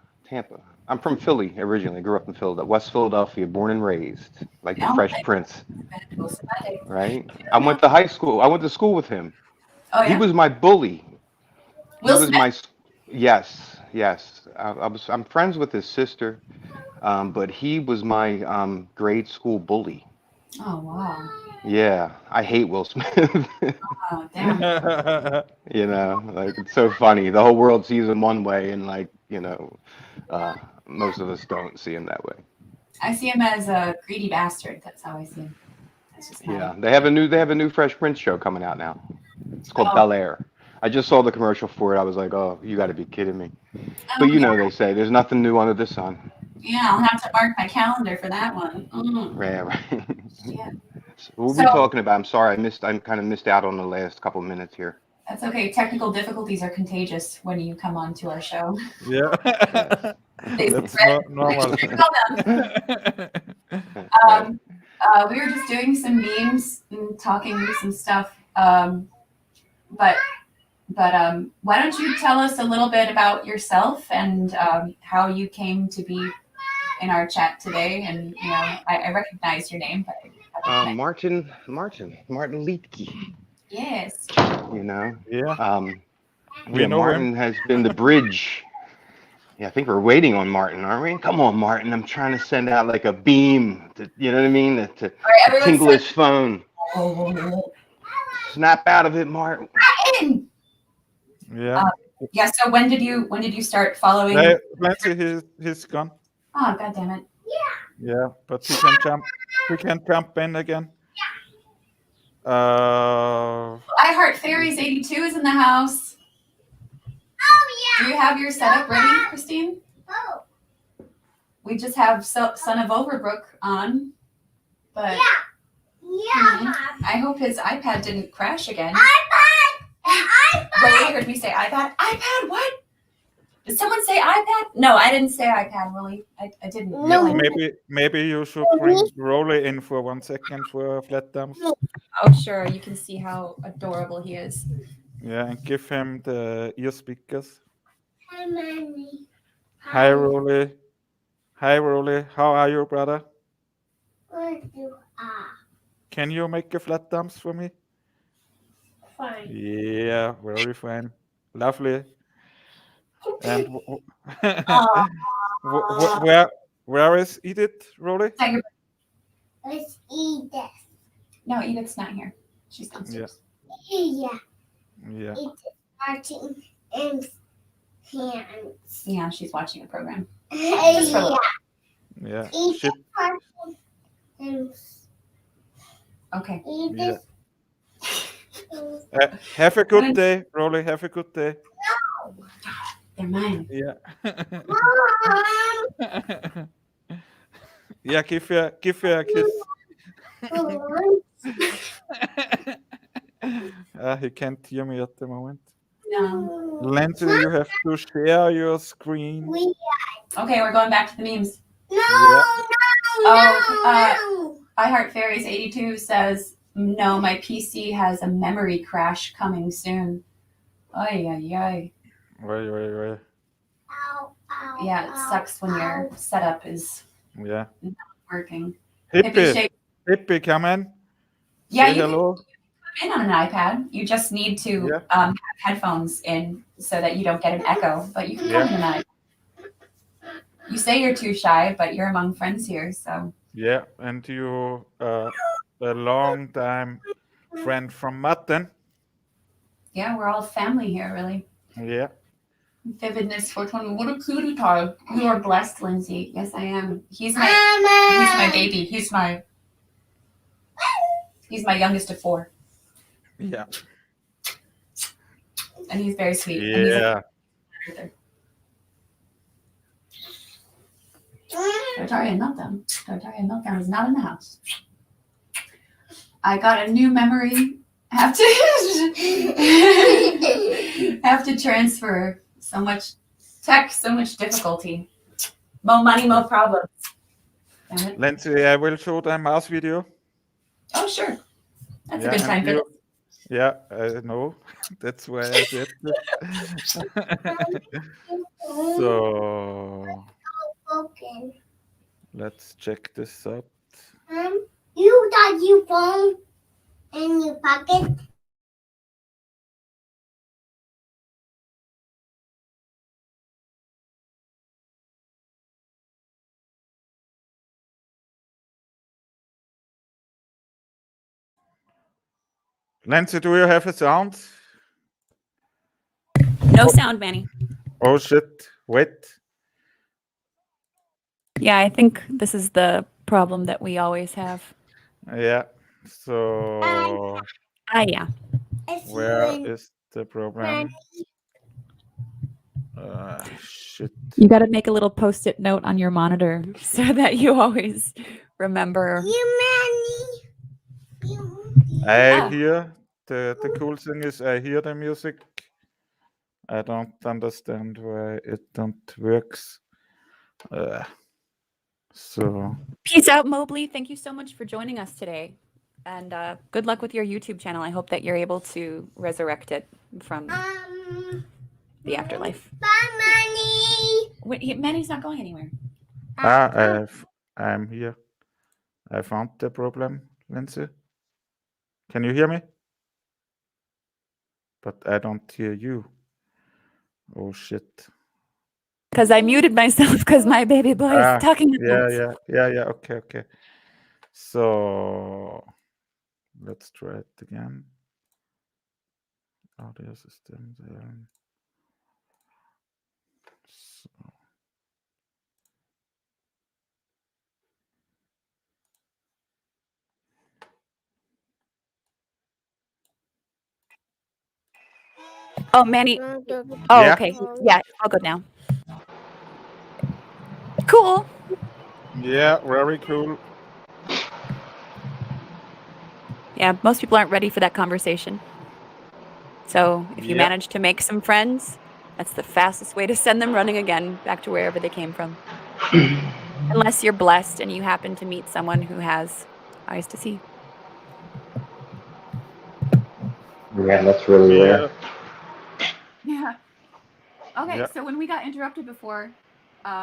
I'm from Philly originally. Grew up in Philadelphia, West Philadelphia, born and raised, like the No, Fresh I- Prince, Most of my day. right? I went to high school. I went to school with him. Oh, He yeah. was my bully. Will He was Smith? my yes. I'm friends with his sister, but he was my grade school bully. Oh, wow. Yeah, I hate Will Smith. Oh, damn. You know, like it's so funny. The whole world sees him one way, and like most of us don't see him that way. I see him as a greedy bastard. That's how I see him. That's just how Yeah, they have a new Fresh Prince show coming out now. It's called Oh. Bel Air. I just saw the commercial for it. I was like, oh, you got to be kidding me. But you know, they say there's nothing new under the sun. Yeah, I'll have to mark my calendar for that one. Right. Yeah. So what were we talking about? I'm sorry, I kind of missed out on the last couple of minutes here. That's okay. Technical difficulties are contagious when you come on to our show. Yeah. They That's spread- normal. We were just doing some memes and talking some stuff. But why don't you tell us a little bit about yourself and how you came to be in our chat today? And you know, I recognize your name, but Martin Liedtke. Yes. You know. Yeah. Yeah, know Martin him. has been the bridge. Yeah, I think we're waiting on Martin, aren't we? Come on, Martin. I'm trying to send out like a beam to, you know what I mean? To All right, everyone tingle say- his phone. Snap out of it, Martin. Yeah. Yeah. So when did you start following? Let's see his gun. Oh, God damn it. Yeah, but he can jump. He can jump in again. I Heart Fairies 82 is in the house. Do you have your setup ready, Christine? We just have Son of Overbrook on, but I hope his iPad didn't crash again. Willie heard me say iPad. iPad, what? Did someone say iPad? No, I didn't say iPad, Willie. I didn't. No. Maybe you should bring Rolly in for 1 second for flat dumps. Oh, sure. You can see how adorable he is. Yeah, and give him the ear speakers. Hi, Mommy. Hi, Rolly. Hi, Rolly. How are you, brother? Good you are. Can you make a flat dumps for me? Fine. Yeah, very fine. Lovely. And where is Edith, Rolly? Tiger. Let's eat this. No, Edith's not here. She's downstairs. Yeah. Yeah. It's starting in hands. Yeah, she's watching a program. Just for a little. Yeah. Eat Shit. this. Okay. Eat Yeah. this. Have a good day, Rolly. Have a good day. They're mine. Yeah. Mom. Yeah, give her a kiss. He can't hear me at the moment. No. Lindsay, you have to share your screen. Okay, we're going back to the memes. No, Yeah. no. I Heart Fairies 82 says, no, my PC has a memory crash coming soon. Ay, ay, ay. Wait. Ow, ow, Yeah, it sucks when your setup is Yeah. not working. Hippie, come in. Yeah, Say you hello. can come in on an iPad. You just need to have headphones in so that you don't get an echo, but you can come in on an iPad. You say you're too shy, but you're among friends here, so. Yeah, and you a long time friend from Matten. Yeah, we're all family here, really. Yeah. Vividness 420. What a cutie pie. You are blessed, Lindsay. Yes, I am. He's my baby. He's my youngest of 4. Yeah. And he's very sweet. Yeah. Tartarian Meltdown is not in the house. I got a new memory. Have to transfer. So much tech, so much difficulty. More money, more problems. Lindsay, I will show the mouse video. Oh, sure. That's a good time for this. Yeah, I know. That's why I did it. So let's check this out. You got your phone in your pocket? Lindsay, do you have a sound? No sound, Manny. Oh shit! Wait. Yeah, I think this is the problem that we always have. Yeah. So Yeah. where is the problem? Shit. You got to make a little post-it note on your monitor so that you always remember. I hear the cool thing is I hear the music. I don't understand why it don't works. So Peace out, Mobley. Thank you so much for joining us today. And good luck with your YouTube channel. I hope that you're able to resurrect it from the afterlife. Bye, Manny. Wait, Manny's not going anywhere. I'm here. I found the problem, Lindsay. Can you hear me? But I don't hear you. Oh shit. Because I muted myself because my baby boy is talking. Yeah. Okay. So let's try it again. Audio system there. So. Oh, Manny. Wanna do the Oh, Yeah. okay. Yeah, all good now. Cool. Yeah, very cool. Yeah, most people aren't ready for that conversation. So if you Yeah. manage to make some friends, that's the fastest way to send them running again back to wherever they came from. Unless you're blessed and you happen to meet someone who has eyes to see. Yeah, that's really Yeah. rare. Yeah. Okay, Yeah. so when we got interrupted before,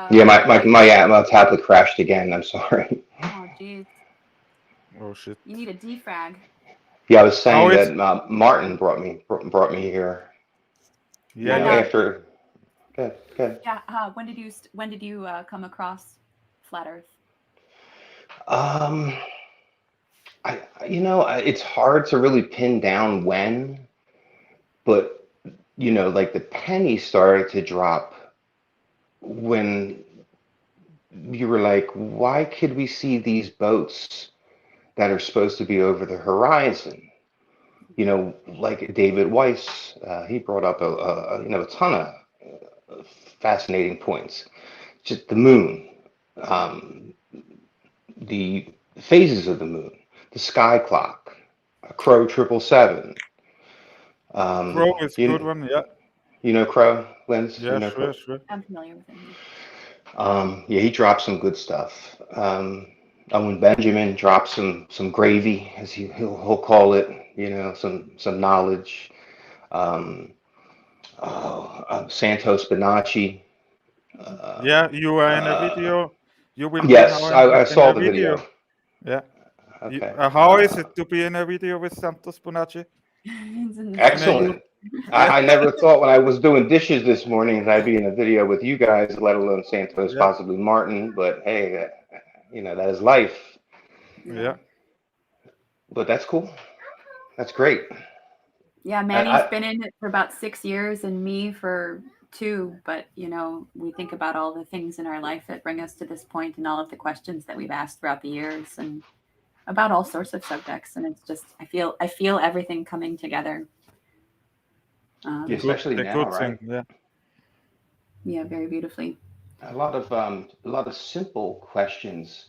Yeah, my tablet crashed again. I'm sorry. oh geez, Oh shit. you need a defrag. Yeah, I was How saying is? that Martin brought me here. You Yeah. know, Yeah. after. Good. Yeah. When did you come across flat Earth? Um, it's hard to really pin down when, but like the penny started to drop when you were like, why could we see these boats that are supposed to be over the horizon? Like David Weiss, he brought up a ton of fascinating points. Just the moon, um, the phases of the moon, the sky clock, Crow 777. Crow is a You good one. Yeah. you know Crow, Linz? You Yeah. know Crow? Sure. I'm familiar with him. Yeah, he dropped some good stuff. Owen Benjamin dropped some gravy, as he'll call it. Some knowledge. Um, Santos Bonacci. Yeah. You are in a Uh, video. You will be now yes, I in saw a the video. video. Yeah. Okay. How is it to be in a video with Santos Bonacci? He's in the Excellent. Yeah. I never thought when I was doing dishes this morning that I'd be in a video with you guys, let alone Santos, Yeah. possibly Martin. But hey, that is life. Yeah. But that's cool. That's great. Yeah, And Manny's been in it for about 6 years and me for 2, but we think about all the things in our life that bring us to this point and all of the questions that we've asked throughout the years and about all sorts of subjects. And it's just, I feel everything coming together. especially The now, good right? thing. Yeah. Yeah, very beautifully. A lot of simple questions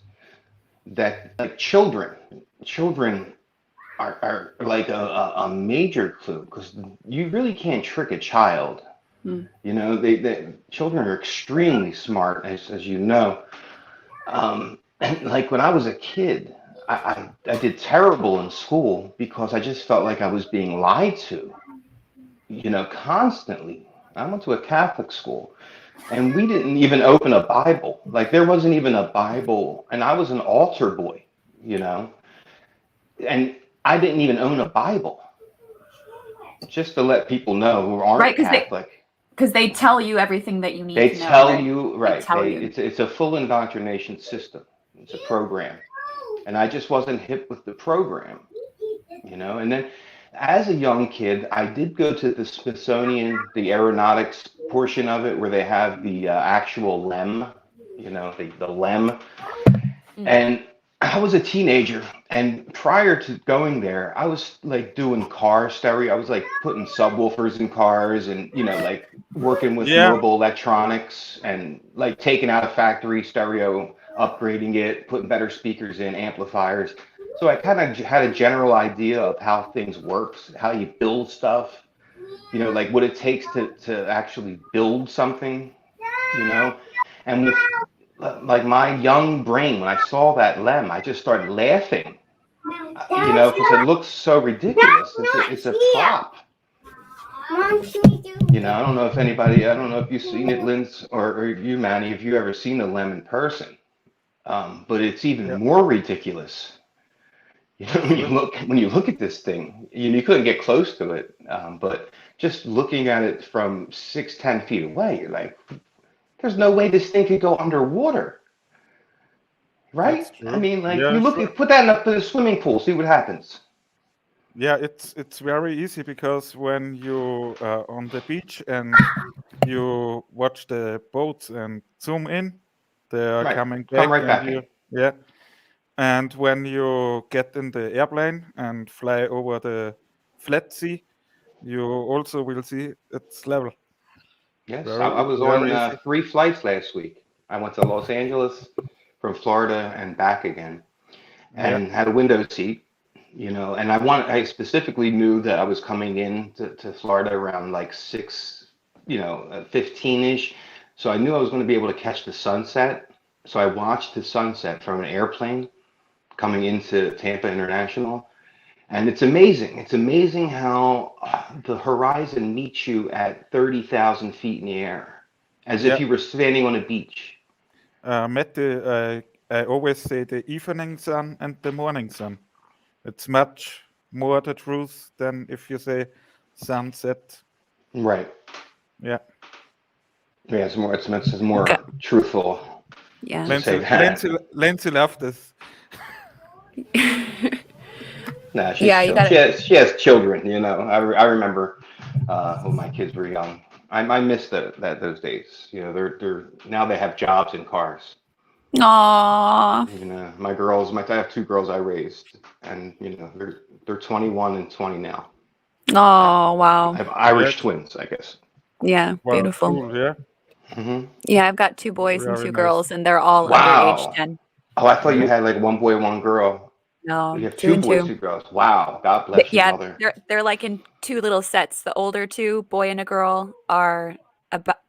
that like children are like a major clue because you really can't trick a child. Mm. They children are extremely smart, as you know. And like when I was a kid, I did terrible in school because I just felt like I was being lied to, constantly. I went to a Catholic school and we didn't even open a Bible. Like there wasn't even a Bible, and I was an altar boy, you know, and I didn't even own a Bible. Just to let people know who aren't Right, Catholic, because they tell you everything that you need they to know. tell Right? you, They right? tell you. It's a full indoctrination system. It's a program, and I just wasn't hip with the program, And then, as a young kid, I did go to the Smithsonian, the aeronautics portion of it, where they have the actual LEM, the LEM. And I was a teenager, and prior to going there, I was like doing car stereo. I was like putting subwoofers in cars, and like working with Yeah. mobile electronics, and like taking out a factory stereo, upgrading it, putting better speakers in, amplifiers. So I kind of had a general idea of how things works, how you build stuff, like what it takes to actually build something, and with like my young brain, when I saw that LEM, I just started laughing, because it looks so ridiculous. It's a prop. I don't know if you've seen it, Linz, or you, Manny, if you ever seen a LEM in person. But it's even Yeah. more ridiculous. When you look at this thing, you couldn't get close to it, but just looking at it from 6-10 feet away, you're like, there's no way this thing could go underwater, right? That's I true. mean, like Yeah. Sure. put that in the swimming pool, see what happens. Yeah, it's very easy because when you are on the beach and you watch the boats and zoom in, they are Right, coming come back, right and back in. and when you get in the airplane and fly over the flat sea, you also will see its level. Yes, Very, I was very on easy. 3 flights last week. I went to Los Angeles from Florida and back again, Yeah, and had a window seat, and I specifically knew that I was coming in to Florida around like 15-ish. So I knew I was going to be able to catch the sunset. So I watched the sunset from an airplane coming into Tampa International. And it's amazing. It's amazing how the horizon meets you at 30,000 feet in the air, as if yeah. you were standing on a beach. Mette, I always say the evening sun and the morning sun. It's much more the truth than if you say sunset. Right. Yeah. Yeah, it's more Okay. truthful Yeah. to say that. Lindsay loved this. Nah, she's Yeah, you chill. gotta. She has children. I remember when my kids were young. I miss those days. They're now they have jobs and cars. Aw. I have 2 girls I raised, and they're 21 and 20 now. Oh, I wow. have Irish Yeah, twins, I guess. Yeah, well, beautiful. cool, yeah. Hmm. Yeah, I've got 2 boys and Very 2 nice. girls, and they're all under age Wow. 10. Oh, I thought you Yeah. had like 1 boy, 1 girl. No, You have 2 2 and boys, 2. 2 girls. Wow. God bless your Yeah, mother. they're like in 2 little sets. The older 2, boy and a girl, are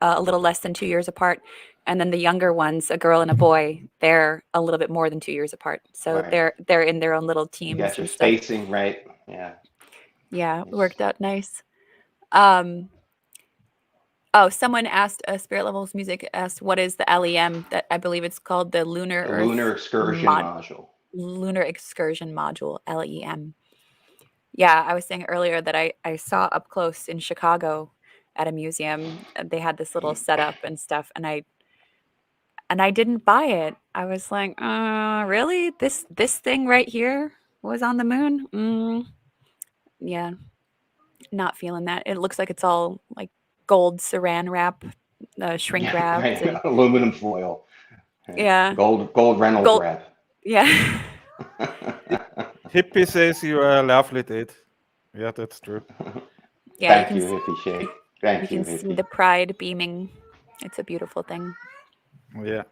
a little less than 2 years apart, and then the younger ones, a girl and a boy, they're a little bit more than 2 years apart. So Right. they're in their own little You teams got your and stuff. spacing right. Yeah. Yeah, it Nice. worked out nice. Oh, someone asked, Spirit Levels Music asked, what is the LEM? That I believe it's called the Lunar The Earth Lunar Excursion Module. Lunar Excursion Module, LEM. Yeah, I was saying earlier that I saw up close in Chicago at a museum. They had this little setup and stuff, and I didn't buy it. I was like, really? This thing right here was on the moon? Yeah, not feeling that. It looks like it's all like gold saran wrap, shrink Yeah, wrapped, right. and Aluminum foil. yeah, Gold Reynolds gold. wrap. Yeah, Hippie says you are a lovely date. Yeah, that's true. yeah. Thank you, Hippie Shake. Thank You you, can see Hippie. the pride beaming. It's a beautiful thing. Yeah.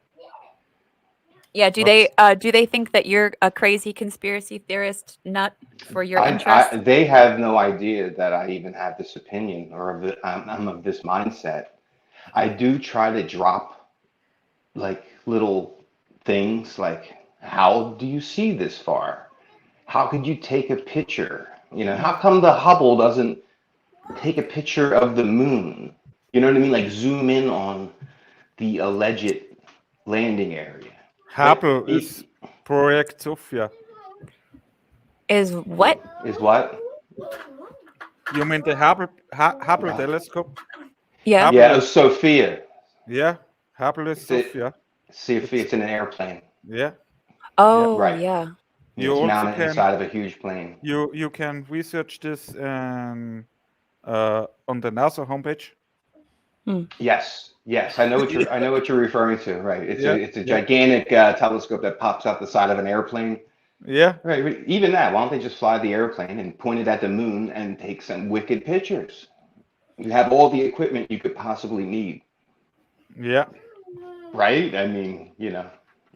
Yeah. Do What's they think that you're a crazy conspiracy theorist nut for your interest? They have no idea that I even have this opinion or I'm of this mindset. I do try to drop like little things like, how do you see this far? How could you take a picture? How come the Hubble doesn't take a picture of the moon? You know what I mean? Like zoom in on the alleged landing area. Hubble is Project Sophia. Is what? Is what? You mean the Hubble telescope? Yeah. Hubble Yeah, is, Sophia. yeah, Hubble is It's it. Sophia. Sophia. It's in an airplane. Yeah. Oh, Right. yeah. You It's also mounted inside of a huge plane. you can research this on the NASA homepage. Yes, I know what you're referring to. Right. It's Yeah, a yeah. gigantic telescope that pops out the side of an airplane. Yeah, Right. Even that. Why don't they just fly the airplane and point it at the moon and take some wicked pictures? You have all the equipment you could possibly need. yeah, Right. I mean, you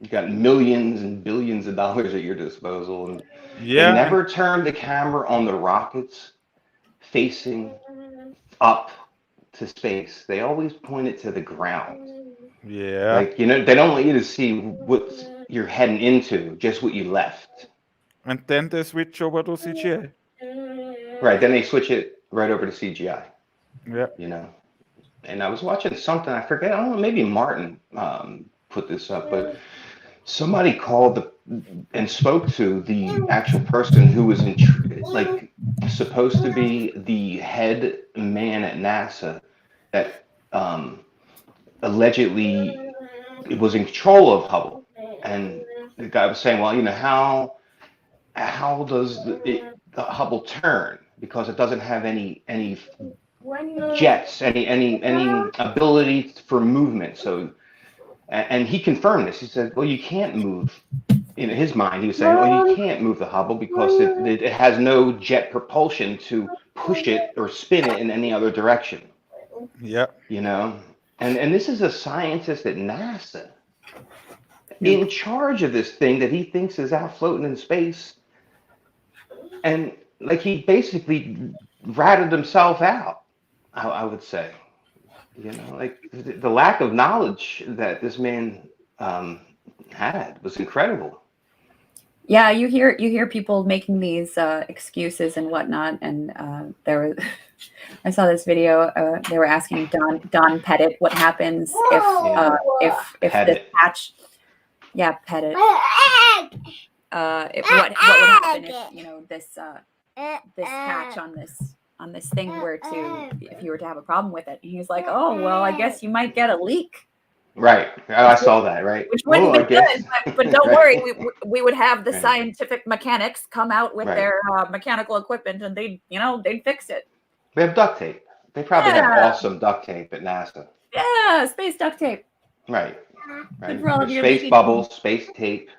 got millions and billions of dollars at your disposal, and they yeah, never turned the camera on the rockets facing up to space. They always point it to the ground. yeah. Like, they don't want you to see what you're heading into, just what you left. And then they switch over to CGI. Right. Then they switch it right over to CGI, Yeah, And I was watching something, I forget, I don't know, maybe Martin put this up, but somebody called and spoke to the actual person who was supposed to be the head man at NASA that allegedly was in control of Hubble. And the guy was saying, well, how does the Hubble turn? Because it doesn't have any jets, any ability for movement. So, and he confirmed this. He said, well, you can't move in his mind, he was saying, well, you can't move the Hubble because it has no jet propulsion to push it or spin it in any other direction. Yeah. You know, and this is a scientist at NASA in charge of this thing that he thinks is out floating in space, and like he basically ratted himself out. I would say, you know, like the lack of knowledge that this man had was incredible. Yeah, you hear people making these excuses and whatnot, and there was I saw this video. They were asking Don Pettit what happens if this patch, Pettit. What would happen if this patch on this thing were to, if you were to have a problem with it? And he's like, oh well, I guess you might get a leak. Right. I saw that, right? Which wouldn't be good, but don't worry, we would have the scientific mechanics come out with their mechanical equipment, and they'd fix it. We have duct tape. They probably have awesome duct tape at NASA. Yeah, space duct tape. Right. There's space bubbles, space tape,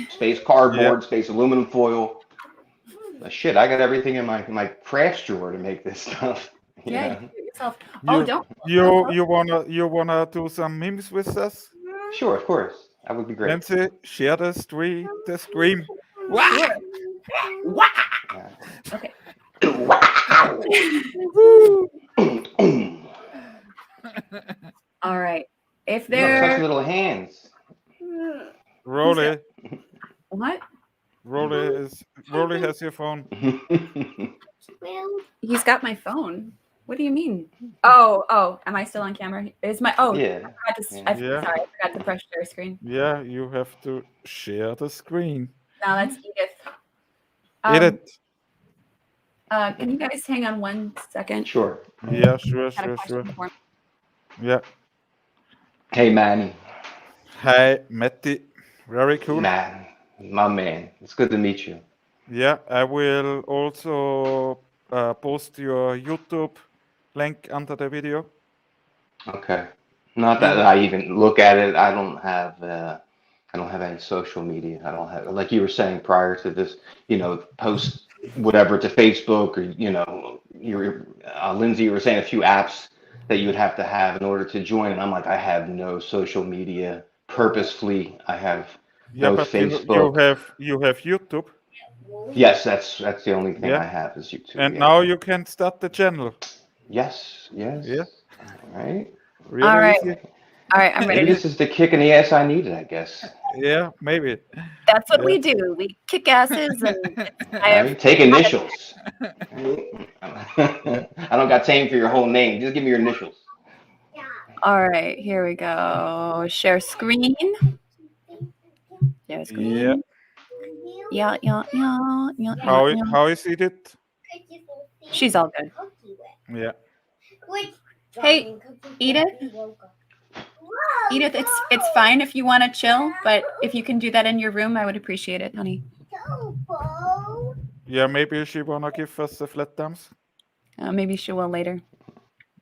space cardboard, space aluminum foil. Shit, I got everything in my crafts drawer to make this stuff. Yeah, you do it yourself. You wanna do some memes with us? Sure, of course. That would be great. Lindsay, share the screen. Wow. Wow. Okay. All right. If they're such little hands. Rolly. What? Rolly has your phone. He's got my phone. What do you mean? Oh, am I still on camera? Is my yeah. I forgot to press share screen. Yeah, you have to share the screen. Now that's Edith. Edith. Can you guys hang on 1 second? Sure. Yeah, sure. Yeah. Hey, Manny. Hi, Matty. Very cool. Man, my man. It's good to meet you. Yeah, I will also post your YouTube link under the video. Okay. Not that I even look at it. I don't have any social media. I don't have, like you were saying prior to this, post whatever to Facebook, or Lindsay, you were saying a few apps that you would have to have in order to join, and I'm like, I have no social media purposefully. I have no Facebook. You have YouTube. Yes, that's the only thing I have is YouTube. And now you can start the channel. Yes. Yeah. All right. Really All right. easy. All right, I'm ready. Maybe this is the kick in the ass I needed, I guess. Yeah, maybe. That's what we do. We kick asses and take initials. I don't got time for your whole name. Just give me your initials. All right, here we go. Share screen. Share screen. Yeah. How is Edith? She's all good. Yeah. Hey, Edith, it's fine if you want to chill, but if you can do that in your room, I would appreciate it, honey. Yeah, maybe she wanna give us the flat thumbs. Maybe she will later.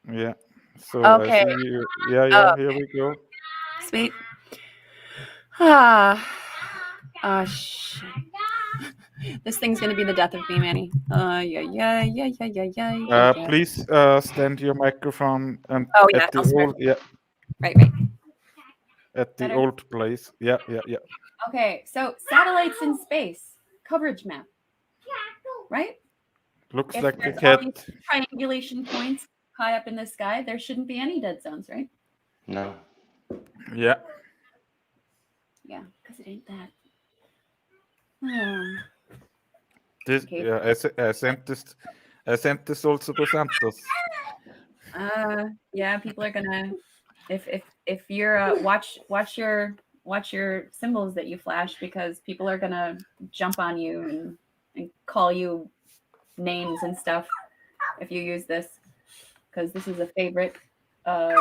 Yeah. So okay. I see you. Yeah. Here we go. Sweet. Shit. This thing's gonna be the death of me, Manny. Please stand your microphone and at the old, Right. At the old place. Yeah. Okay, so satellites in space coverage map, right? Looks if like the all cat. These triangulation points high up in the sky, there shouldn't be any dead zones, right? No. Yeah. Yeah, because it ain't that. This, I sent this also to Santos. Yeah, people are gonna if you're watch your symbols that you flash, because people are gonna jump on you and call you names and stuff if you use this, because this is a favorite of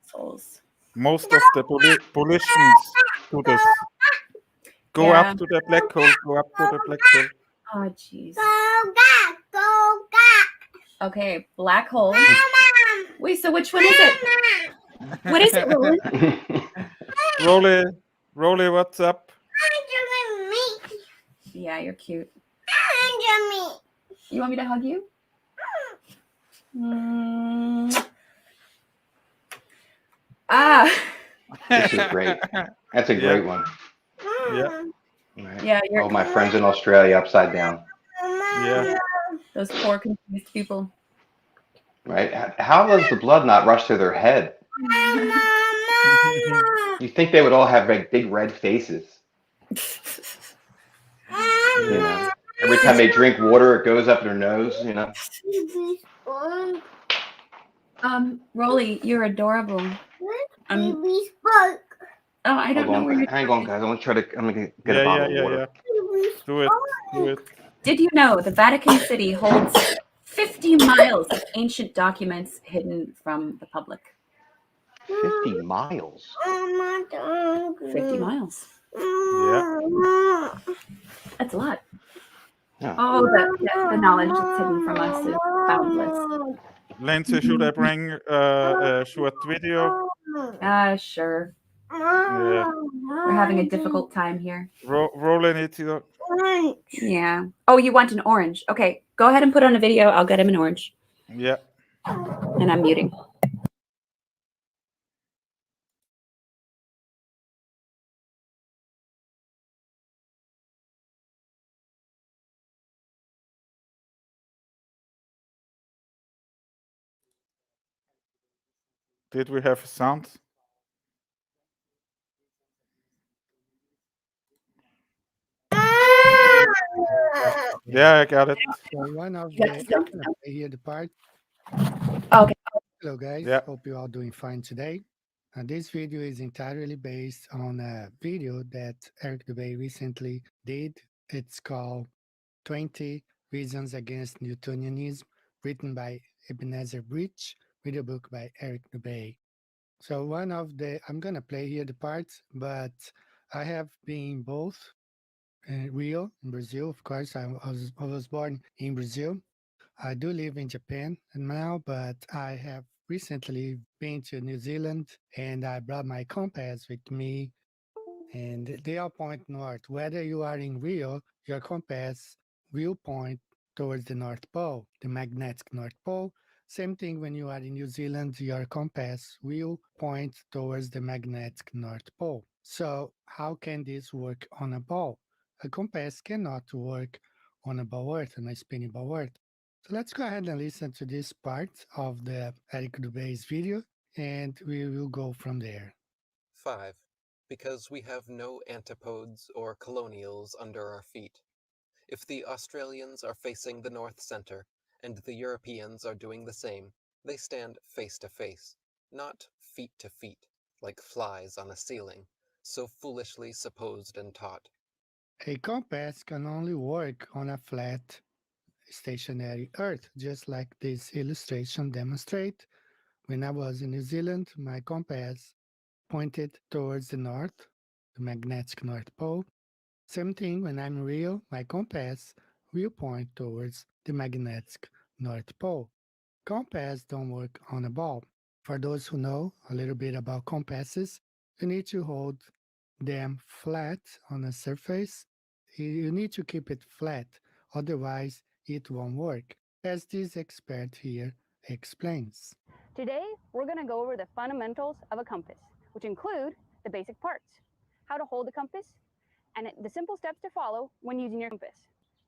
assholes. Most of the politicians do this. Go up to the black hole. Oh, jeez. Go back. Okay, black hole. Wait, so which one is it? What is it, Roland? Rolly, what's up? Yeah, you're cute. Jimmy. You want me to hug you? Ah. This is great. That's a Yeah. great one. Yeah. Right. Yeah, you're All my friends in Australia upside down. Yeah. those poor confused people. Right? How does the blood not rush to their head? You think they would all have like big red faces? You know, every time they drink water, it goes up their nose. You know. Rolly, you're adorable. Um, Baby spark. Oh, I don't Hold know on, where you're hang on, guys. I'm gonna get Yeah, a bottle yeah, of yeah, water. yeah. Baby Do it. Do it. Did you know the Vatican City holds 50 miles of ancient documents hidden from the public? 50 miles. 50 miles. Yeah. That's a lot. Yeah. Oh, the knowledge that's hidden from us is boundless. Lindsay, should I bring a short video? Sure. Yeah. We're having a difficult time here. Rolling it here. Yeah. Oh, you want an orange? Okay, go ahead and put on a video. I'll get him an orange. Yeah. And I'm muting. Did we have a sound? Yeah, I got it. So one of the I'm gonna play here the part. Okay. Hello guys, Yeah. hope you're all doing fine today. This video is entirely based on a video that Eric Dubay recently did. It's called 20 Reasons Against Newtonianism, written by Ebenezer Bridge, with a book by Eric Dubay. So one of the, I'm gonna play here the parts, but I have been both in Rio, in Brazil. Of course, I was born in Brazil. I do live in Japan now, but I have recently been to New Zealand and I brought my compass with me and they all point north. Whether you are in Rio, your compass will point towards the North Pole, the magnetic North Pole. Same thing when you are in New Zealand, your compass will point towards the magnetic North Pole. So how can this work on a ball? A compass cannot work on a ball earth, on a spinning ball earth. So let's go ahead and listen to this part of the Eric Dubay's video, and we will go from there. 5. Because we have no antipodes or colonials under our feet. If the Australians are facing the North Center, and the Europeans are doing the same, they stand face to face, not feet to feet, like flies on a ceiling, so foolishly supposed and taught. A compass can only work on a flat, stationary Earth, just like this illustration demonstrates. When I was in New Zealand, my compass pointed towards the north, the magnetic North Pole. Same thing when I'm in Rio, my compass will point towards the magnetic North Pole. Compass don't work on a ball. For those who know a little bit about compasses, you need to hold them flat on a surface. You need to keep it flat, otherwise it won't work, as this expert here explains. Today, we're going to go over the fundamentals of a compass, which include the basic parts, how to hold the compass, and the simple steps to follow when using your compass.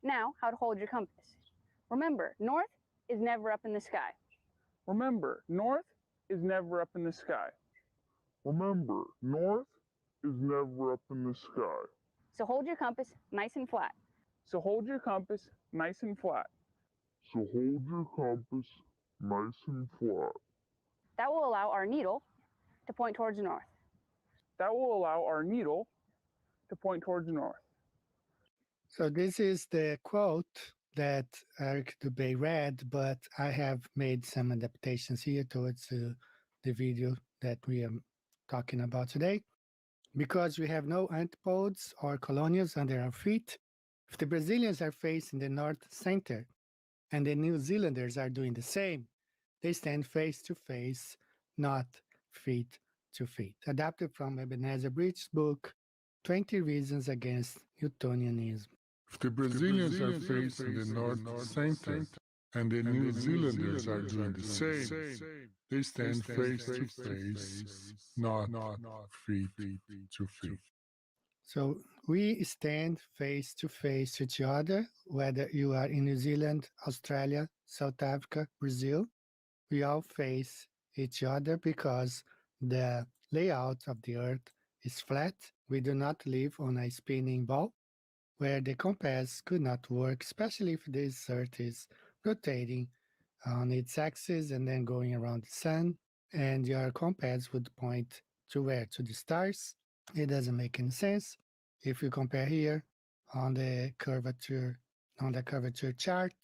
Now, how to hold your compass. Remember, north is never up in the sky. Remember, north is never up in the sky. Remember, north is never up in the sky. So hold your compass nice and flat. So hold your compass nice and flat. So hold your compass nice and flat. That will allow our needle to point towards the north. That will allow our needle to point towards the north. So this is the quote that Eric Dubay read, but I have made some adaptations here towards the video that we are talking about today. Because we have no antipodes or colonials under our feet, if the Brazilians are facing the North Center and the New Zealanders are doing the same, they stand face to face, not feet to feet. Adapted from Ebenezer Bridge's book, 20 Reasons Against Newtonianism. If the Brazilians are facing the North Center and the New Zealanders are doing the same, they stand face to face, not feet to feet. So we stand face to face to each other, whether you are in New Zealand, Australia, South Africa, Brazil. We all face each other because the layout of the Earth is flat. We do not live on a spinning ball where the compass could not work, especially if this Earth is rotating on its axis and then going around the sun, and your compass would point to where? To the stars. It doesn't make any sense. If you compare here on the curvature chart,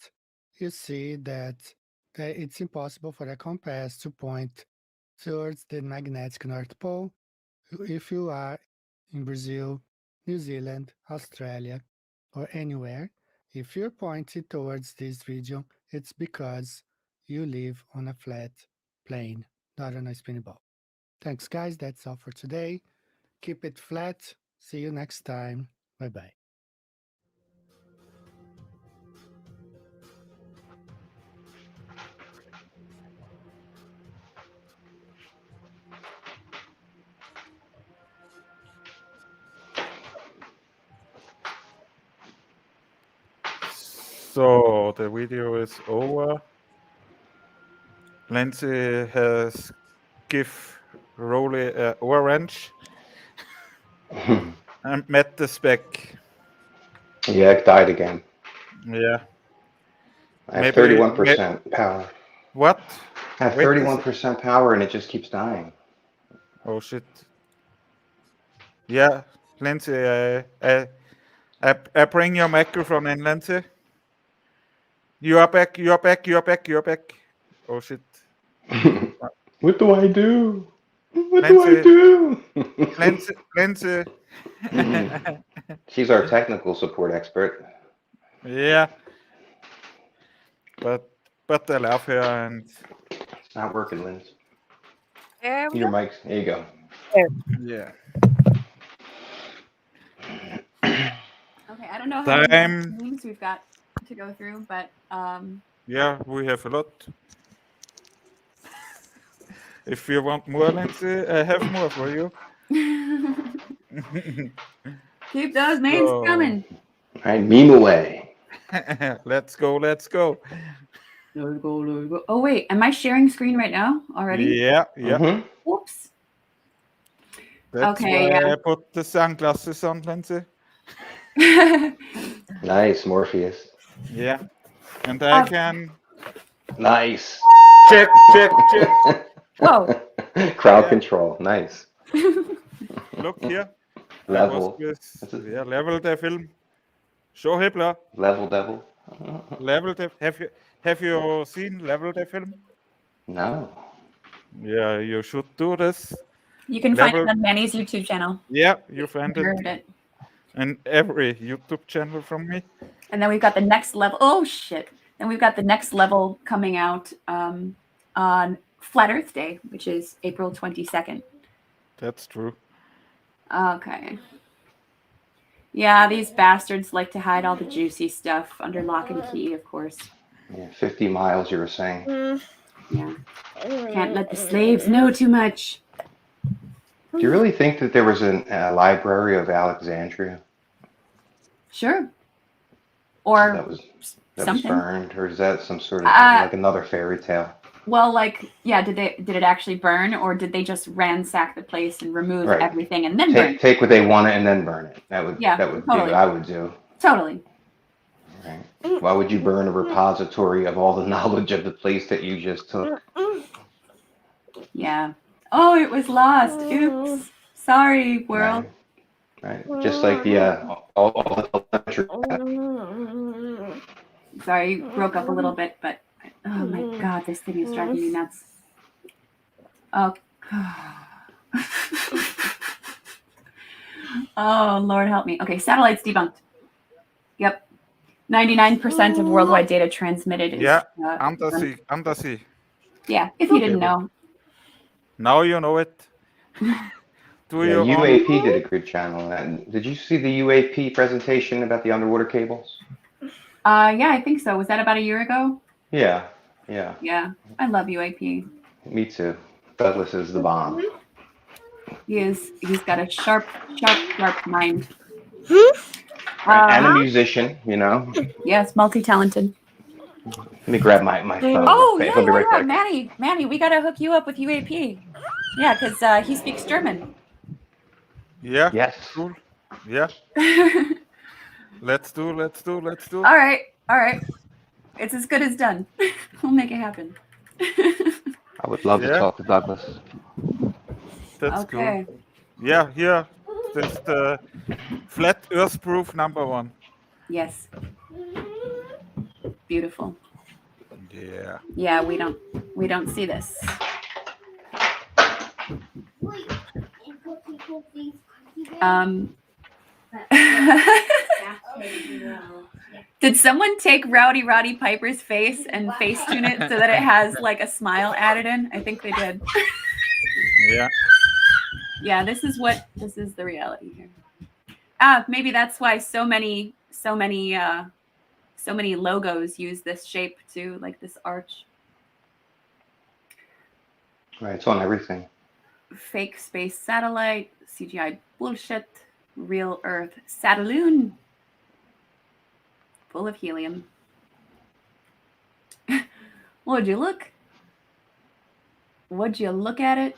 you see that it's impossible for a compass to point towards the magnetic North Pole if you are in Brazil, New Zealand, Australia, or anywhere. If you're pointed towards this region, it's because you live on a flat plane, not on a spinning ball. Thanks, guys. That's all for today. Keep it flat. See you next time. Bye-bye. So the video is over. Lindsay has give Rolly an orange and met the spec. Yeah, it died again. Yeah. I have Maybe 31% power. What? I have Wait, 31% power and it just keeps dying. Oh shit. Yeah, Lindsay, I bring your microphone in, Lindsay. You are back, you are back, you are back, you are back. Oh shit. What do I do? What Lindsay, do I do? Lindsay. She's our technical support expert. Yeah. But I love her and It's not working, Linz. There we Your go. mic's, there you go. yeah. Okay, I don't know how many Time. names we've got to go through, but Yeah, we have a lot. If you want more, Lindsay, I have more for you. keep those names coming. All right, meme away. Let's go, let's go. Let's go, let's go. Oh wait, am I sharing screen right now already? Yeah, yeah. Mm-hmm. Whoops. That's Okay, why yeah. I put the sunglasses on, Lindsay. Nice, Morpheus. Yeah. And I can Nice. check. Whoa. Crowd Yeah. control. Nice. Look here. Level. Level der Film. Show Hippler. Level devil. Level der. Have you seen Level der Film? No. Yeah, you should do this. You can find it on Manny's YouTube channel. Yeah, you find Heard it. And every YouTube channel from me. And then we've got the next level. Oh shit! Then we've got the next level coming out on Flat Earth Day, which is April 22nd. That's true. Okay. Yeah, these bastards like to hide all the juicy stuff under lock and key, of course. Yeah, 50 miles, you were saying. Yeah. Can't let the slaves know too much. Do you really think that there was a library of Alexandria? Sure. Or that was something burned, or is that some sort of like another fairy tale? Well, like, yeah, did it actually burn, or did they just ransack the place and remove everything and then burn? Take what they wanted and then burn it. That would totally. be what I would do. Totally. Right. Why would you burn a repository of all the knowledge of the place that you just took? Yeah. Oh, it was lost. Oops. Sorry, world. Right. Just like the all the Sorry, you broke up a little bit, but oh my god, this thing is driving me nuts. Oh. Oh, Lord help me. Okay, satellites debunked. Yep. 99% of worldwide data transmitted is undersea. Yeah, if you didn't know. Now you know it. do Yeah, your own. UAP did a good channel. And did you see the UAP presentation about the underwater cables? Yeah, I think so. Was that about a year ago? Yeah, yeah. Yeah, I love UAP. Me too. Douglas is the bomb. He's got a sharp mind. And a musician, you know. Yes, multi-talented. Let me grab my phone. Oh, real yeah, quick. I'll be right back. Manny, we gotta hook you up with UAP. Yeah, because he speaks German. Yeah. Yes. Cool. Yeah. Let's do. All right. It's as good as done. We'll make it happen. I would love to talk to Douglas. That's Okay. cool. Yeah, here. That's the flat earth proof #1. Yes. Beautiful. Yeah. Yeah, we don't see this. Did someone take Roddy Piper's face and Facetune it so that it has like a smile added in? I think they did. Yeah. Yeah, this is the reality here. Maybe that's why so many logos use this shape too, like this arch. Right, it's on everything. Fake space satellite, CGI bullshit, real Earth satelloon, full of helium. Would you look? Would you look at it?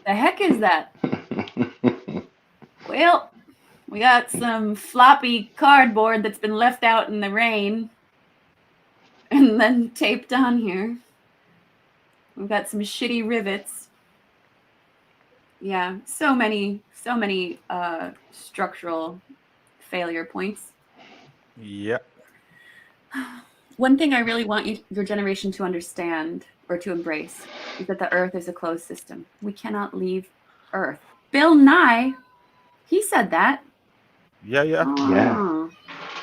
The heck is that? Well, we got some floppy cardboard that's been left out in the rain and then taped on here. We've got some shitty rivets. Yeah, so many structural failure points. Yeah. One thing I really want your generation to understand or to embrace is that the Earth is a closed system. We cannot leave Earth. Bill Nye, he said that. Yeah. Yeah.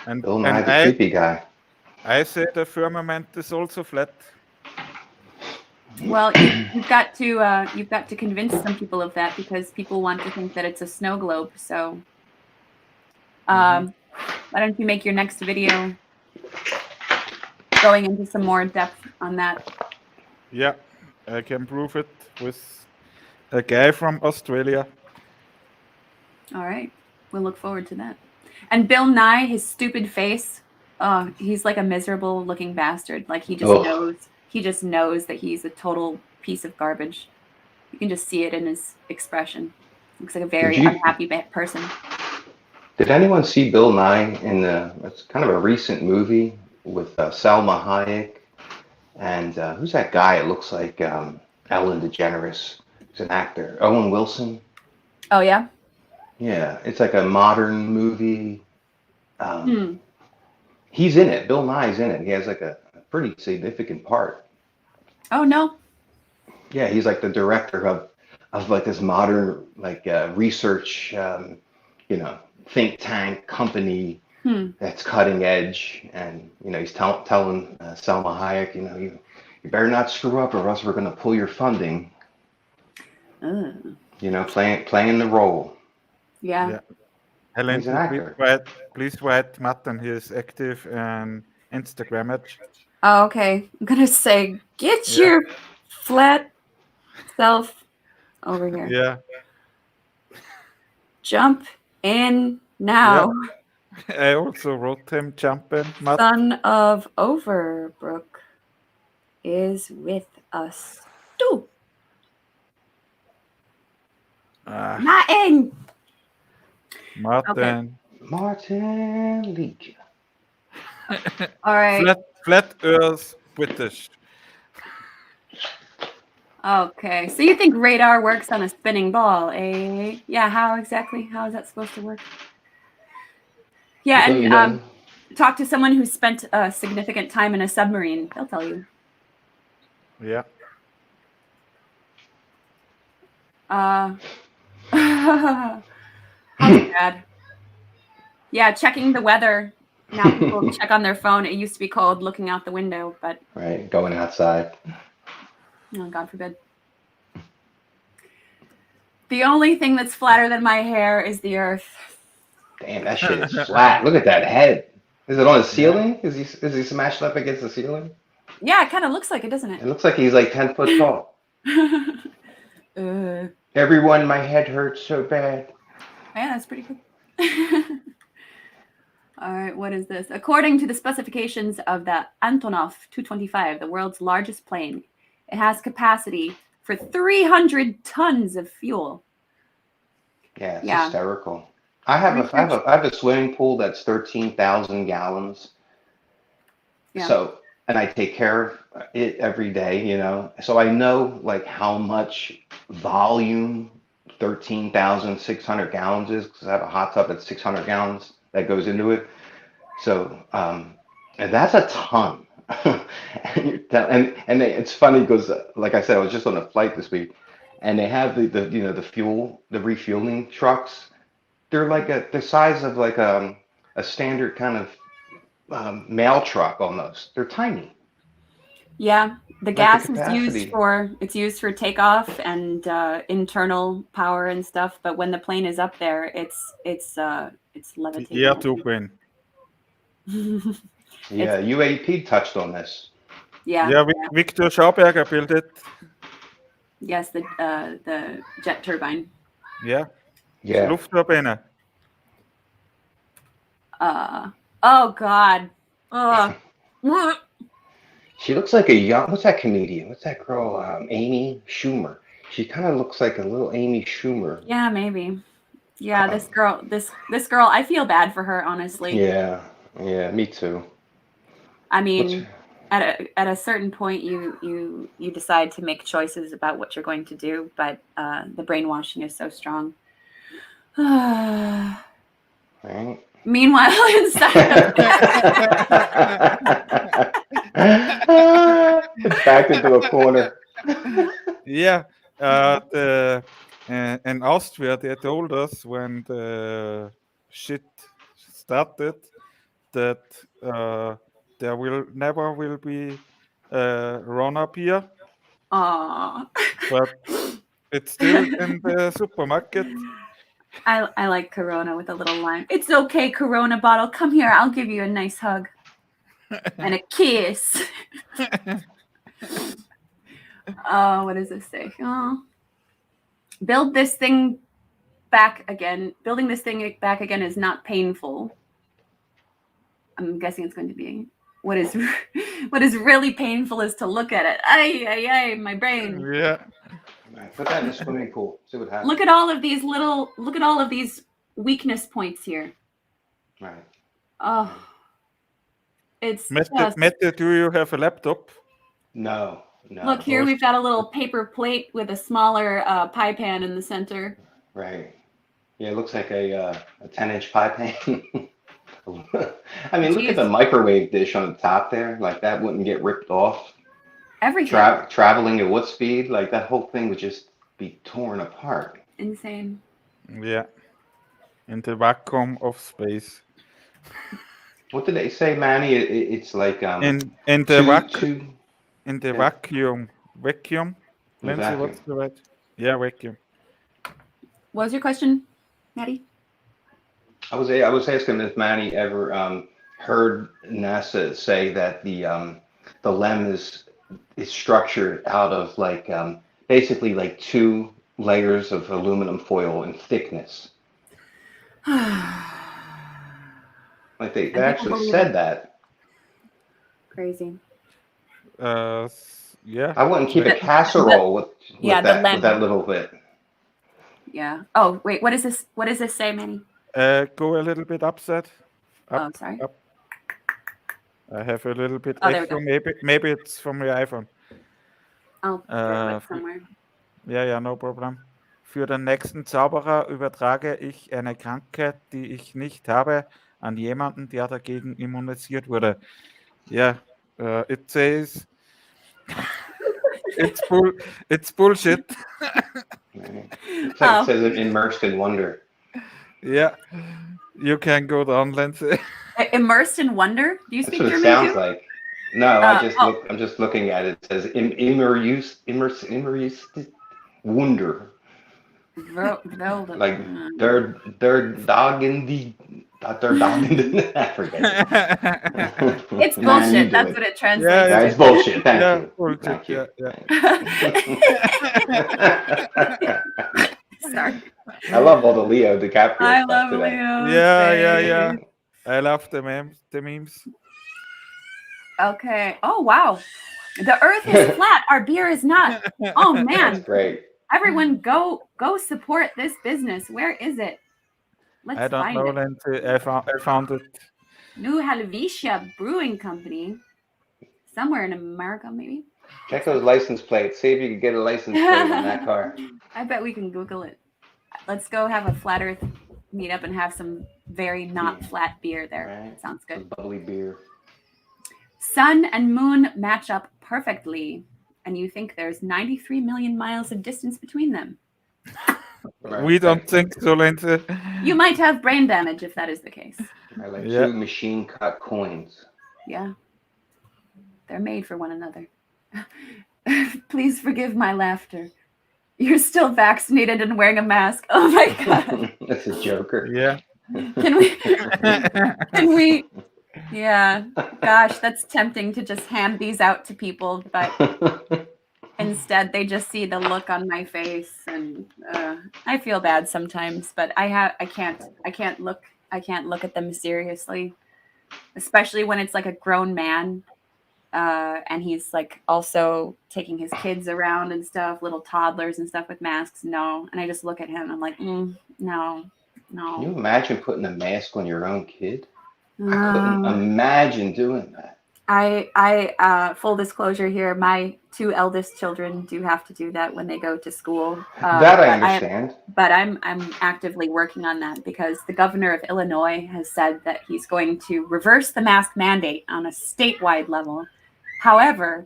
And Bill Nye, the creepy guy. I say the firmament is also flat. Well, you've got to convince some people of that because people want to think that it's a snow globe. So, why don't you make your next video going into some more depth on that? Yeah, I can prove it with a guy from Australia. All right, we'll look forward to that. And Bill Nye, his stupid face, he's like a miserable looking bastard. Like he just knows that he's a total piece of garbage. You can just see it in his expression. Looks like a very unhappy person. Did anyone see Bill Nye in it's kind of a recent movie with Salma Hayek and who's that guy? It looks like Ellen DeGeneres. He's an actor. Owen Wilson. Oh yeah. Yeah, it's like a modern movie. He's in it. Bill Nye's in it. He has like a pretty significant part. Oh no. Yeah, he's like the director of like this modern like research, think tank company that's cutting edge, and he's telling Salma Hayek, you better not screw up, or else we're gonna pull your funding. Playing the role. Yeah. Helen, He's an actor. please write Martin. He is active on Instagram. Oh, okay. I'm gonna say, get your flat self over here. Yeah. Jump in now. Yeah. I also wrote him jump in. Son of Overbrook is with us too. Martin. Martin. Martin Liedtke. All right. Flat Earth British. Okay. So you think radar works on a spinning ball, eh? Yeah. How is that supposed to work? Yeah, and talk to someone who spent a significant time in a submarine. They'll tell you. Yeah. How bad. Yeah, checking the weather. Now people check on their phone. It used to be called looking out the window, but Right, going outside. oh, God forbid. The only thing that's flatter than my hair is the earth. Damn, that shit is flat. Look at that head. Is it on the ceiling? Is he smashed up against the ceiling? Yeah, it kind of looks like it, doesn't It looks like he's like 10 foot tall. it? Everyone, my head hurts so bad. Yeah, that's pretty cool. All right, what is this? According to the specifications of the Antonov 225, the world's largest plane, it has capacity for 300 tons of fuel. Yeah, it's hysterical. I have a swimming pool that's 13,000 gallons. Yeah. So, and I take care of it every day, you know. So I know like how much volume 13,600 gallons is, because I have a hot tub that's 600 gallons that goes into it. So, and that's a ton. and it's funny because, like I said, I was just on a flight this week, and they have the refueling trucks. They're like the size of like a standard kind of mail truck almost. They're tiny. Yeah, the Like gas the is used for takeoff and internal power and stuff. But when the plane is up there, it's levitating. Yeah, to win. Yeah, UAP touched on this. Yeah, Victor Schauberger built it. Yes, the jet turbine. Yeah. Yeah. Luftturbine. Oh God. She looks like a young. What's that comedian? What's that girl? Amy Schumer. She kind of looks like a little Amy Schumer. Yeah, maybe. Yeah, this girl. I feel bad for her, honestly. Yeah, me too. I mean, at a certain point, you decide to make choices about what you're going to do, but the brainwashing is so strong. Right. Meanwhile, inside back into a corner. Yeah, in Austria, they told us when the shit started that there will never be Rona beer. Aww. But it's still in the supermarket. I like Corona with a little lime. It's okay, Corona bottle. Come here. I'll give you a nice hug and a kiss. Oh, what does this say? Oh, build this thing back again. Building this thing back again is not painful. I'm guessing it's going to be what is really painful is to look at it. Ay, my brain. Yeah. Put that in the swimming pool. See what happens. Look at all of these weakness points here. Right. Oh, it's Mette, do you have a laptop? No. Look here, we've got a little paper plate with a smaller pie pan in the center. Right. Yeah, it looks like a 10-inch pie pan. I mean, look at the microwave dish on the top there. Like that wouldn't get ripped off. Everything. Traveling at what speed? Like that whole thing would just be torn apart. Insane. Yeah. In the vacuum of space. What did they say, Manny? It's like in the vacuum. In the vacuum. Vacuum. Lindsay, what's the word? Yeah, vacuum. What was your question, Maddie? I was asking if Manny ever heard NASA say that the LEM is structured out of like basically like 2 layers of aluminum foil in thickness. Like they actually said that. Crazy. Yeah. I wouldn't keep a casserole with that little bit. Yeah. Oh wait, what is this? What does this say, Manny? Go a little bit upset. Up, sorry. Up. I have a little bit echo. Maybe it's from your iPhone. Oh, somewhere. Ja, no problem. Für den nächsten Zauberer übertrage ich eine Krankheit, die ich nicht habe, an jemanden, der dagegen immunisiert wurde. Yeah, it says it's bullshit. It says it immersed in wonder. Yeah, you can go down, Lindsay. Immersed in wonder? Do you speak German? That's what it sounds like. No, I'm just looking at it. It says immersed wonder. Like they're dogging the. They're dogging I forget it. It's Nah, you bullshit. do That's it. what it translates Yeah, to. it's bullshit. Thank Yeah, you. bullshit. Thank you. Sorry. I love all the Leo DiCaprio I stuff love today. Leo. Yeah. I love the memes. Okay. Oh wow. The earth is flat. Our beer is not. Oh That's man. great. Everyone go support this business. Where is it? Let's I don't find know, it. Lindsay. I found it. New Helvetia Brewing Company. Somewhere in America, maybe. Check those license plates. See if you can get a license plate on that car. I bet we can Google it. Let's go have a flat earth meetup and have some very not flat beer there. Right. Sounds good. Some bubbly beer. Sun and moon match up perfectly, and you think there's 93 million miles of distance between them. Right. We don't think so, Lindsay. You might have brain damage if that is the case. I like Yeah. 2 machine cut coins. Yeah. They're made for one another. Please forgive my laughter. You're still vaccinated and wearing a mask. Oh my God. That's a joker. Yeah. Can we? Yeah. Gosh, that's tempting to just hand these out to people, but instead they just see the look on my face, and I feel bad sometimes, but I can't look at them seriously, especially when it's like a grown man. And he's like also taking his kids around and stuff, little toddlers and stuff with masks. No. And I just look at him. I'm like, no. Can you imagine putting a mask on your own kid? I couldn't imagine doing that. I full disclosure here, my 2 eldest children do have to do that when they go to school. That I understand. But I'm actively working on that because the governor of Illinois has said that he's going to reverse the mask mandate on a statewide level. However,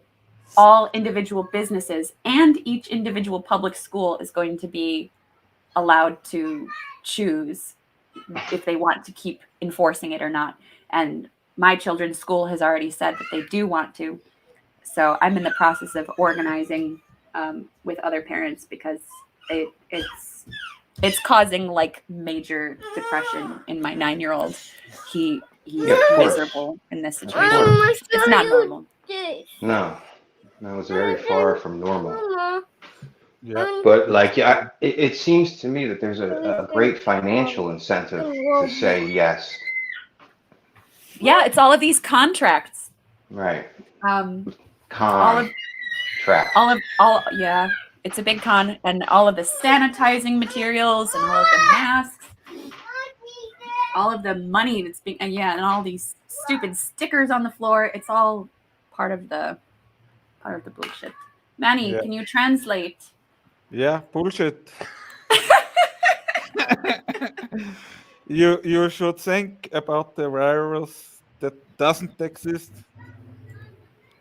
all individual businesses and each individual public school is going to be allowed to choose if they want to keep enforcing it or not. And my children's school has already said that they do want to. So I'm in the process of organizing with other parents because it's causing like major depression in my 9-year-old. He's miserable in this situation. It's not normal. No, that was very far from normal. Yeah. But like, yeah, it seems to me that there's a great financial incentive to say yes. Yeah, it's all of these contracts. Right. All yeah, it's a big con, and all of the sanitizing materials and all of the masks, all of the money that's being and all these stupid stickers on the floor. It's all part of the bullshit. Manny, Yeah. can you translate? Yeah, bullshit. You should think about the virus that doesn't exist.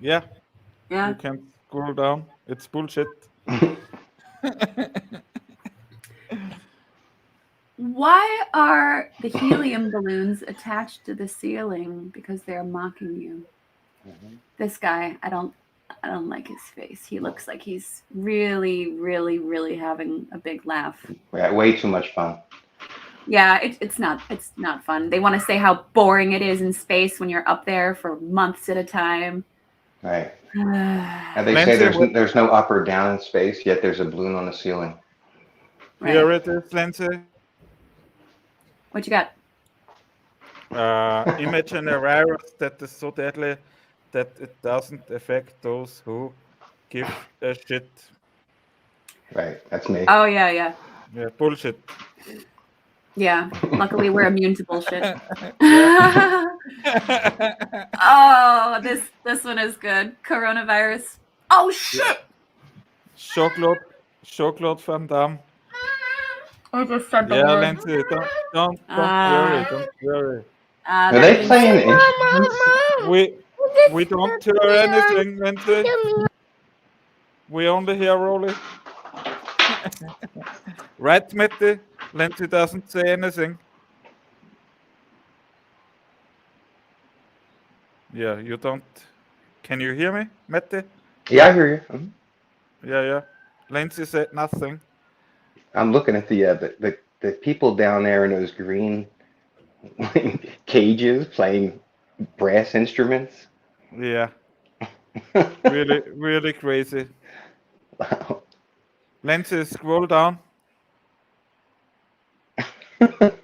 Yeah. Yeah. You can scroll down. It's bullshit. Why are the helium balloons attached to the ceiling? Because they're mocking you. This guy, I don't like his face. He looks like he's really, really, really having a big laugh. Yeah, way too much fun. Yeah, it's not fun. They want to say how boring it is in space when you're up there for months at a time. Right. And they say there's no up or down in space, yet there's a balloon on the ceiling. Right. Here it is, Lindsay. What you got? Imagine a virus that is so deadly that it doesn't affect those who give a shit. Right, that's me. Oh yeah. Yeah, bullshit. Yeah. Luckily we're immune to bullshit. Oh, this one is good. Coronavirus. Oh shit! Jean-Claude Van Damme. I just said the Yeah, word. Lindsay, don't worry, don't worry. Are they playing instruments? We don't hear anything, Lindsay. We only hear Rolly. Right, Mette? Lindsay doesn't say anything. Yeah, you don't. Can you hear me, Mette? Yeah, I hear you. Mhm. Yeah. Lindsay said nothing. I'm looking at the people down there in those green cages playing brass instruments. Yeah, really crazy. Wow. Lindsay, scroll down. It's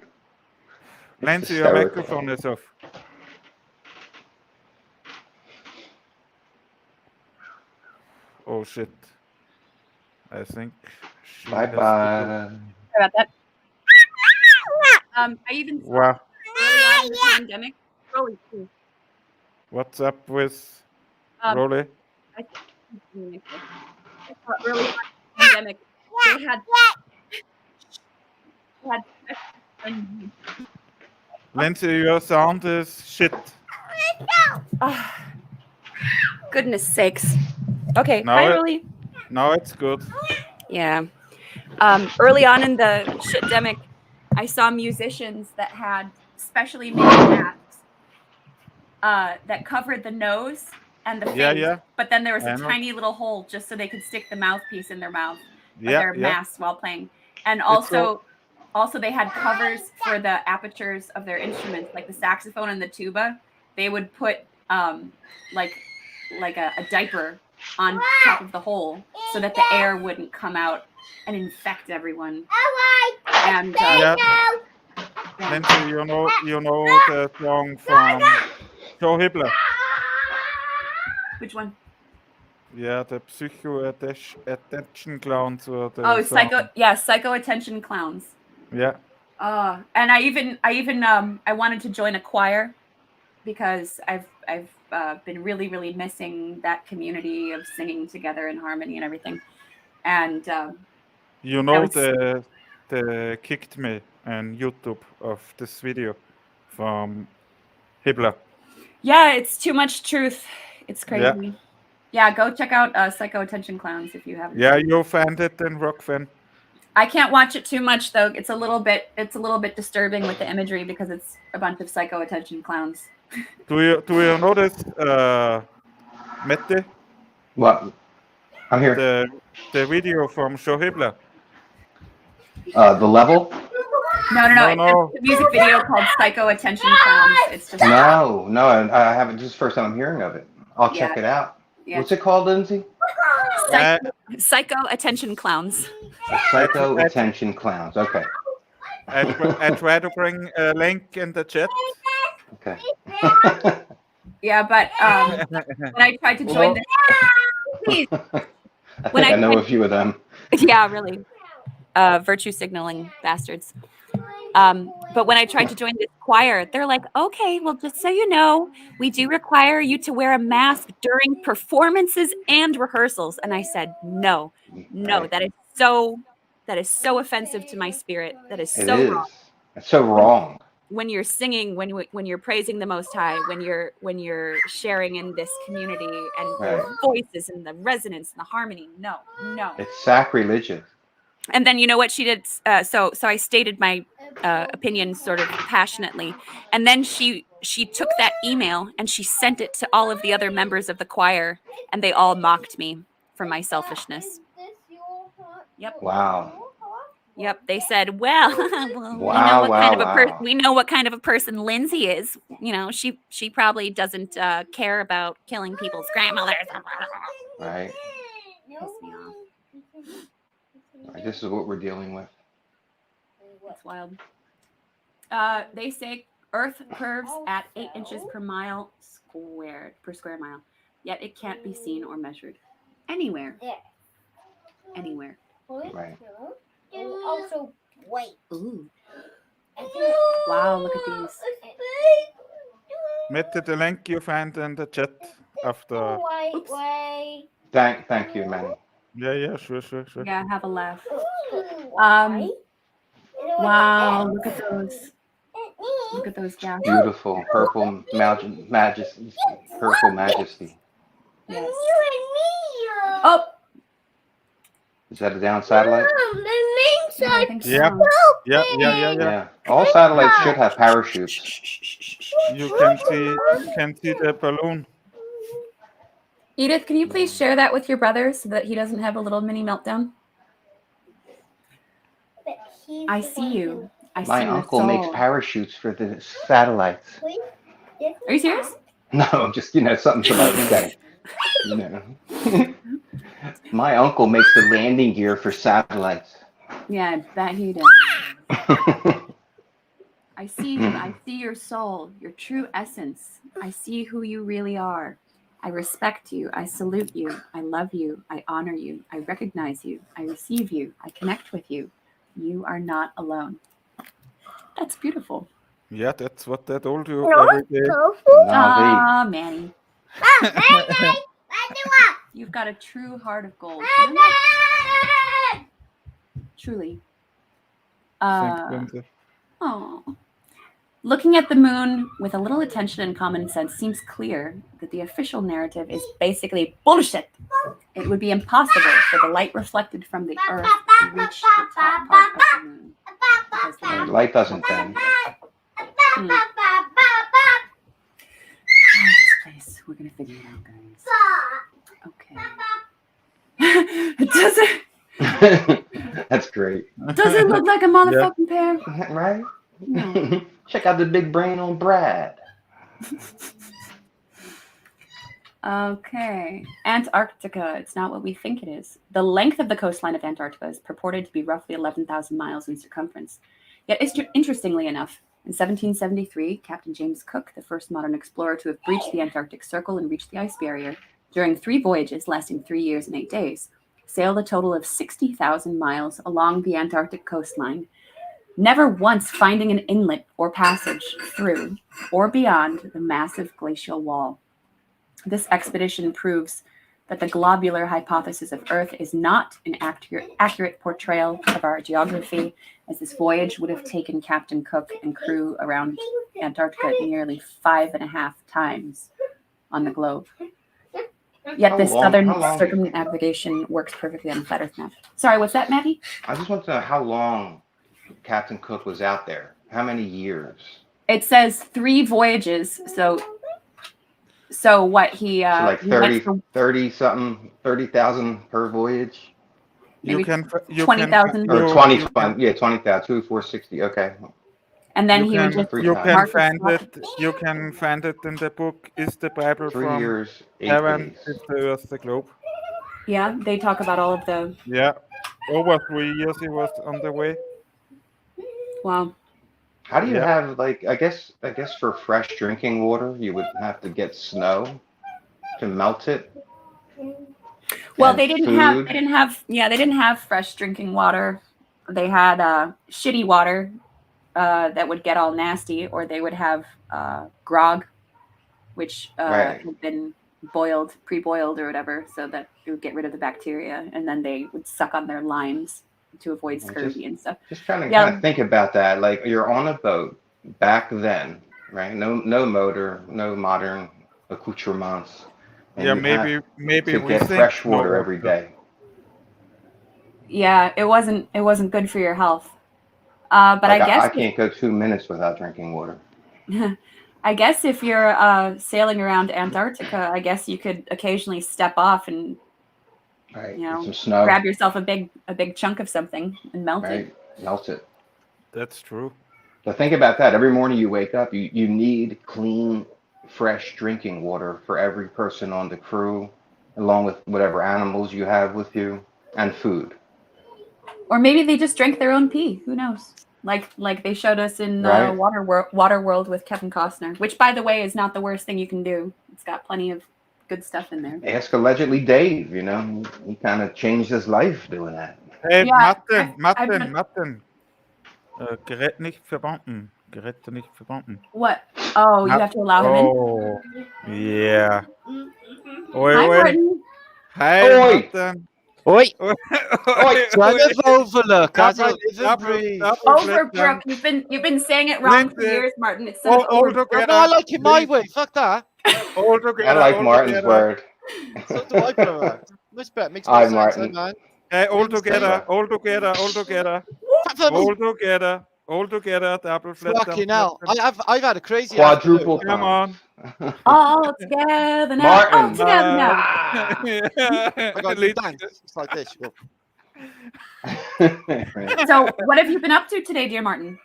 Lindsay, your hysterical. microphone is off. Oh shit. I think she Bye has to bye. Sorry about that. I even saw Wow. early on in the pandemic. Rolly, too. What's up with Um, Rolly? I think I saw early on in the pandemic. They had and Lindsay, your sound is shit. goodness sakes. Okay, Now hi it, Rolly. now it's good. Yeah. Early on in the shitdemic, I saw musicians that had specially made masks that covered the nose and the face, Yeah. but then there was I a know. tiny little hole just so they could stick the mouthpiece in their mouth, but Yeah, they're yeah. masks while playing. And It's all- also they had covers for the apertures of their instruments, like the saxophone and the tuba. They would put like a diaper on top of the hole so that the air wouldn't come out and infect everyone. And Yeah. Lindsay, you know the song from Joe Hibbler. Which one? Yeah, the Psycho Attention Clowns or the Oh, song. Psycho Attention Clowns. Yeah. And I wanted to join a choir because I've been really missing that community of singing together in harmony and everything. And You know was- they kicked me on YouTube of this video from Hibbler. yeah, it's too much truth. It's crazy. Yeah, go check out Psycho Attention Clowns if you haven't. Yeah, you find it in Rock Fan. I can't watch it too much though. It's a little bit disturbing with the imagery because it's a bunch of Psycho Attention Clowns. Do you notice Mette? What? I'm here. The video from Joe Hibbler. The level? No. It's a music video called Psycho Attention Clowns. It's just No, I haven't. This is the first time I'm hearing of it. I'll check it out. Yeah. What's it called, Lindsay? Psycho Attention Clowns. Psycho Attention Clowns. Okay. I try to bring a link in the chat. Okay. Yeah, but when I tried to join the please. I think I know a few of them. Yeah, really. Virtue signaling bastards. But when I tried to join this choir, they're like, okay, well, just so you know, we do require you to wear a mask during performances and rehearsals. And I said, no, Right. that is so offensive to my spirit. That is It so is. wrong. It's so wrong. When you're singing, when you're praising the Most High, when you're sharing in this community and the voices and the resonance and the harmony, no. It's sacrilegious. And then you know what she did? So I stated my opinion sort of passionately, and then she took that email and she sent it to all of the other members of the choir, and they all mocked me for my selfishness. Yep. Wow. Yep. They said, "Well, we know what kind of a person Lindsay is. You know, she probably doesn't care about killing people's grandmothers." Right. Piss me off. Right. This is what we're dealing with. That's wild. They say Earth curves at 8 inches per square mile, yet it can't be seen or measured anywhere. Right. Also, wait. Ooh. Wow, look at these. Mette, the link you find in the chat after. Wait. Thank you, man. Yeah, sure. Yeah, have a laugh. Wow, look at those. Look at those guys. Beautiful purple majesty. Purple majesty. Yes. Oh. Is that a down satellite? I think so. Yeah. All satellites should have parachutes. You can see the balloon. Edith, can you please share that with your brother so that he doesn't have a little mini meltdown? I see you. I see My your uncle makes soul. parachutes for the satellites. Are you serious? No, I'm just, something about to say. My uncle makes the landing gear for satellites. Yeah, I bet he does. I see you. I see your soul, your true essence. I see who you really are. I respect you. I salute you. I love you. I honor you. I recognize you. I receive you. I connect with you. You are not alone. That's beautiful. Yeah, that's what I told you every day. Ah, Manny. You've got a true heart of gold. Truly. Thanks, Lindsay. Oh. Looking at the moon with a little attention and common sense seems clear that the official narrative is basically bullshit. It would be impossible for the light reflected from the Earth to reach the top part of the moon. Because the moon Light doesn't bend. This place, we're gonna figure it out, guys. Okay. It doesn't. That's great. Doesn't look like a motherfucking pear. Right? No. Check out the big brain on Brad. Okay. Antarctica. It's not what we think it is. The length of the coastline of Antarctica is purported to be roughly 11,000 miles in circumference. Yet, interestingly enough, in 1773, Captain James Cook, the first modern explorer to have breached the Antarctic Circle and reached the ice barrier, during 3 voyages lasting 3 years and 8 days, sailed a total of 60,000 miles along the Antarctic coastline, never once finding an inlet or passage through or beyond the massive glacial wall. This expedition proves that the globular hypothesis of Earth is not an accurate portrayal of our geography, as this voyage would have taken Captain Cook and crew around Antarctica nearly 5.5 times on the globe. Yet this southern circumnavigation works perfectly on the flat Earth map. Sorry, what's that, Matty? I just want to know how long Captain Cook was out there. How many years? It says 3 voyages, so what he So like he went from 30,000 per voyage? maybe 20,000 or 20,000, yeah, 20,000, 2, 460, okay. And then he would just you can find it. You can find it in the book. Is the Bible 3 from years, 8 heaven? days. Is the Earth the globe? Yeah, they talk about all of the. Yeah, over 3 years he was on the way. Wow. How do you have like? I guess for fresh drinking water, you would have to get snow to melt it. Well, and they didn't have fresh drinking water. They had shitty water that would get all nasty, or they would have grog, which Right. had been pre-boiled or whatever, so that it would get rid of the bacteria, and then they would suck on their limes to avoid scurvy and stuff. Just trying to think about that. Like you're on a boat back then, right? No motor, no modern accoutrements. And Yeah, you maybe have to we get think fresh water no. every day. Yeah, it wasn't good for your health. But Like, I guess I can't go 2 minutes without drinking water. I guess if you're sailing around Antarctica, I guess you could occasionally step off and Get some snow. grab yourself a big chunk of something and melt it. Melt it. That's true. But think about that. Every morning you wake up, you need clean, fresh drinking water for every person on the crew, along with whatever animals you have with you, and food. Or maybe they just drank their own pee. Who knows? Like they showed us in Right. Waterworld with Kevin Costner, which, by the way, is not the worst thing you can do. It's got plenty of good stuff in there. Ask allegedly Dave, he kind of changed his life doing that. Hey, Yeah, Martin. Gerät nicht verbunden. Geräte nicht verbunden. What? Oh, you have to allow him in? Oh, yeah. Oi, Hi, oi. Martin. Hi, Oi. Martin. Oi! Oi. Son of Overlook, as I live and Double breathe. Overbrook. You've been saying it wrong for Lindsay. years, Martin. It's son of All Overbrook. No, together. I like it my way. Fuck that. All I together. like all Martin's together. word. So do I, brother. Much better. Makes Hi, more sense, Martin. man. Hey, all Lindsay. together. All together. All together. Fucking All together. Double flat. fucking hell. I've had a crazy Quadruple afternoon. Come on. All together now. Martin. All together now. I got to dance. It's like this. You go. So, what have you been up to today, dear Martin?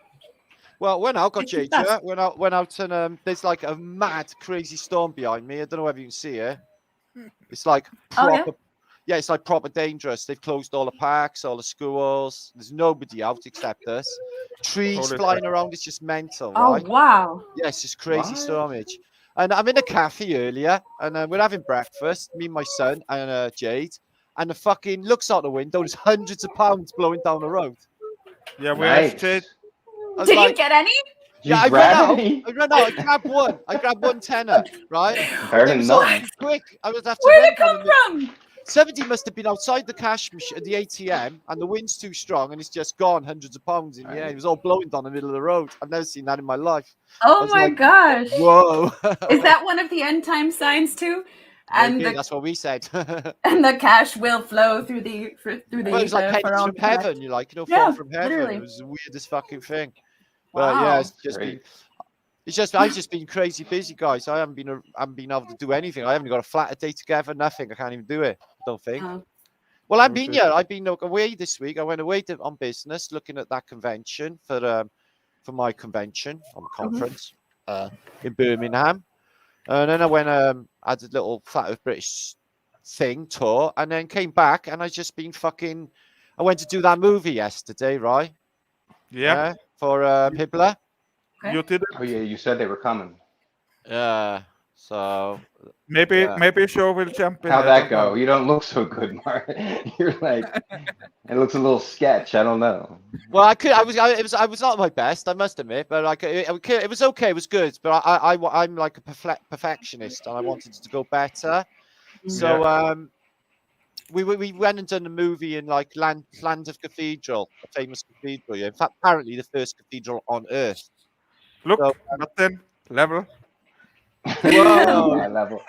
Well, went out, got It's the JJ. best. Went out, and there's like a mad, crazy storm behind me. I don't know whether you can see it. It's like Oh, yeah? proper. Yeah, it's like proper dangerous. They've closed all the parks, all the schools. There's nobody out except us. Trees Holy flying crap. around. It's just mental, Oh, right? wow. Yes, it's crazy What? stormage. And I'm in a cafe earlier, and we're having breakfast. Me and my son and Jade. And the fucking looks out the window. There's hundreds of pounds blowing down the road. Yeah, where's Nice. Jade? I was Did like, you get any? yeah, You I grab ran out. any? I ran out. I grabbed one. I grabbed one tenner, right? Better It than was all nothing. too quick. I would have to Where'd run it down come the from? Somebody must have been outside the cash machine, the ATM, and the wind's too strong, and it's just gone hundreds of pounds in the air. It was all blowing down the middle of the road. I've never seen that in my life. I Oh was my like, gosh. whoa. Is that one of the end time signs too? And Maybe, the that's what we said. Well, and the cash will flow through the it was like ether for pennies all from to collect. heaven. You're like, fall Yeah, from heaven. literally. It was the weirdest fucking thing. But yeah, Wow. it's just been. Great. It's just I've just been crazy busy, guys. I haven't been able to do anything. I haven't got a flat a day together. Nothing. I can't even do it. I don't think. Oh. Well, I've Okay. been here. I've been away this week. I went away on business, looking at that convention for my convention on the conference in Birmingham, and then I went had a little Flat Earth British thing tour, and then came back, and I just been fucking. I went to do that movie yesterday, right? Yeah, for Hibbler. you did it. Oh yeah, you said they were coming. Yeah. So Maybe yeah. maybe Show will jump in. How'd I that don't know. go? You don't look so good, Mark. You're like, it looks a little sketch. I don't know. Well, I was not my best, I must admit, but like it was okay, it was good, but I'm like a perfectionist, and I wanted it to go better. So we went and done a movie in like Land of Cathedral, a famous cathedral. Yeah, in fact, apparently the first cathedral on earth. Look, So, Martin, level. whoa, High level.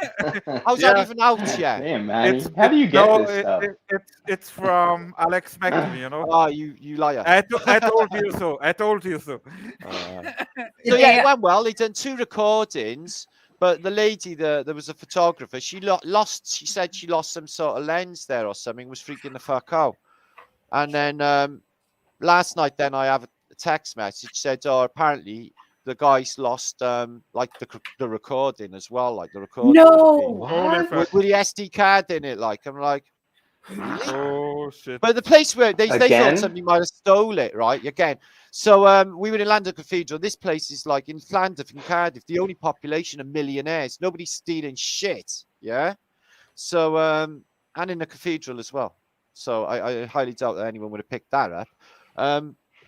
how's Yeah. that even out yet? Damn, Manny. How do you get no, this stuff? it's from Alex McLean, you know. Oh, you liar. I told you so. I told you so. So yeah, it went well. They done 2 recordings, but the lady, there was a photographer. She lost. She said she lost some sort of lens there or something. Was freaking the fuck out. And then last night, then I have a text message said, "Oh, apparently the guys lost like the recording as well, like the recording. No. Holy fuck. With the SD card in it, like I'm like." Oh shit. But the place where they Again? thought somebody might have stole it, right? Again. So we were in London Cathedral. This place is like in Llandaff in Cardiff, the only population of millionaires. Nobody's stealing shit. Yeah. So and in the cathedral as well. So I highly doubt that anyone would have picked that up.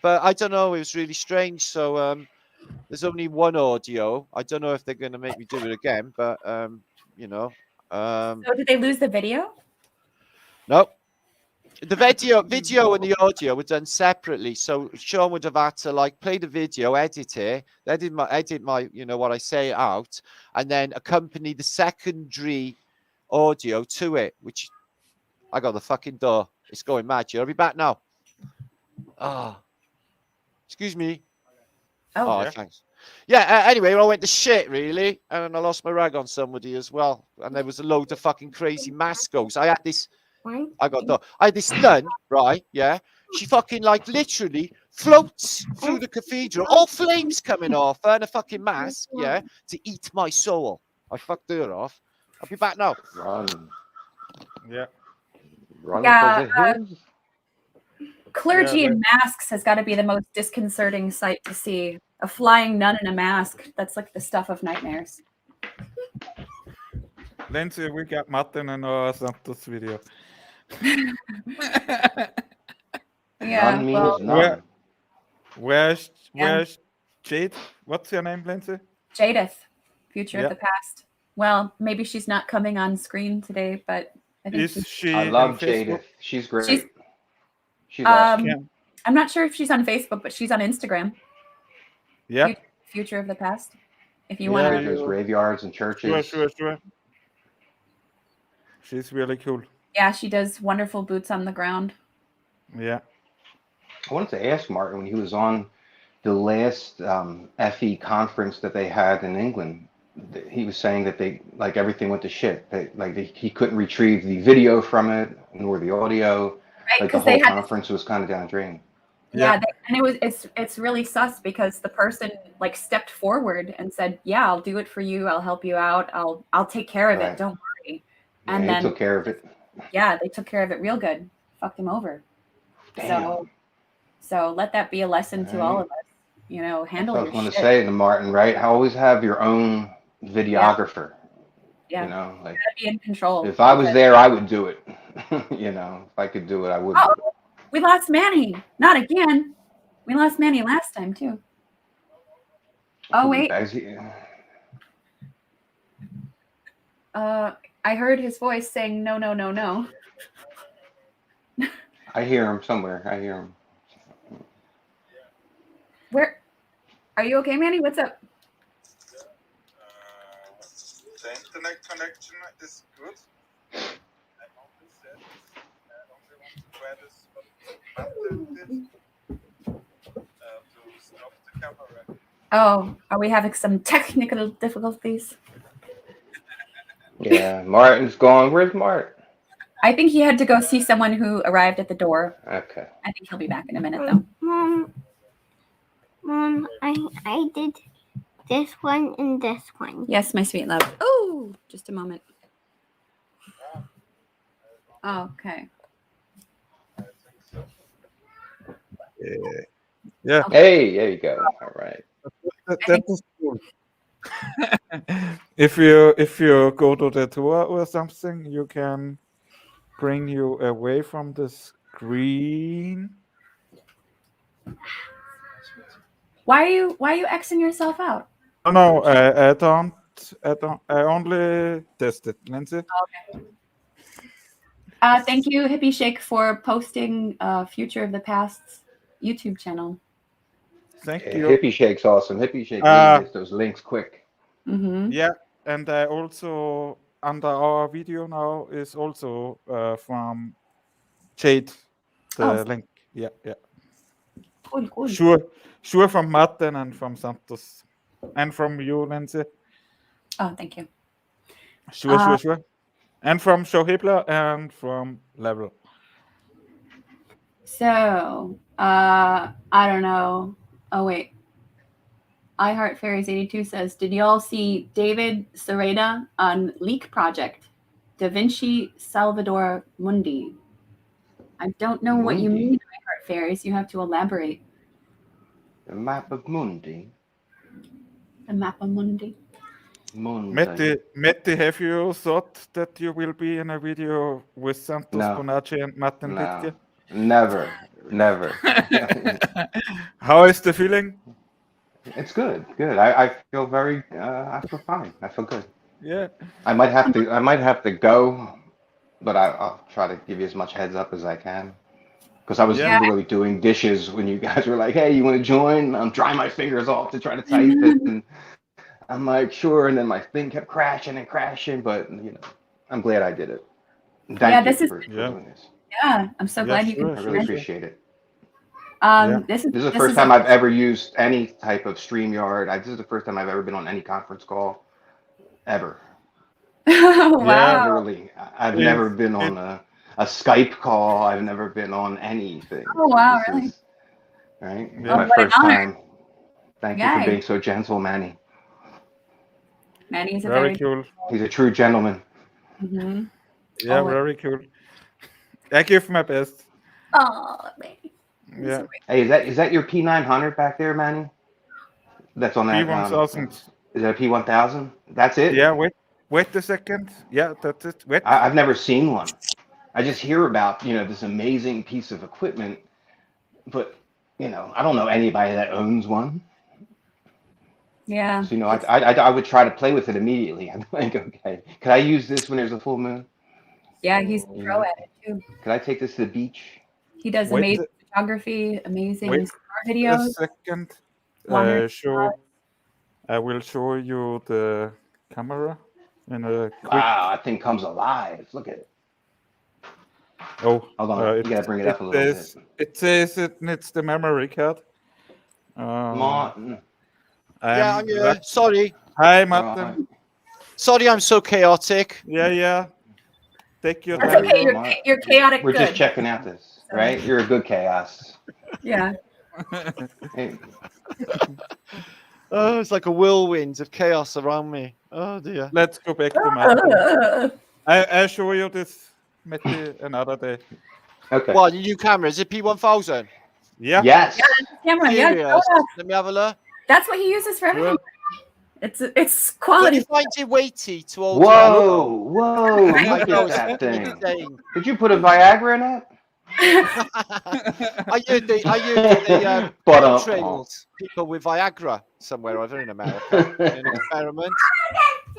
But I don't know, it was really strange. So there's only one audio. I don't know if they're gonna make me do it again, but you know. So did they lose the video? No. The video and the audio were done separately. So Sean would have had to like play the video, edit it, edit my you know what I say out, and then accompany the secondary audio to it, which I got the fucking door. It's going mad. I'll be back now. Ah. Excuse me. Oh, yeah. Thanks. Yeah, anyway, I went to shit, really, and I lost my rag on somebody as well. And there was a load of fucking crazy mascos. I had this nun, right? Yeah. She fucking, like, literally floats through the cathedral, all flames coming off her and a fucking mask, yeah, to eat my soul. I fucked her off. I'll be back now. Run. Yeah. Run Yeah, for the hills. clergy Yeah, in masks has got to be the most disconcerting sight to see. A flying nun in a mask. That's like the stuff of nightmares. Lindsay, we got Martin in our Santos video. Yeah, None well, means none. Where's Jade? What's your name, Lindsay? Jadith, future Yeah. of the past. Well, maybe she's not coming on screen today, but I think Is she I love on Facebook? Jadith. She's great. She's- She's awesome. Yeah. I'm not sure if she's on Facebook, but she's on Instagram. Yeah. Future of the past. If you Yeah, want to. There's graveyards and churches. Sure. She's really cool. Yeah, she does wonderful boots on the ground. Yeah. I wanted to ask Martin when he was on the last FE conference that they had in England. He was saying that they everything went to shit. He couldn't retrieve the video from it nor the audio. Right, Like the 'cause they whole had- conference was kind of down the drain. Yeah, and it's really sus because the person like stepped forward and said, "Yeah, I'll do it for you. I'll help you out. I'll take care of Right. it. Don't worry." Yeah, And he then took care of it. yeah, they took care of it real good. Fucked him over. Damn. So let that be a lesson to all Right. of us. You know, That's handle what I your was going shit. to say to Martin, right? Always have your own videographer. Yeah. You know, like You gotta be in control. if I was because- there, I would do it. You know, if I could do it, I would. Oh, Do it. we lost Manny. Not again. We lost Manny last time too. Oh wait. I heard his voice saying no, no, no, no. I hear him somewhere. I hear him. Where are you okay, Manny? What's up? The internet connection is good. I only said I only want to try this what Martin did to stop the camera. Oh, are we having some technical difficulties? Yeah, Martin's gone. Where's Martin? I think he had to go see someone who arrived at the door. Okay. I think he'll be back in a minute though. Mom, I did this one and this one. Yes, my sweet love. Oh, just a moment. Okay. Yeah. Hey, there you go. All right. That is cool. If you go to the tour or something, you can bring you away from the screen. Why are you Xing yourself out? Oh, no, I don't. I only tested, Lindsay. Okay. Thank you, Hippie Shake, for posting Future of the Past's YouTube channel. Thank Yeah, you. Hippie Shake's awesome. Hippie Shake really gets those links quick. Mm-hmm. Yeah, and I also under our video now is also from Jade the link. Yeah. Cool. Sure from Martin and from Santos and from you, Lindsay. Oh, thank you. Sure. And from Shohibla and from Level. So, I don't know. Oh, wait. I Heart Fairies 82 says, did y'all see David Sereda on Leak Project? Da Vinci Salvador Mundi. I don't know what you mean, I Heart Fairies. You have to elaborate. The map of Mundi. The map of Mundi. Mette, have you thought that you will be in a video with Santos, Bonacci, and Martin Liedtke? Never. How is the feeling? It's good. I feel very. I feel fine. I feel good. Yeah. I might have to go, but I'll try to give you as much heads up as I can. Because I was literally doing dishes when you guys were like, "Hey, you want to join?" I'm drying my fingers off to try to type it, and I'm like, "Sure." And then my thing kept crashing, but I'm glad I did it. Thank you for doing this. Yeah, I'm so glad you can. I really appreciate it. This is the first time I've ever used any type of StreamYard. This is the first time I've ever been on any conference call, ever. Wow. Literally, I've never been on a Skype call. I've never been on anything. Oh wow, really? Right? Yeah. My first time. Thank you Yay. for being so gentle, Manny. Manny's a Very cool. He's a true gentleman. Mm-hmm. Yeah, very cool. I give my best. Oh, baby. Yeah. Hey, is that your P900 back there, Manny? That's on that. P1000. Is that a P1000? That's it? Yeah. Wait a second. Yeah, that's it. Wait. I've never seen one. I just hear about this amazing piece of equipment, but I don't know anybody that owns one. Yeah. So I would try to play with it immediately. I'm like, okay, could I use this when there's a full moon? Yeah, he's a pro at it too. Could I take this to the beach? He does amazing photography, amazing star A videos. second. I will show you the camera in a quick. Wow, that thing comes alive. Look at it. Oh, hold on. You gotta bring it up a little bit. It says it needs the memory card. Martin. Yeah, I'm here. Sorry. Hi, Martin. Sorry, I'm so chaotic. Yeah. take your That's time. okay. bro. You're chaotic We're good. just checking out this, right? You're a good chaos. Yeah. Hey, Oh, it's like a whirlwind of chaos around me. Oh dear. Let's go back to Martin. I show you this maybe another day. okay. What, your new camera? Is it P1000? Yeah. Yes. Camera, yeah. Serious? Let me have a look. That's what he uses for everything. It's quality. Did you find it weighty to hold? Whoa, whoa! I Look know, at that it's thing. insane. Did you put a Viagra in it? I heard the But, trailed people with Viagra somewhere over in America in an experiment.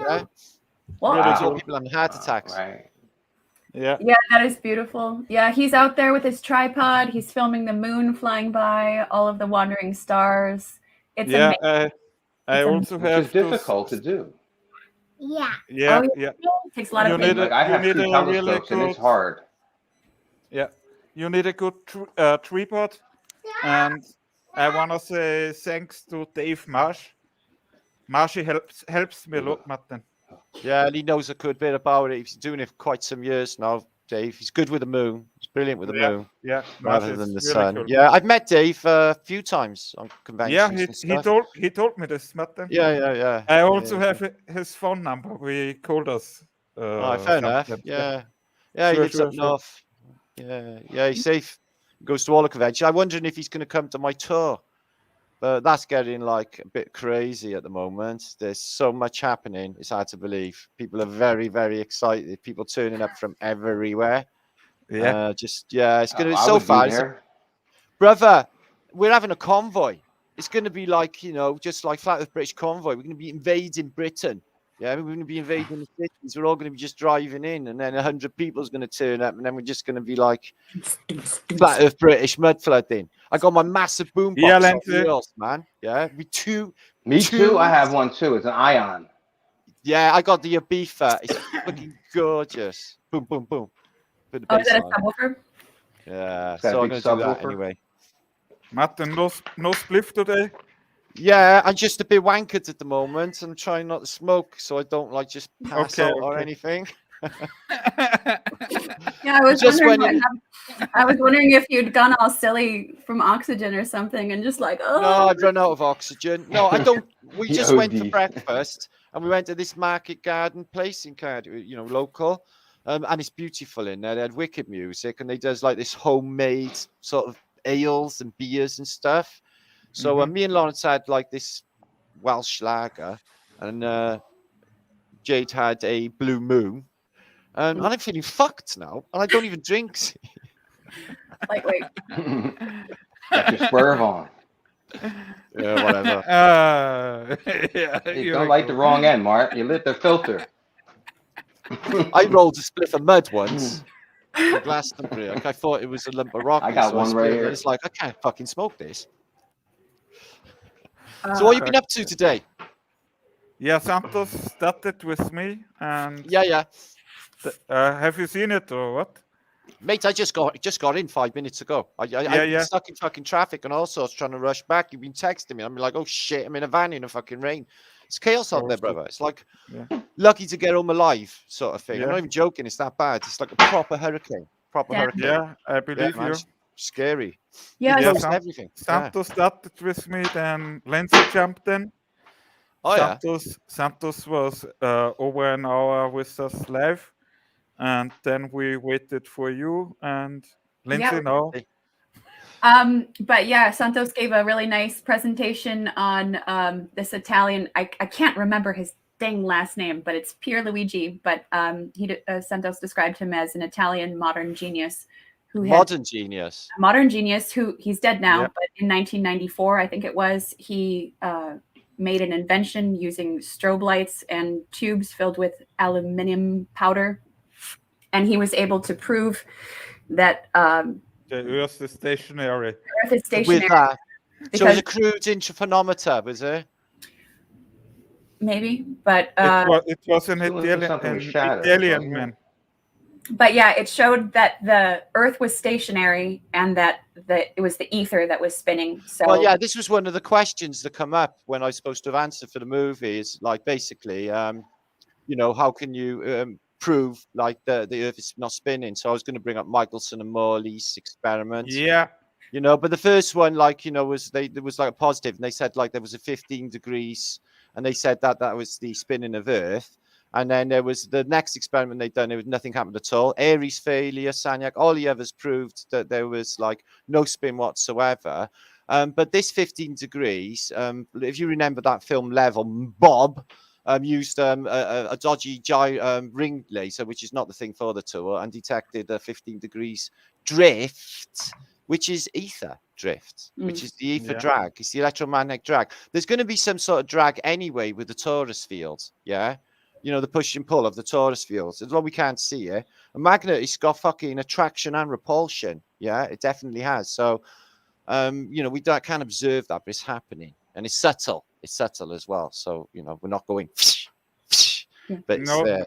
Yeah. Well, Really saw people having heart attacks. Right. Yeah. Yeah, that is beautiful. Yeah, he's out there with his tripod. He's filming the moon flying by, all of the wandering stars. It's Yeah. amazing. I It's also Which have is difficult to do. Yeah. Yeah, Oh, yeah. It takes a lot You of need thinking. Like I have you two need a really telescopes and it's good. hard. Yeah, you need a good tripod, and I wanna say thanks to Dave Marsh. Marshy helps me a lot, Martin. Yeah, and he knows a good bit about it. He's been doing it for quite some years now, Dave. He's good with the moon. He's brilliant with the moon. Yeah, Rather Marsh than the is really sun. cool. Yeah, I've met Dave a few times on Yeah, conventions and stuff. he told me this, Martin. Yeah. I also Yeah. have his phone number. We called us. Oh, fair enough. sometimes. Yeah. Yeah, he Sure, lives sure, up sure. north. Yeah, he's safe. He goes to all the conventions. I'm wondering if he's going to come to my tour. But that's getting like a bit crazy at the moment. There's so much happening. It's hard to believe. People are very, very excited. People turning up from everywhere. Yeah. It's gonna. I So would far, be there. brother, we're having a convoy. It's going to be like, just like Flat Earth British convoy. We're going to be invading Britain. Yeah, we're going to be invading the cities. We're all going to be just driving in, and then 100 people's going to turn up, and then we're just going to be like Flat Earth British mud flooding. I got my massive boombox Yeah, on Lindsay. wheels, man. Yeah, two. Me too. I have one too. It's an ion. Yeah, I got the Ibiza. It's fucking gorgeous. Boom, boom, boom. Put the Oh, bass is that a on. subwoofer? Yeah, It's got a so I'm big going to do that subwoofer. anyway. Martin, no spliff today. Yeah, I'm just a bit wankered at the moment. I'm trying not to smoke so I don't like just pass out or Okay. anything. Yeah, I was Just wondering. when I was wondering if you'd gone all silly from oxygen or something, and just like, oh. No, I've run out of oxygen. No, I don't. We He just went for OD'd. breakfast and we went to this market garden place in Cardiff, local. And it's beautiful in there. They had wicked music and they does like this homemade sort of ales and beers and stuff. So me and Lawrence had like this Welsh lager and Jade had a Blue Moon. And I'm feeling fucked now. And I don't even drink. Lightweight. Got your swerve on. Yeah, whatever. Yeah, You you're don't light the cool. wrong end, Mark. You lit the filter. I rolled a spliff of mud once in Glastonbury. Like, I thought it was a lump of rock. I got one right split it, here. and it's like, I can't fucking smoke this. So what have you been up to today? Yeah, Santos started with me, and Yeah. have you seen it or what? Mate, I just got in 5 minutes ago. I've been stuck in fucking traffic and all sorts trying to rush back. You've been texting me. I'm like, oh shit, I'm in a van in the fucking rain. It's chaos out there, brother. It's like lucky to get home alive sort of thing. I'm not even joking. It's that bad. It's like a proper hurricane. Hurricane. Yeah, I believe man, you. it's scary. Yeah, Close to everything. Santos started with me, then Lindsay jumped in. Oh, yeah. Santos was over an hour with us live, and then we waited for you and Lindsay now. But yeah, Santos gave a really nice presentation on this Italian. I can't remember his dang last name, but it's Pierluigi. But Santos described him as an Italian modern genius who modern genius who he's dead now. But in 1994, I think it was, he made an invention using strobe lights and tubes filled with aluminum powder, and he was able to prove that. The Earth is stationary. Earth is stationary. With that. So it was Because a crude interferometer, was it? maybe, but it was an Still into something with shadows, Italian wasn't it? man. but yeah, it showed that the Earth was stationary and that it was the ether that was spinning. So Well, yeah, this was one of the questions that come up when I was supposed to have answered for the movie. Is like basically, how can you prove like the Earth is not spinning. So I was going to bring up Michelson and Morley's experiment. Yeah. You know, but the first one, like, you know, there was like a positive, and they said like there was a 15 degrees, and they said that was the spinning of Earth. And then there was the next experiment they'd done. There was nothing happened at all. Aries failure, Sagnac, all the others proved that there was like no spin whatsoever. But this 15 degrees, if you remember that film Level, Bob used a dodgy ring laser, which is not the thing for the tour, and detected a 15 degrees drift, which is ether drift, which is the ether drag. It's the electromagnetic drag. There's going to be some sort of drag anyway with the torus field, yeah? You know, the push and pull of the torus fields. As long as we can't see it. A magnet, it's got fucking attraction and repulsion, yeah? It definitely has. So, you know, we can observe that, but it's happening. And it's subtle. It's subtle as well. So, you know, we're not going... But it's there.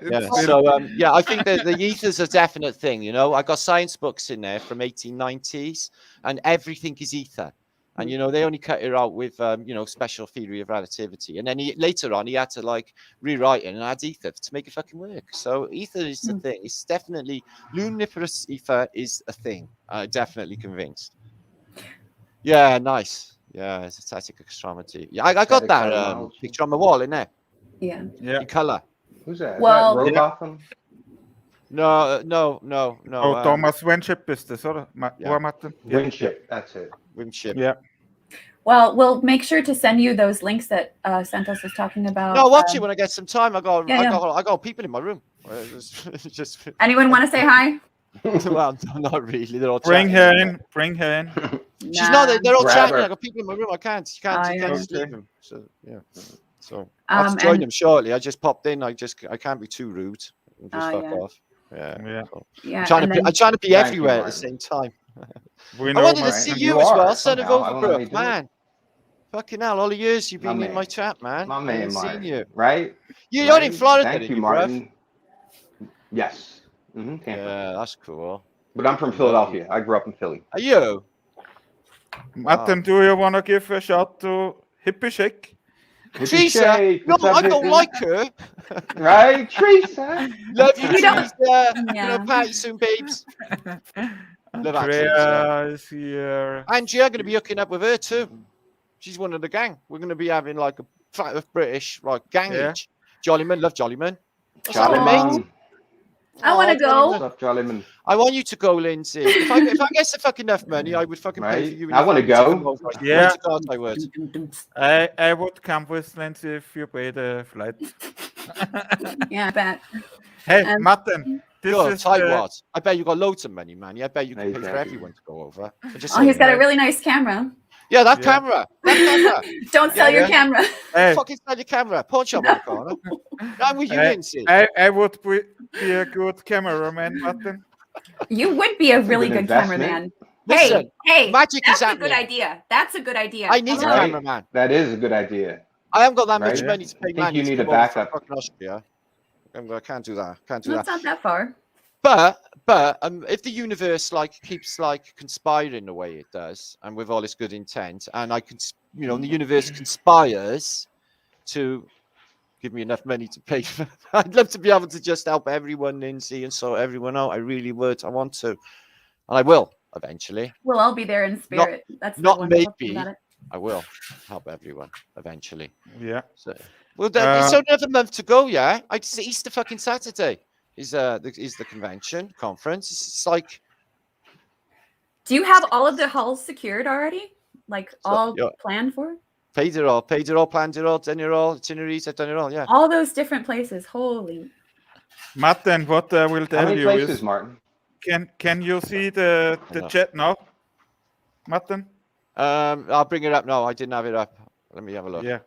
Yeah. So yeah, I think that the ether's a definite thing. You know, I got science books in there from 1890s, and everything is ether. And you know, they only cut it out with you know, special theory of relativity. And then later on, he had to like rewrite it and add ether to make it fucking work. So ether is the thing. It's definitely luminiferous ether is a thing. Definitely convinced. Yeah, nice. Yeah, it's a static astrometry. Yeah, I got that picture on my wall in there. Yeah. In color. Who's that? Well, Is that Rogotham? No. Oh, Thomas Winship is this, or Martin? Winship, that's it. Winship. Yeah. Well, we'll make sure to send you those links that Santos was talking about. No, I'll watch it when I get some time. I got people in my room. Just Anyone want to say hi? Well, not really. They're all Bring chatting. her in. She's not. They're all chatting. I got people in my room. I can't sleep them. So yeah. So I'll have to join them shortly. I just popped in. I can't be too rude. And just fuck off. Yeah. So I'm trying to be everywhere at the same time. I wanted to see you as well, son of Overbrook, man. Fucking hell, all the years you've been in my chat, man. My man, Martin. You. Right? You're in Florida. Thank you, Martin. Yes. Yeah, that's cool. But I'm from Philadelphia. I grew up in Philly. Are you? Martin, do you want to give a shout to Hippie Chick? Teresa, no, I don't like her. Right, Teresa. Love you, Teresa. You know, party soon, babes. Love Andrea is here. Andrea, going to be hooking up with her too. She's one of the gang. We're going to be having like a flat of British like gangage. Jollyman, love Jollyman. Jollyman. I want to go. Love Jollyman. I want you to go, Lindsay. If I get some fucking enough money, I would fucking pay for you. I want to go. Yeah. God, I would. I would come with Lindsay if you pay the flight. Yeah, I bet. Hey, Martin. This is what? I bet you got loads of money, man. I bet you can pay for everyone to go over. He's got a really nice camera. Yeah, that camera. Don't sell your camera. Hey. Fucking sell your camera. Pawn shop in the corner. I'm with you, Lindsay. I would be a good cameraman, Martin. You would be a really good cameraman. Listen, hey, magic that's is a good idea. That's a good idea. I need a cameraman. That is a good idea. I haven't got that much money to pay. I think you need a backup. Austria. I can't do that. It's not that far. But if the universe keeps conspiring the way it does, and with all its good intent, and the universe conspires to give me enough money to pay for, I'd love to be able to just help everyone, Lindsay, and sort everyone out. I really would. I want to, and I will eventually. We'll all be there in spirit. That's not maybe. I will help everyone eventually. Yeah. So, there's only another month to go. Yeah, it's Easter fucking Saturday. Is the convention conference? It's like. Do you have all of the halls secured already? Planned for? Paid it all, planned it all, done it all, itineraries, I've done it all, yeah. All those different places, holy. Martin, what I will tell you places, is, Martin? Can you see the chat now, Martin? I'll bring it up now. I didn't have it up. Let me have a look. Yeah.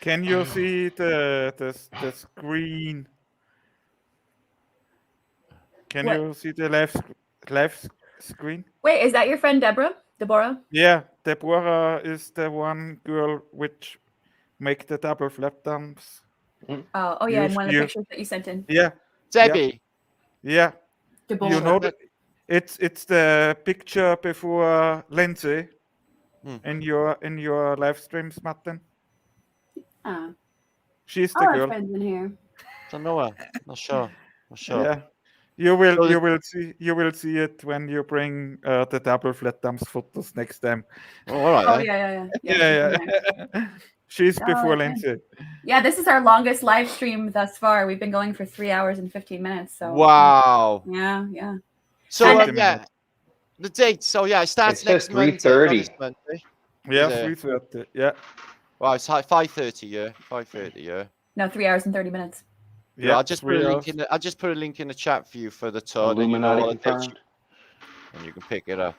Can you see the screen? Can you see the left screen? Wait, is that your friend Deborah? Yeah, Deborah is the one girl which make the double flap dumps. Oh yeah, in one of the pictures that you sent in. Yeah. Debbie. Yeah. Deborah. You know that it's the picture before Lindsay in your live streams, Martin. Ah. She's the girl. Friends in here. Don't know. Not sure. Not sure. Yeah. You will So you will see it when you bring the double flat thumbs photos next time. Oh, all right Oh then. yeah. Yeah. She's Oh, before okay. Lindsay. Yeah, this is our longest live stream thus far. We've been going for 3 hours and 15 minutes. So Wow. yeah. So And- yeah, the date. So yeah, it starts It says next Monday. 3:30. not this Monday. Yeah, Is it? 3:30. Yeah. Well, it's 5:30. Yeah, 5:30. Yeah. No, 3 hours and 30 minutes. Yeah, I'll just put a link in. I'll just put a link in the chat for you for the tour. Then you know Illuminati all the dates, confirmed. and you can pick it up.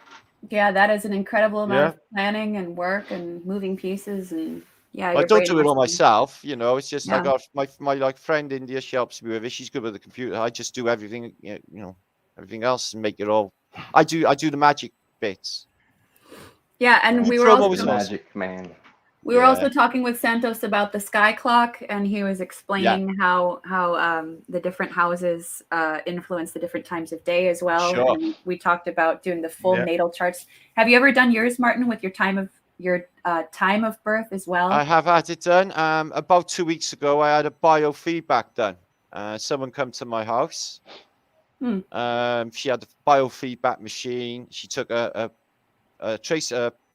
Yeah, that is an incredible amount Yeah. of planning and work and moving pieces and yeah. I your don't brain do it all must be- myself, you know. It's just I Yeah. got my like friend India. She helps me with it. She's good with the computer. I just do everything, you know, everything else and make it all. I do the magic bits. Yeah, and You we were promo also was awesome. Magic man. we were Yeah. also talking with Santos about the sky clock, and he was explaining how the different houses influence the different times of day as well. Sure. And we talked about doing the full Yeah. natal charts. Have you ever done yours, Martin, with your time of birth as well? I have had it done. About 2 weeks ago, I had a biofeedback done. Someone come to my house. She had a biofeedback machine. She took a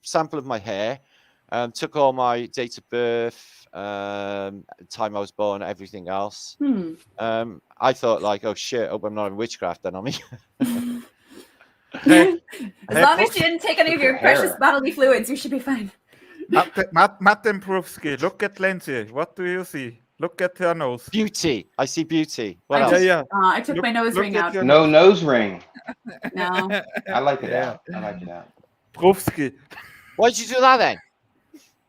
sample of my hair, took all my date of birth, time I was born, everything else. I thought like, oh shit, hope I'm not in witchcraft then on me. Hey, As long as you didn't take any of your precious bodily fluids, you should be fine. Martin Prufsky, look at Lindsay. What do you see? Look at her nose. Beauty. I see beauty. What I else? just- Yeah. I took my nose ring at out. your No nose ring. No. I like it Yeah. out. I like it out. Prufsky. Why did you do that then?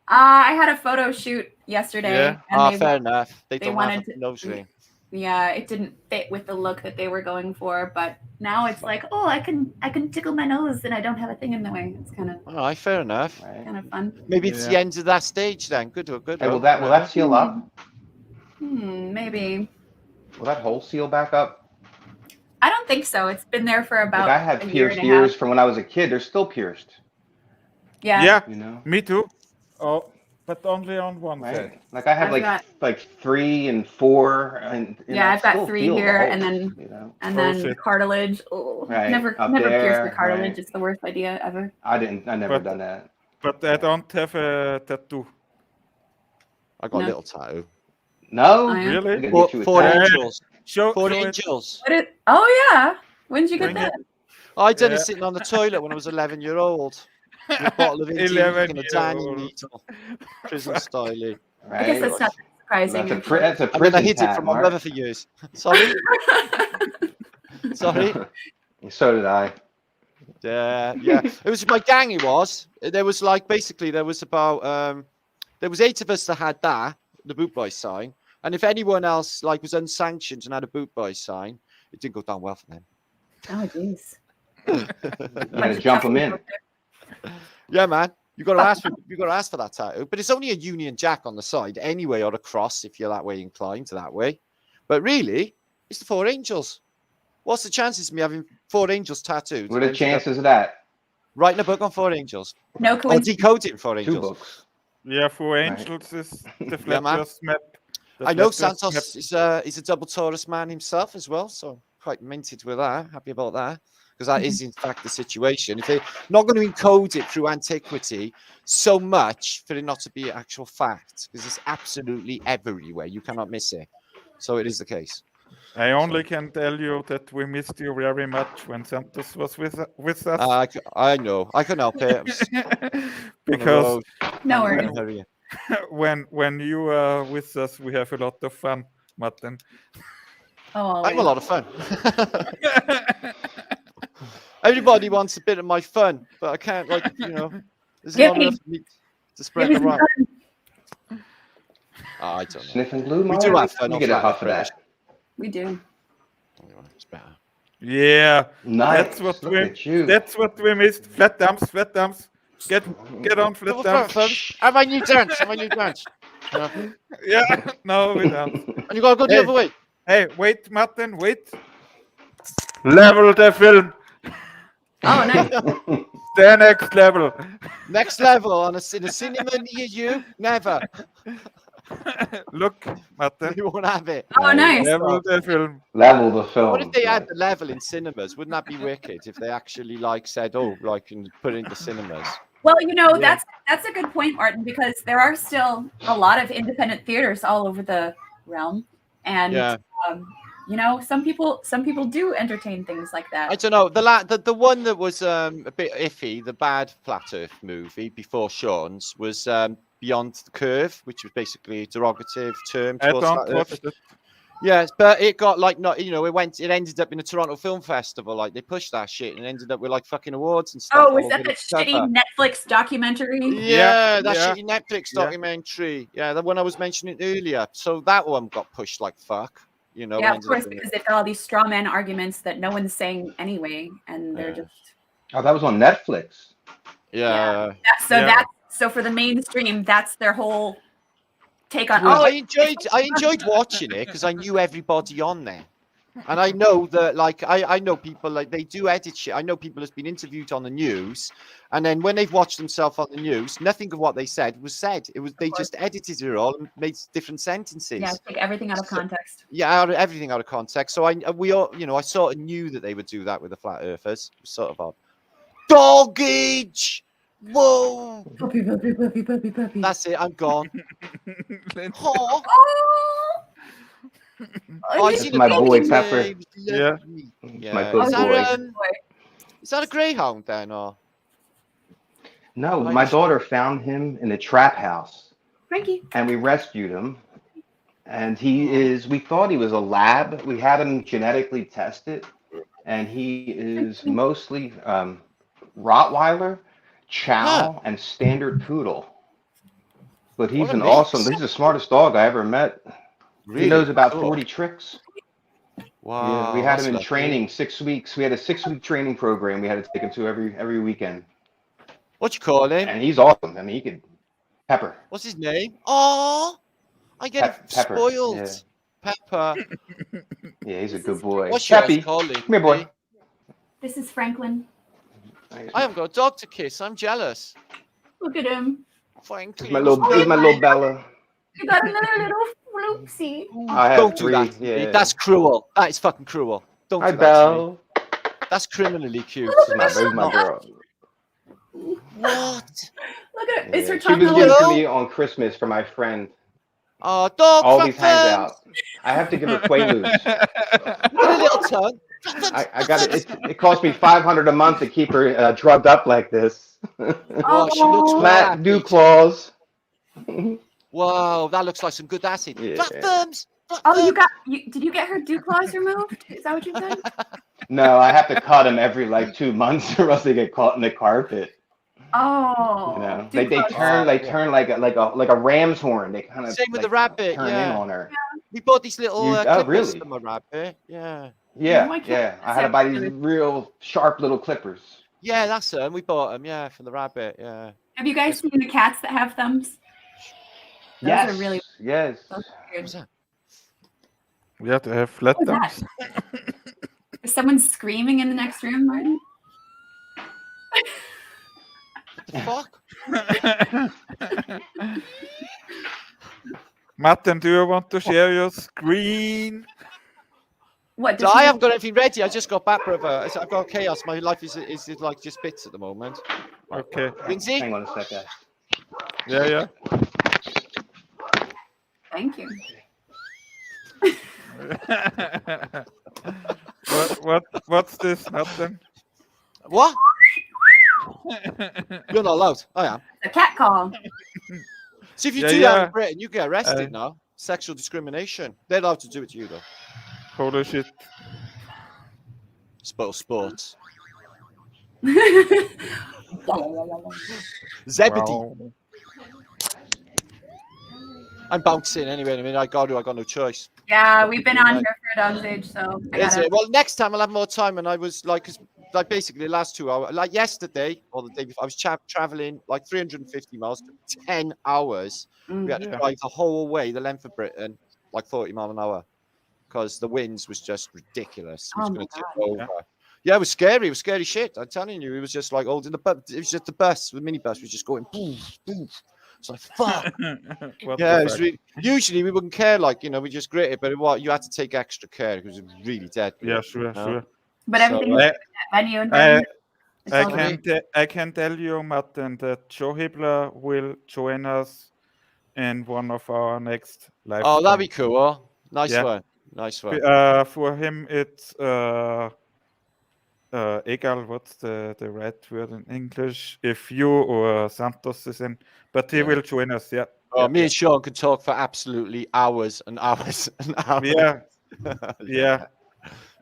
I had a photo shoot yesterday. Yeah. And Fair enough. They they don't wanted have a nose ring. Yeah, it didn't fit with the look that they were going for, but now it's like, oh, I can tickle my nose and I don't have a thing in the way. It's kind of All right, fair enough. kind of fun. Maybe it's the end of that stage then. Good. Hey, will that seal up? Maybe. Will that hole seal back up? I don't think so. It's been there for about Like I have a year pierced and a half. ears from when I was a kid. They're still pierced. Yeah. Yeah. You know. Me too. Oh, but only on one side. Right. Like I have I've like 3 and 4 and Yeah, I I've got still 3 feel the here, holes, and then you know. then cartilage. Oh, Right, never up pierce there, the cartilage. right. It's the worst idea ever. I never done that. But I don't have a tattoo. I got No. a little tattoo. No? Oh, yeah? Really? I'm gonna Four, get you a four tattoo. angels. Show Four it. angels. Oh yeah. When did you get Bring that? I done Yeah. it sitting on the toilet when I was 11-year-old. With a bottle of Indian ink and a tiny 11-year-old. needle. Prison style. I guess Right? that's not surprising. That's a I mean, I prison hid it tat, from my Mark. mother for years. Sorry. Sorry. So did I. Yeah. It was my gang. It was. There was like basically there was about there was 8 of us that had that the boot boy sign, and if anyone else like was unsanctioned and had a boot boy sign, it didn't go down well for them. Oh jeez. You gotta jump them in. Yeah, man. You got to ask for that tattoo, but it's only a Union Jack on the side anyway, or a cross if you're that way inclined to that way. But really, it's the 4 angels. What's the chances of me having 4 angels tattooed? What are the chances of that? Writing a book on 4 angels. No Or coincidence. decoding 4 2 angels. books. Yeah, 4 angels is the Yeah, man. flat map. The I know flat Earth Santos is a double Taurus man himself as well, so quite minted with that. Happy about that. Because that is in fact the situation. If they're not going to encode it through antiquity so much for it not to be actual fact, because it's absolutely everywhere. You cannot miss it. So it is the case. I only can tell you that we missed you very much when Santos was with us. I know. I can help it. I'm just Because No I'm worries. hurrying. when you are with us, we have a lot of fun, Martin. Oh, I'm a lot of fun. Everybody wants a bit of my fun, but I can't, like, you know, there's not enough for me to spread Give me around. I don't know. Sniffing glue, We Mark? do have fun. You off get a that, huff of British. that. We do. Anyway, it's better. Yeah, Nice. that's Look at you. we missed. Flat thumbs. Get on flat thumbs. Have I new dance? Have I new dance? Yeah, no, we don't. And you gotta go the other way. Hey, wait, Martin, wait. Level the film. Oh, nice. The next level. Next level in a cinema near you? Never. Look, Martin. You won't have it. Oh, nice. Level the film. Level the film. What if they had the level in cinemas? Wouldn't that be wicked if they actually like said, oh, like and put it into cinemas? Well, you know, that's a good point, Martin, because there are still a lot of independent theaters all over the realm, and you know, some people do entertain things like that. I don't know. The one that was a bit iffy, the bad Flat Earth movie before Sean's was Beyond the Curve, which was basically a derogative term I towards don't Flat watch Earth. it. Yes, but it got like not, you know, it ended up in a Toronto Film Festival. Like they pushed that shit and ended up with like fucking awards and stuff. Oh, all was over that the the shitty Netflix documentary? Yeah, that shitty Netflix documentary. Yeah, the one I was mentioning earlier. So that one got pushed like fuck. You know, Yeah, and of course, because they've got all these straw man arguments that no one's saying anyway, and they're just Oh, that was on Netflix. Yeah. So for the mainstream, that's their whole take on. Well, Oh, I enjoyed watching it because I knew everybody on there. And I know that, like, I know people, like, they do edit shit. I know people that's been interviewed on the news, and then when they've watched themselves on the news, nothing of what they said was said. It was they just edited it all and made different sentences. yeah, take everything out of context. Yeah, everything out of context. So we all, you know, I sort of knew that they would do that with the flat earthers. It was sort of odd. Doggage. Whoa. Puppy, puppy, puppy, puppy, puppy. That's it. I'm gone. Oh. Oh, That's my boy Pepper. Yeah. My good boy. Is that a greyhound then, or? No, my daughter found him in a trap house. Frankie. And we rescued him. And we thought he was a lab. We had him genetically tested. And he is mostly Rottweiler, Chow, and Standard Poodle. But he's an awesome, he's the smartest dog I ever met. Really? He knows about Cool. 40 tricks. Wow. Yeah, we had him in lovely. training 6 weeks. We had a 6-week training program we had to take him to every weekend. What you call him? And he's awesome. I mean, he could Pepper. What's his name? Oh, I get it Pepper. spoiled. Yeah. Pepper. Yeah, he's a good boy. What's Peppy, yours calling? come here, boy. This is Franklin. I haven't got a dog to kiss. I'm jealous. Look at him. Franklin. This is my little Bella. You got another little floopsy. I have Don't 3. do that. To me. Yeah. That's cruel. That is fucking cruel. Don't Hi, do that to me. Belle. That's criminally cute. This is my girl. What? Look at her. Is her She tongue was out? given to me on Christmas for my friend. Oh, dog. All these hangs out. I have to give her Quaaludes. What a little tongue. I got it. It cost me $500 a month to keep her drugged up like this. Oh, she looks Flat happy. dew claws. Wow, that looks like some good acid. Yeah. Flat firms. Oh, did you get her dew claws removed? Is that what you said? No, I have to cut them every like 2 months, or else they get caught in the carpet. Oh. You know, dew they claws. turn like a ram's horn. They kind of Same with the rabbit. turn Yeah. in on her. We bought these little clippers really? from a rabbit. Yeah. Yeah, my God. yeah. I had to buy these real sharp little clippers. Yeah, that's them. We bought them. Yeah, for the rabbit. Yeah. Have you guys seen the cats that have thumbs? Those Yes. are really Yes. those are weird. What's that? We have to have flat What was thumbs. Is someone screaming in the next room, Martin? What the fuck? Martin, do you want to share your screen? What? So I haven't got anything ready. I just got back, brother. I've got chaos. My life is like just bits at the moment. Okay. Lindsay? Hang on a second. Yeah. Thank you. What's this, Martin? What? You're not allowed. I am. A cat call. So if you Yeah, do that yeah. in Britain, you get arrested now. Sexual discrimination. They're allowed to do it to you, though. Holy shit. Sports. Zebedee. Wow. I'm bouncing anyway. I mean, I got no choice. Yeah, we've been on here for a dog's age, so I Is gotta. it? Well, next time I'll have more time. And I was like, like basically the last 2 hours, like yesterday or the day before, I was traveling like 350 miles, 10 hours. We had to drive the whole way, the length of Britain, like 40 miles an hour, because the winds was just ridiculous. It was going to tip over. Yeah, it was scary. It was scary shit. I'm telling you, it was just like holding the bus. It was just the bus, the minibus was just going boom, boom. It's like, fuck. What Yeah, the it's fuck? really, usually we wouldn't care, like, you know, we just grit it, but what you had to take extra care because it was really deadly. Yeah, sure, you know? sure. But So, everything's I, good at that venue I, environment. It's I all Pardon good. me? I can tell you, Martin, that Joe Hibbler will join us in one of our next live Oh, that'd be streams. cool. Nice Yeah. one. Nice one. For him, it's egal what's the right word in English. If you or Santos is in, but he Yeah. will join us. Yeah. Oh, Yeah. me and Sean could talk for absolutely hours and hours and hours. Yeah. Yeah.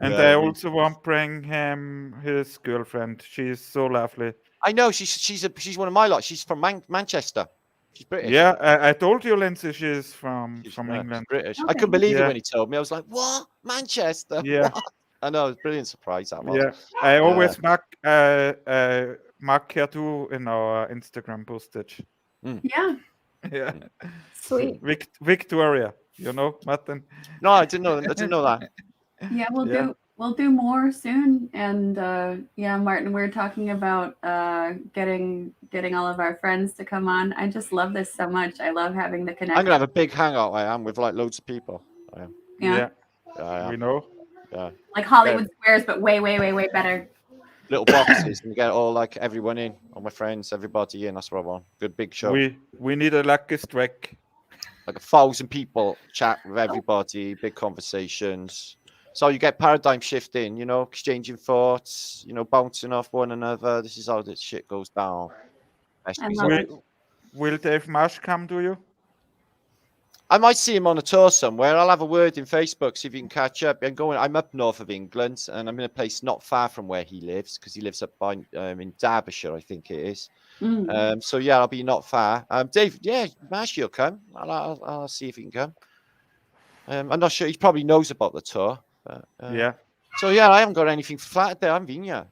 And Yeah, I me- also want to bring him his girlfriend. She's so lovely. I know she's one of my lot. She's from Manchester. She's British. Yeah, I told you, Lindsay, she's from She's England. British. I Okay. couldn't believe it Yeah. when he told me. I was like, "What? Manchester? Yeah. What?" I know, it was a brilliant surprise that was. Yeah. I always mark her too in our Instagram postage. Yeah. Yeah. Sweet. Victoria, you know, Martin. No, I didn't know. I didn't know that. Yeah, Yeah. we'll do more soon. And yeah, Martin, we're talking about getting all of our friends to come on. I just love this so much. I love having the connection. I'm gonna have a big hangout. I am with like loads of people. I am. Yeah. Yeah, I am. We know. Yeah. Like Hollywood Squares, but way better. Little boxes and get all like everyone in, all my friends, everybody in. That's what I want. Good big show. We need a lucky strike. Like 1,000 people chat with everybody, big conversations. So you get paradigm shifting, you know, exchanging thoughts, you know, bouncing off one another. This is how this shit goes down. Will Dave Marsh come to you? I might see him on a tour somewhere. I'll have a word in Facebook, see if he can catch up. I'm up north of England, and I'm in a place not far from where he lives, because he lives up by in Derbyshire, I think it is. So yeah, I'll be not far. Dave, yeah, Marsh will come. I'll see if he can come. I'm not sure. He probably knows about the tour. But, yeah. So yeah, I haven't got anything flat there. I'm been here.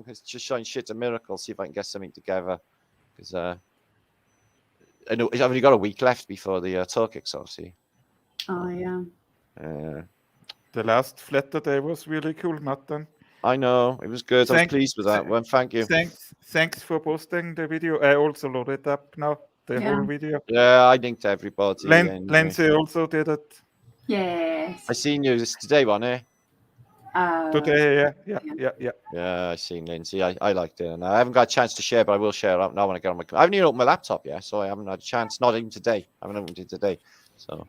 It's just showing shit a miracle. See if I can get something together, because I know I've only got a week left before the tour kicks off. See. Oh yeah. The last Flatter Day was really cool, Martin. I know, it was good. I was pleased with that one. Thank you. Thanks for posting the video. I also loaded it up now, the whole video. Yeah, I linked everybody. Lindsay also did it. Yes. I seen you this today, wasn't it? Today, yeah. Yeah, I seen Lindsay. I liked it, and I haven't got a chance to share, but I will share out now when I get on my. I haven't even opened my laptop yet, so I haven't had a chance. Not even today. I haven't opened it today. So.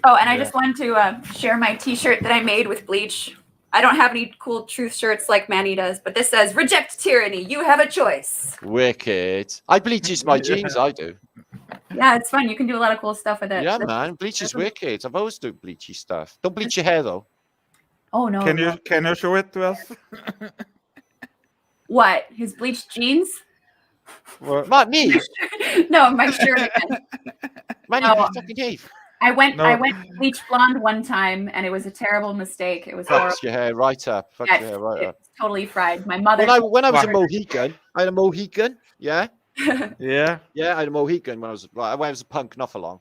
Oh, and I just wanted to share my T-shirt that I made with bleach. I don't have any cool truth shirts like Manny does, but this says "Reject tyranny. You have a choice." Wicked. I bleaches my jeans. I do. Yeah, it's fun. You can do a lot of cool stuff with it. Yeah, man. Bleach is wicked. I've always done bleachy stuff. Don't bleach your hair though. Oh no. Can you show it to us? What? His bleached jeans? What? Not me. No, my shirt again. Man, you fucking Dave. I went bleach blonde one time, and it was a terrible mistake. It was horrible. Fucked your hair right up. Fucked your hair right up. It's totally fried. My mother. When I was a Mohican, I had a Mohican. Yeah. Yeah. Yeah, I had a Mohican when I was a punk, not for long.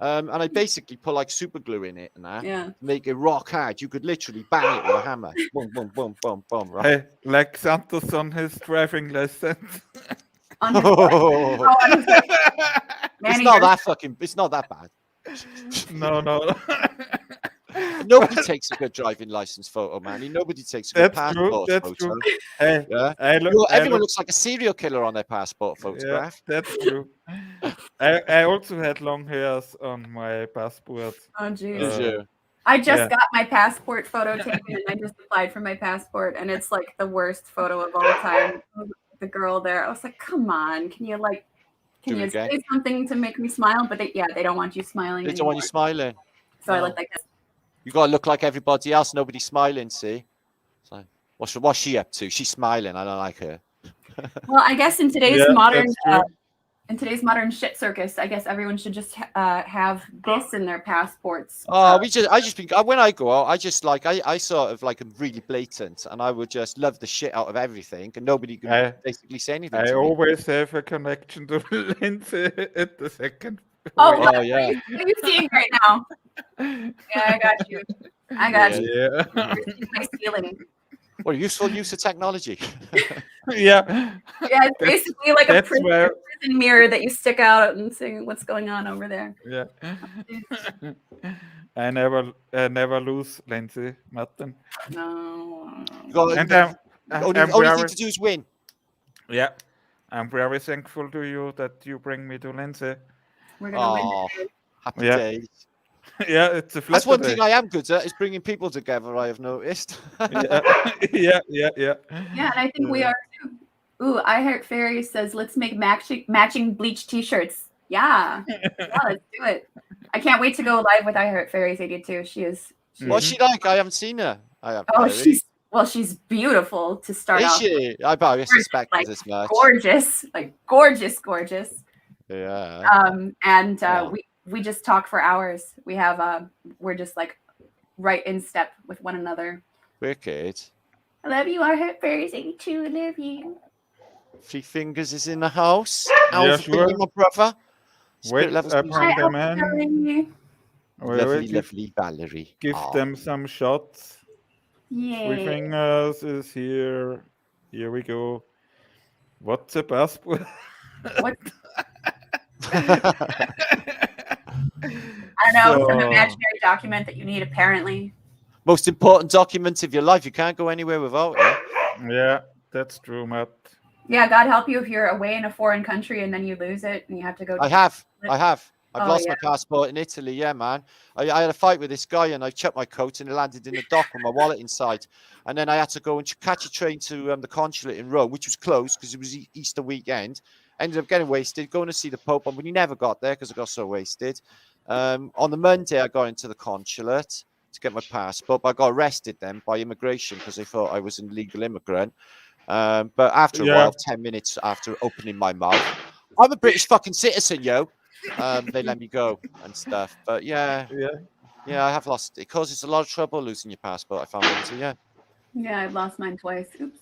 And I basically put like super glue in it and that. Yeah. To make it rock hard. You could literally bang it with a hammer. Boom, boom, boom, boom, boom. Right. Hey, like Santos on his driving license. On his It's not that bad. No. Nobody takes a good driving license photo, man. Nobody takes a good passport photo. True. Hey, yeah. Everyone looks like a serial killer on their passport photograph. Yeah, that's true. I also had long hairs on my passport. Oh, geez. Yeah. I just got my passport photo taken, and I just applied for my passport, and it's like the worst photo of all time. The girl there, I was like, "Come on, can you say something to make me smile?" But they don't want you smiling. They don't want you smiling. So I look like this. You gotta look like everybody else. Nobody's smiling. See, so what's she up to? She's smiling. I don't like her. Well, I guess in today's modern shit circus, I guess everyone should just have this in their passports. Oh, when I go out, I sort of like am really blatant, and I would just love the shit out of everything, and nobody can basically say anything. I always have a connection to Lindsay at the second. Oh yeah. What are you seeing right now? Yeah, I got you. Yeah. My ceiling. What a useful use of technology. Yeah. Yeah, it's basically like a prison thin mirror that you stick out and see what's going on over there. Yeah. I never lose, Lindsay, Martin. No. And only very, thing to do is win. Yeah, I'm very thankful to you that you bring me to Lindsay. We're gonna win. Oh, happy Yeah. days. Yeah, it's a That's one flatter thing day. I am good at is bringing people together. I have noticed. Yeah, yeah. Yeah, and I think we are too. Ooh, I Heart Fairy says, let's make matching bleach t-shirts. Yeah. Let's do it. I can't wait to go live with I Heart Fairies 82. What's she like? I haven't seen her. I have. Oh, she's beautiful to start Is off. she? I suspected like, as much. Gorgeous, like gorgeous. Yeah. We just talk for hours. We have we're just like right in step with one another. Wicked. I love you, I Heart Fairies 82. I love you. Three Fingers is in the house. Yeah, Alf, sure. my brother. Wait, I bring them in. Lovely Valerie. Give them some shots. Yay. Three Fingers is here. Here we go. What's a passport? What? I don't know. It's an imaginary document that you need, apparently. Most important document of your life. You can't go anywhere without it. Yeah, that's true, Matt. Yeah, God help you if you're away in a foreign country and then you lose it and you have to go. I have. I've lost yeah. my passport in Italy. Yeah, man. I had a fight with this guy and I checked my coat and it landed in the dock with my wallet inside. And then I had to go and catch a train to the consulate in Rome, which was closed because it was Easter weekend. Ended up getting wasted, going to see the Pope, but we never got there because I got so wasted. On the Monday, I got into the consulate to get my passport, but I got arrested then by immigration because they thought I was an illegal immigrant. But after a while, 10 minutes after opening my mouth, I'm a British fucking citizen, yo. They let me go and stuff. But yeah, I have lost it. It causes a lot of trouble losing your passport, I found out. So yeah. Yeah, I've lost mine twice. Oops.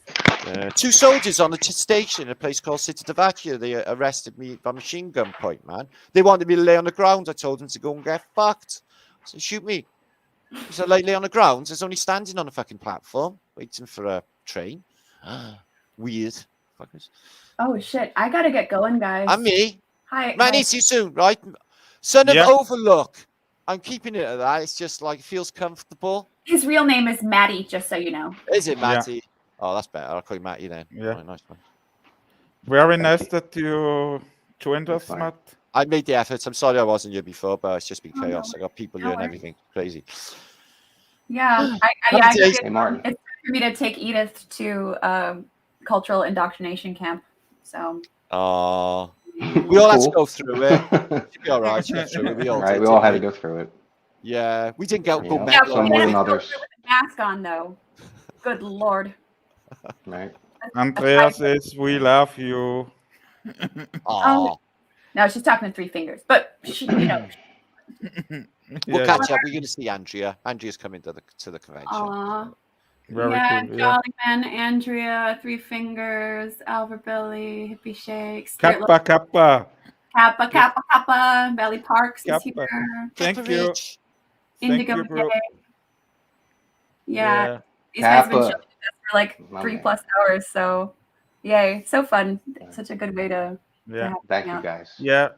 2 soldiers on a station in a place called City Davacchia. They arrested me by machine gun point, man. They wanted me to lay on the ground. I told them to go and get fucked. So shoot me. So lay on the ground. I was only standing on a fucking platform, waiting for a train. Weird. Fuckers. Oh shit! I gotta get going, guys. And me. Hi. Manny, see you soon, right? Son of Overlook. I'm keeping it at that. It's just like it feels comfortable. His real name is Matty, just so you know. Is it Matty? Yeah. Oh, that's better. I'll call you Matty then. Yeah. Oh, nice one. Very nice that you joined us, Matt. I made the effort. I'm sorry I wasn't here before, but it's just been chaos. I got people here and everything. Crazy. Yeah. It's time for me to take Edith to cultural indoctrination camp. So. Oh. We all had to go through it. Should be all right. We all had to go through it. Yeah, we didn't go mental. Some more than others. With a mask on, though. Good Lord. Right. Andrea says we love you. Oh. No, she's talking to Three Fingers, but she, you know. We'll catch up. We're going to see Andrea. Andrea's coming to the convention. Aww. Very cool. Jolly Man, Andrea, Three Fingers, Albert Billy, Hippie Shakes, Kappa. Valley Parks is here. Thank you. Indigo Day. Yeah. These guys have been chilling with us for like 3+ hours, so yay. So fun. Such a good way to thank you guys. Yeah.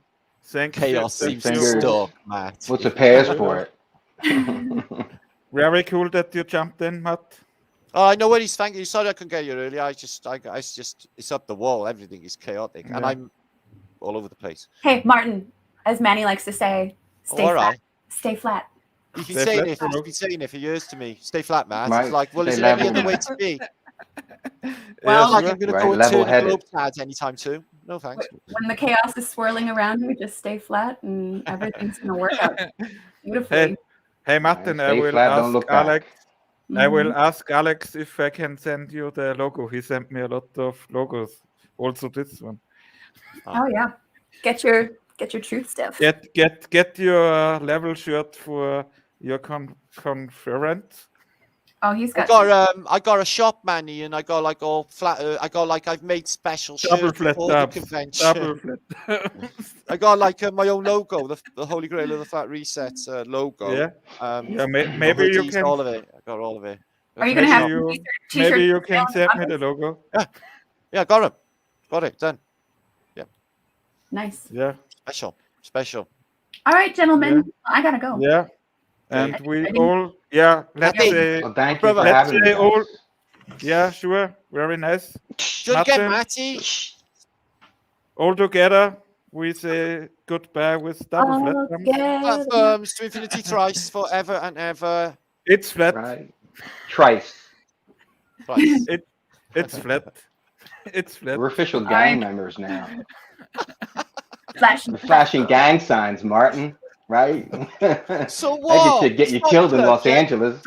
Thank Chaos seems to stalk, Matt. What's a passport? Very cool that you jumped in, Matt. Oh, I know what he's thanking you. Sorry I couldn't get you earlier. It's up the wall. Everything is chaotic. And I'm all over the place. Hey, Martin, as Manny likes to say, stay flat. Right. Stay flat. He's been saying it for years to me. Stay flat, Matt. It's like, well, is there any other way to be? Well, like I'm going to go and turn the globe pads anytime soon. No thanks. When the chaos is swirling around you, just stay flat and everything's going to work out beautifully. Hey, Martin, I will ask Alex. I will ask Alex if I can send you the logo. He sent me a lot of logos. Also this one. Oh yeah. Get your truth stuff. Get your level shirt for your conference. Oh, he's got. I got a shop, Manny, and I got like all flat. I've made special shirts for the convention. I got like my own logo, the Holy Grail of the Flat Reset logo. Yeah. Maybe you can. All of it. I got all of it. Are you gonna have maybe you can send me the logo? Yeah, got it. Got it done. Yeah. Nice. Yeah. Special. All right, gentlemen. I gotta go. Yeah. And Okay. we all, yeah, let's Matty. say, Well, thank you for brother. let's having me, say all, guys. yeah, sure, very nice. Do it again, Martin, Matty. all together, we say goodbye with double flat All thumbs. together. Thumbs to infinity thrice, forever and ever. It's flat. Right. Trice. Thrice. It's flat. It's flat. We're official All gang right. members now. Flashing. We're flashing gang signs, Martin. Right? So That what? should get you Fight killed in Club, Los yeah? Angeles.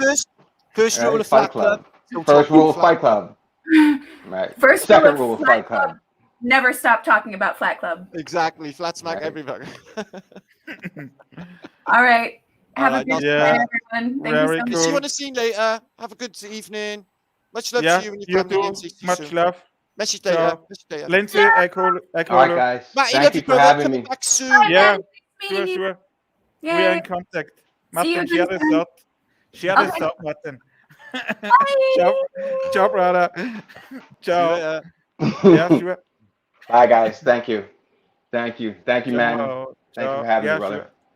First rule Right? of Fight Flat Club. Club. don't First talk rule of about Fight Club. Right. First Second rule rule of of Flat Fight Club. Never stop talking about Flat Club. Exactly. Flat smack Right. everybody. All right. Have All a right, good nice Yeah. night, everyone. Thank Very you so See you cool. on the scene later. Have a good evening. Much love Yeah, to you and your you family. too. And see you Much soon. love. Message later. Ciao. Message later. Lindsay, I call All her. right, guys. Matty, Thank love you you, for brother. having Coming me. back soon. Bye, Yeah, man. sure, Meeting you. sure. We Yay. are in contact. See you Martin, share again this soon. out. Share this Okay. out, Martin. Bye. Ciao. Ciao, brother. See you Ciao. later. Yeah, sure. Bye, guys. Thank you. Thank you. Thank you, man. Ciao. Thank you Ciao. for having me, Yeah, brother. sure.